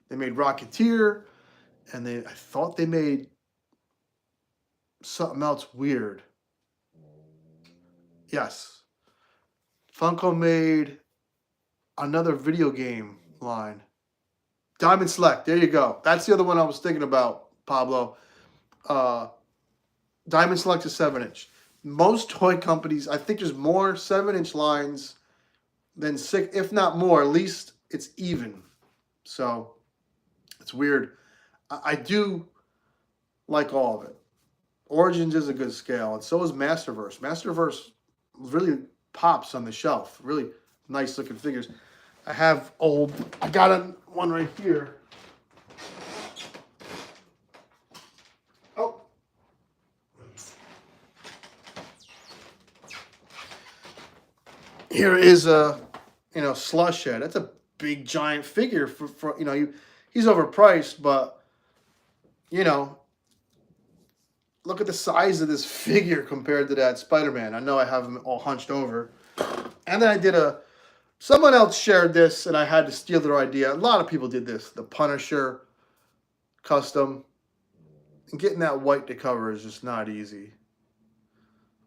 they made Rocketeer, and I thought they made something else weird. Yes. Funko made another video game line. Diamond Select. There you go. That's the other one I was thinking about, Pablo. Diamond Select is 7-inch. Most toy companies, I think there's more 7-inch lines than 6, if not more. At least it's even. So it's weird. I do like all of it. Origins is a good scale, and so is Masterverse. Masterverse really pops on the shelf. Really nice looking figures. I got one right here. Oh. Here is a, Slush Head. That's a big giant figure for he's overpriced, but look at the size of this figure compared to that Spider-Man. I know I have him all hunched over. And then I did someone else shared this and I had to steal their idea. A lot of people did this. The Punisher custom. And getting that white to cover is just not easy.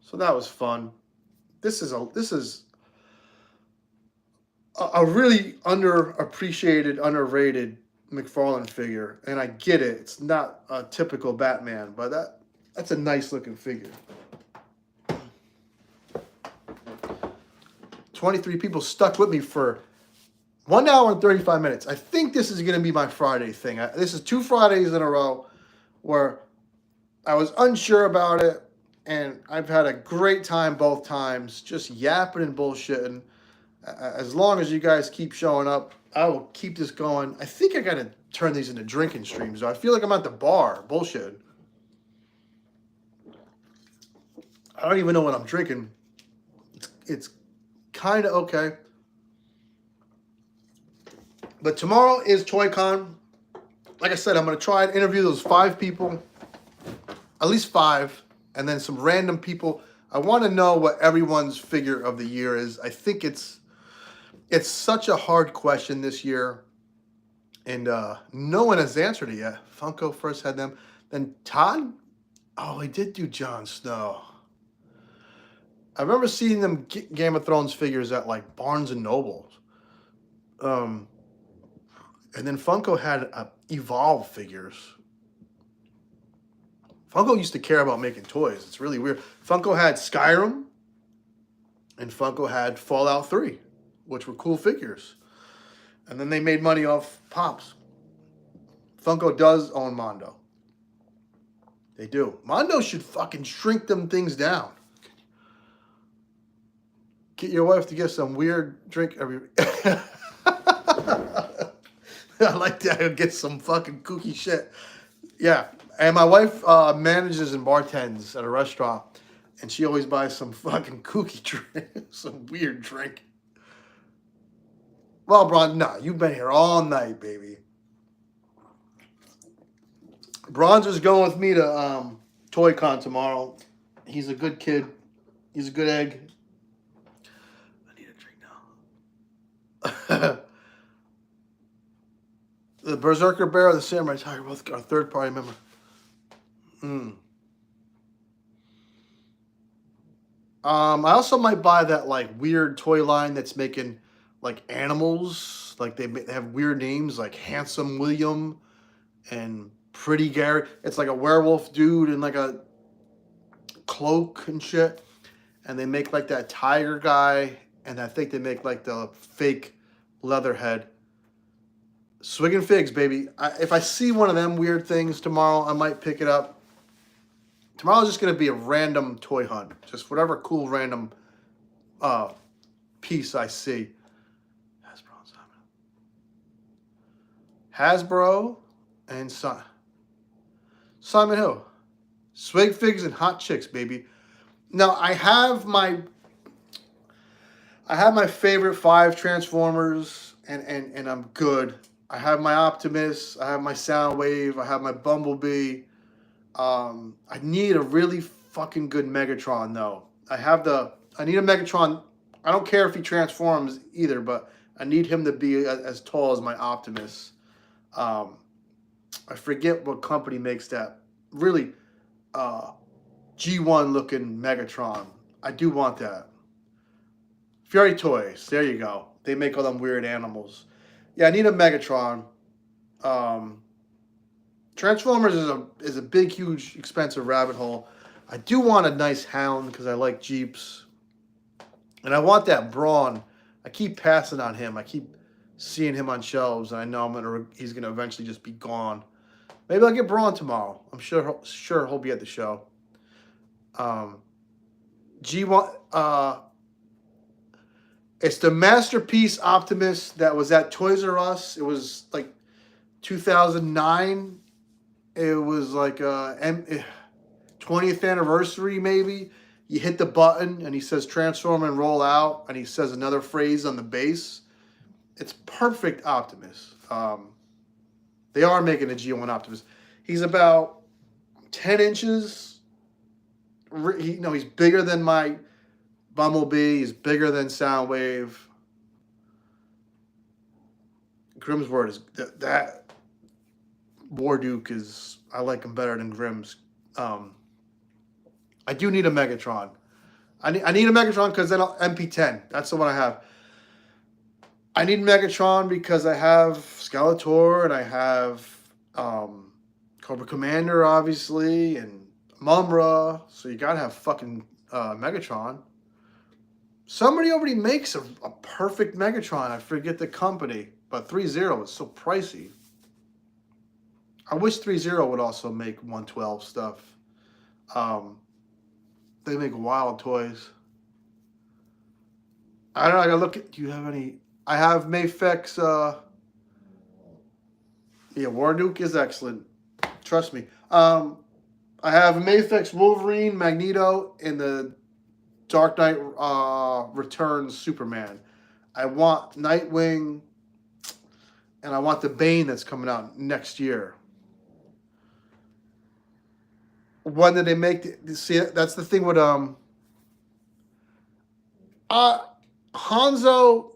So that was fun. This is a really underappreciated, underrated McFarlane figure, and I get it. It's not a typical Batman, but that's a nice looking figure. 23 people stuck with me for 1 hour and 35 minutes. I think this is going to be my Friday thing. This is 2 Fridays in a row where I was unsure about it, and I've had a great time both times, just yapping and bullshitting. As long as you guys keep showing up, I will keep this going. I think I got to turn these into drinking streams. I feel like I'm at the bar, bullshit. I don't even know what I'm drinking. It's kind of okay. But tomorrow is ToyCon. Like I said, I'm going to try and interview those 5 people. At least 5. And then some random people. I want to know what everyone's figure of the year is. I think it's such a hard question this year. And no one has answered it yet. Funko first had them. Then Todd, oh, he did do Jon Snow. I remember seeing them Game of Thrones figures at like Barnes and Nobles. And then Funko had Evolve figures. Funko used to care about making toys. It's really weird. Funko had Skyrim. And Funko had Fallout 3. Which were cool figures. And then they made money off Pops. Funko does own Mondo. They do. Mondo should fucking shrink them things down. Get your wife to get some weird drink every... I like that. Get some fucking kooky shit. Yeah. And my wife manages and bartends at a restaurant. And she always buys some fucking kooky drink. Some weird drink. Well, Bron, nah, you've been here all night, baby. Bronzer's going with me to ToyCon tomorrow. He's a good kid. He's a good egg. I need a drink now. The Berserker Bear or the Samurai Tiger, both are third-party member. I also might buy that like weird toy line that's making like animals, like they have weird names like Handsome William and Pretty Gary. It's like a werewolf dude in like a cloak and shit. And they make like that tiger guy, and I think they make like the fake Leatherhead. Swiggin' figs, baby. If I see one of them weird things tomorrow, I might pick it up. Tomorrow's just going to be a random toy hunt. Just whatever cool random piece I see. Hasbro and Simon who? Swig figs and hot chicks, baby. Now I have my favorite 5 Transformers, and I'm good. I have my Optimus, I have my Soundwave, I have my Bumblebee. I need a really fucking good Megatron though. I need a Megatron. I don't care if he transforms either, but I need him to be as tall as my Optimus. I forget what company makes that really G1 looking Megatron. I do want that. Fury Toys, there you go. They make all them weird animals. Yeah, I need a Megatron. Transformers is a big, huge, expensive rabbit hole. I do want a nice Hound because I like Jeeps. And I want that Brawn. I keep passing on him. I keep seeing him on shelves, and I know he's gonna eventually just be gone. Maybe I'll get Braun tomorrow. I'm sure he'll be at the show. G1. It's the Masterpiece Optimus that was at Toys R Us. It was like 2009. It was like 20th anniversary, maybe. You hit the button, and he says transform and roll out, and he says another phrase on the base. It's perfect Optimus. They are making a G1 Optimus. He's about 10 inches he's bigger than my Bumblebee. He's bigger than Soundwave. Grimm's word is that Warduke is. I like him better than Grimm's. I do need a Megatron. I need a Megatron because then MP10. That's the one I have. I need Megatron because I have Skeletor and I have Cobra Commander, obviously, and Mumra. So you gotta have fucking Megatron. Somebody already makes a perfect Megatron. I forget the company, but 3.0 is so pricey. I wish 3.0 would also make 112 stuff. They make wild toys. I don't know. I gotta look at. Do you have any? I have Mafex. Yeah, Warduke is excellent. Trust me. I have Mafex Wolverine, Magneto, and the Dark Knight Returns Superman. I want Nightwing, and I want the Bane that's coming out next year. When did they make see? That's the thing with Hanzo.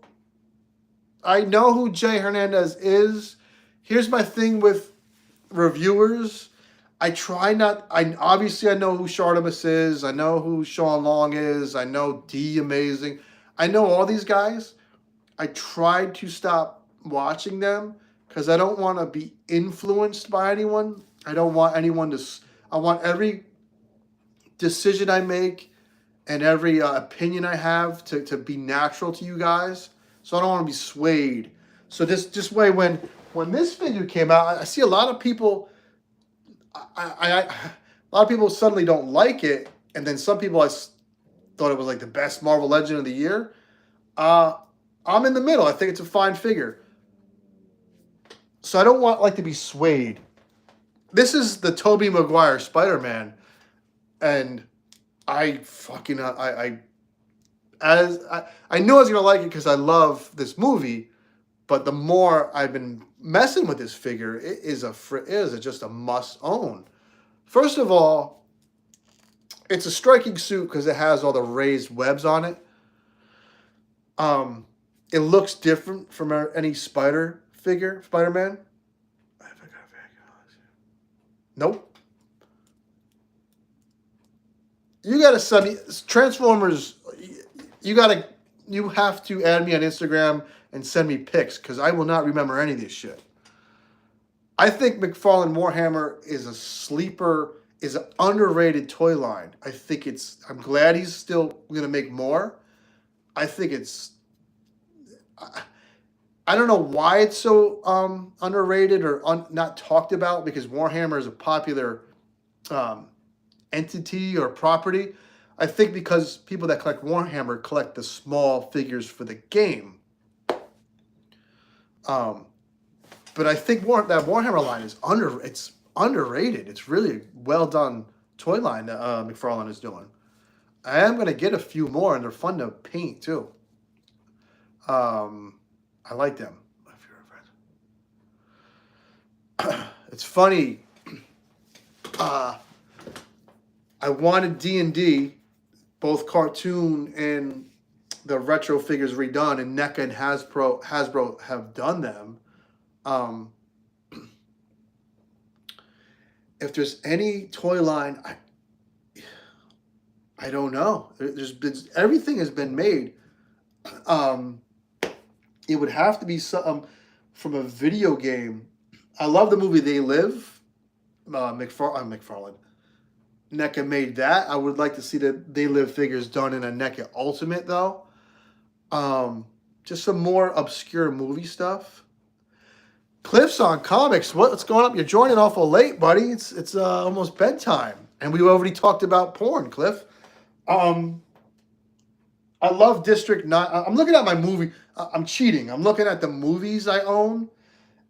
I know who Jay Hernandez is. Here's my thing with reviewers. I try not. I know who Shardamus is. I know who Sean Long is. I know D Amazing. I know all these guys. I tried to stop watching them because I don't want to be influenced by anyone. I don't want anyone to. I want every decision I make and every opinion I have to be natural to you guys. So I don't want to be swayed. So this way, when this figure came out, I see a lot of people. A lot of people suddenly don't like it, and then some people thought it was like the best Marvel Legend of the year. I'm in the middle. I think it's a fine figure. So I don't want to be swayed. This is the Tobey Maguire Spider-Man, and I knew I was gonna like it because I love this movie, but the more I've been messing with this figure, it is just a must own. First of all, it's a striking suit because it has all the raised webs on it. It looks different from any Spider-Man. Nope. You gotta send me Transformers. You have to add me on Instagram and send me pics because I will not remember any of this shit. I think McFarlane Warhammer is a sleeper, is an underrated toy line. I'm glad he's still gonna make more. I think it's. I don't know why it's so underrated or not talked about because Warhammer is a popular entity or property. I think because people that collect Warhammer collect the small figures for the game. But I think that Warhammer line is underrated. It's really a well done toy line that McFarlane is doing. I am going to get a few more, and they're fun to paint too. I like them. My favorite friends. It's funny. I wanted D&D, both cartoon and the retro figures redone, and NECA and Hasbro have done them. If there's any toy line, I don't know. Everything has been made. It would have to be some from a video game. I love the movie They Live. McFarlane. NECA made that. I would like to see the They Live figures done in a NECA Ultimate though. Just some more obscure movie stuff. Cliff's on comics. What's going up? You're joining awful late, buddy. It's almost bedtime, and we already talked about porn, Cliff. I love District 9. I'm looking at my movie. I'm cheating. I'm looking at the movies I own,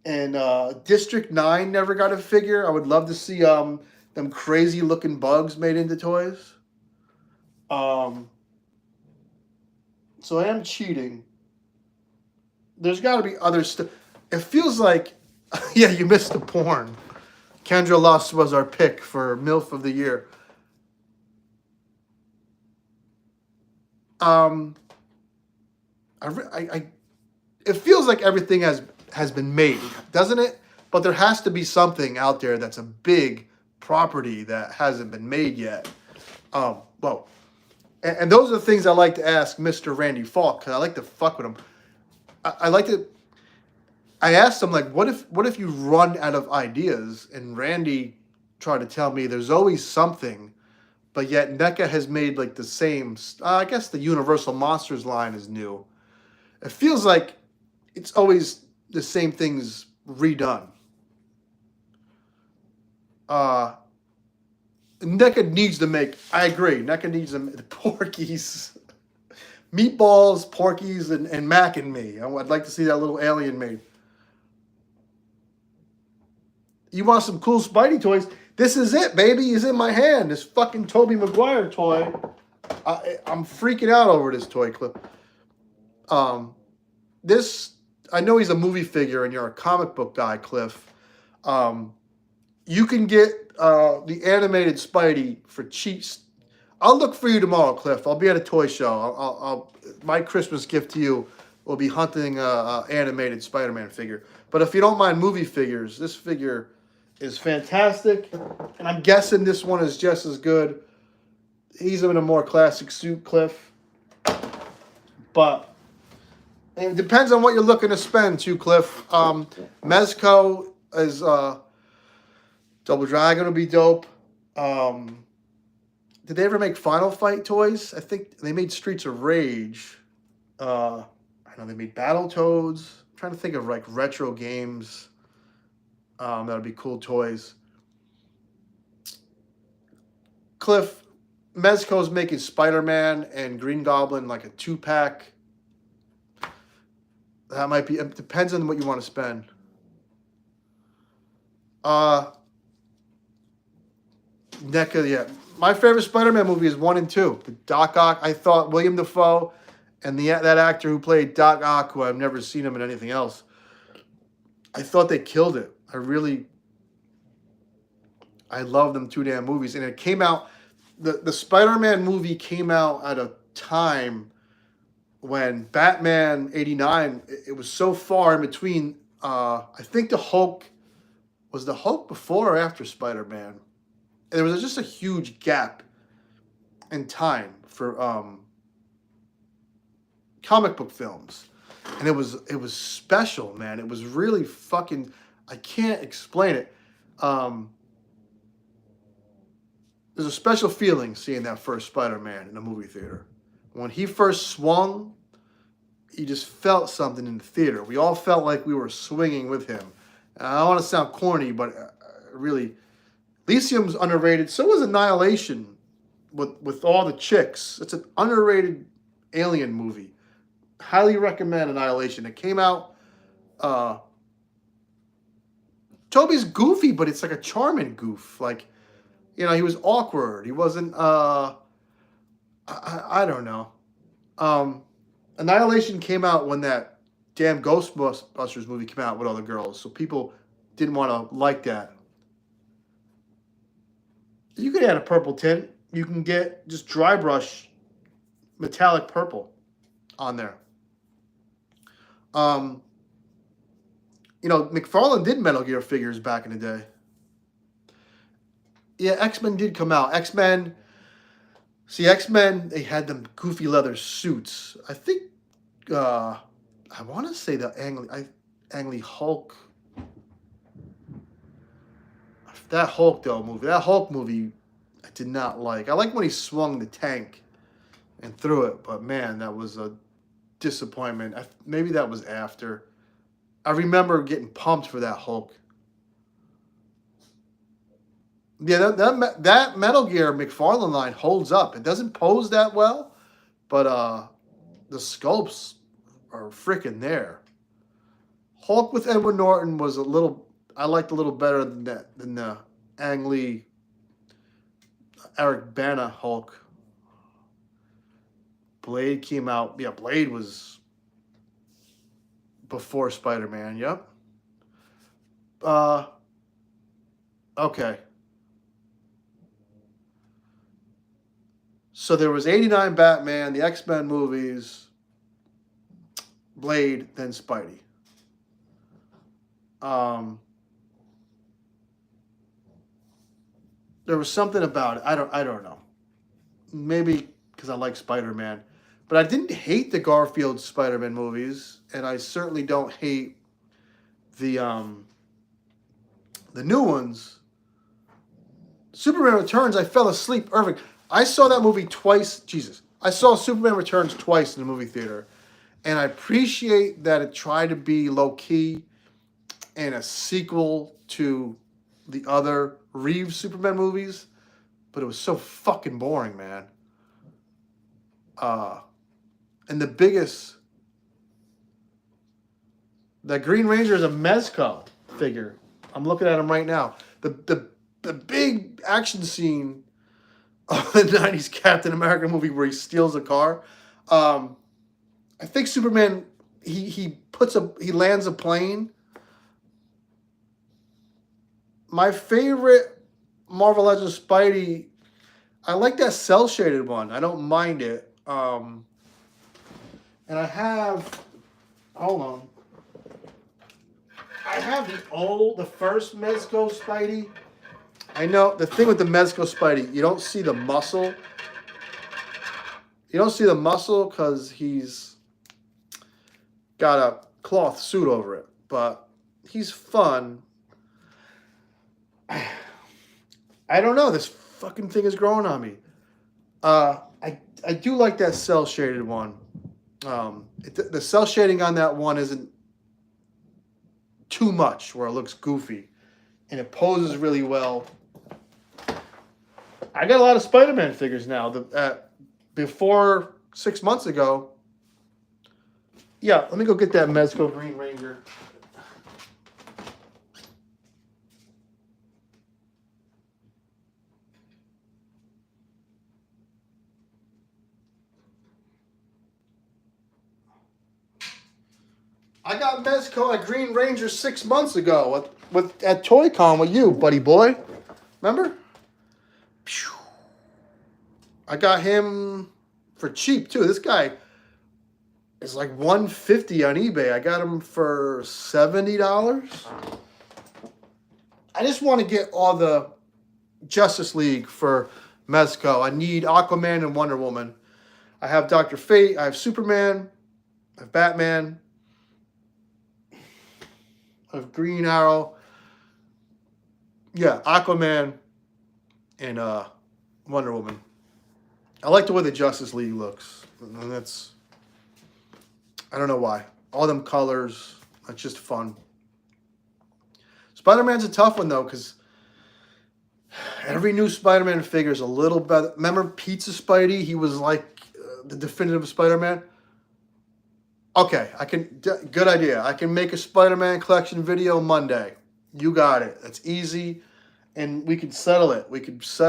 and District 9 never got a figure. I would love to see them crazy looking bugs made into toys. So I am cheating. There's got to be other stuff. It feels like, yeah, you missed the porn. Kendra Lust was our pick for MILF of the year. Um, it feels like everything has been made, doesn't it? But there has to be something out there that's a big property that hasn't been made yet. Well, and those are the things I like to ask Mr. Randy Falk, because I like to fuck with him. I like to. I asked him, like, what if you run out of ideas? And Randy tried to tell me there's always something, but yet NECA has made like the same. I guess the Universal Monsters line is new. It feels like it's always the same things redone. NECA needs to make. I agree. NECA needs to the Porkies, Meatballs, Porkies, and Mac and Me. I'd like to see that little alien made. You want some cool Spidey toys? This is it, baby. He's in my hand. This fucking Tobey Maguire toy. I'm freaking out over this toy clip. This, I know he's a movie figure and you're a comic book guy, Cliff. You can get the animated Spidey for cheap. I'll look for you tomorrow, Cliff. I'll be at a toy show. I'll my Christmas gift to you will be hunting a animated Spider-Man figure. But if you don't mind movie figures, this figure is fantastic, and I'm guessing this one is just as good. He's in a more classic suit, Cliff. But it depends on what you're looking to spend, too, Cliff. Mezco is Double Dragon will be dope. Did they ever make Final Fight toys? I think they made Streets of Rage. I know they made Battletoads. I'm trying to think of like retro games. That would be cool toys. Cliff, Mezco's making Spider-Man and Green Goblin like a 2-pack. That might be. It depends on what you want to spend. NECA, yeah. My favorite Spider-Man movie is 1 and 2. The Doc Ock. I thought William Dafoe and that actor who played Doc Ock, who I've never seen him in anything else, I thought they killed it. I love them 2 damn movies. And it came out, the Spider-Man movie came out at a time when Batman 89, it was so far in between. I think the Hulk before or after Spider-Man? There was just a huge gap in time for comic book films, and it was special, man. It was really fucking. I can't explain it. There's a special feeling seeing that first Spider-Man in a movie theater. When he first swung, you just felt something in the theater. We all felt like we were swinging with him. And I don't want to sound corny, but really. Elysium's underrated. So was Annihilation with all the chicks. It's an underrated alien movie. Highly recommend Annihilation. It came out. Toby's goofy, but it's like a charming goof. Like, he was awkward. He wasn't. I don't know. Annihilation came out when that damn Ghostbusters movie came out with all the girls, so people didn't want to like that. You could add a purple tint. You can get just dry brush metallic purple on there. McFarlane did Metal Gear figures back in the day. Yeah, X-Men did come out. X-Men, they had them goofy leather suits. I think, I want to say the Ang Lee Hulk. That Hulk movie, I did not like. I like when he swung the tank and threw it, but man, that was a disappointment. Maybe that was after. I remember getting pumped for that Hulk. Yeah, that Metal Gear McFarlane line holds up. It doesn't pose that well, but the sculpts are freaking there. Hulk with Edward Norton was I liked a little better than the Ang Lee, Eric Bana Hulk. Blade came out. Yeah, Blade was before Spider-Man. Yep. Okay. So there was 89 Batman, the X-Men movies, Blade, then Spidey. There was something about it. I don't know. Maybe because I like Spider-Man. But I didn't hate the Garfield Spider-Man movies, and I certainly don't hate the new ones. Superman Returns, I fell asleep. Irving, I saw that movie twice. Jesus. I saw Superman Returns twice in the movie theater. And I appreciate that it tried to be low-key and a sequel to the other Reeves Superman movies. But it was so fucking boring, man. And the biggest... The Green Ranger is a Mezco figure. I'm looking at him right now. The big action scene of the 90s Captain America movie where he steals a car. I think Superman, he lands a plane. My favorite Marvel Legends Spidey, I like that cell shaded one. I don't mind it. And I have, hold on. I have the first Mezco Spidey. I know the thing with the Mezco Spidey, you don't see the muscle. You don't see the muscle because he's got a cloth suit over it, but he's fun. I don't know. This fucking thing is growing on me. I do like that cell shaded one. The cell shading on that one isn't too much where it looks goofy, and it poses really well. I got a lot of Spider-Man figures now. Before 6 months ago, yeah, let me go get that Mezco Green Ranger. I got Mezco at Green Ranger 6 months ago at Toy-Con with you, buddy boy. Remember? I got him for cheap too. This guy is like $150 on eBay. I got him for $70. I just want to get all the Justice League for Mezco. I need Aquaman and Wonder Woman. I have Dr. Fate. I have Superman. I have Batman. I have Green Arrow. Yeah, Aquaman and Wonder Woman. I like the way the Justice League looks. And that's, I don't know why. All them colors, that's just fun. Spider-Man's a tough one, though, because every new Spider-Man figure is a little better. Remember Pizza Spidey? He was like the definitive Spider-Man. Okay, good idea. I can make a Spider-Man collection video Monday. You got it. That's easy, and we can settle it. We could settle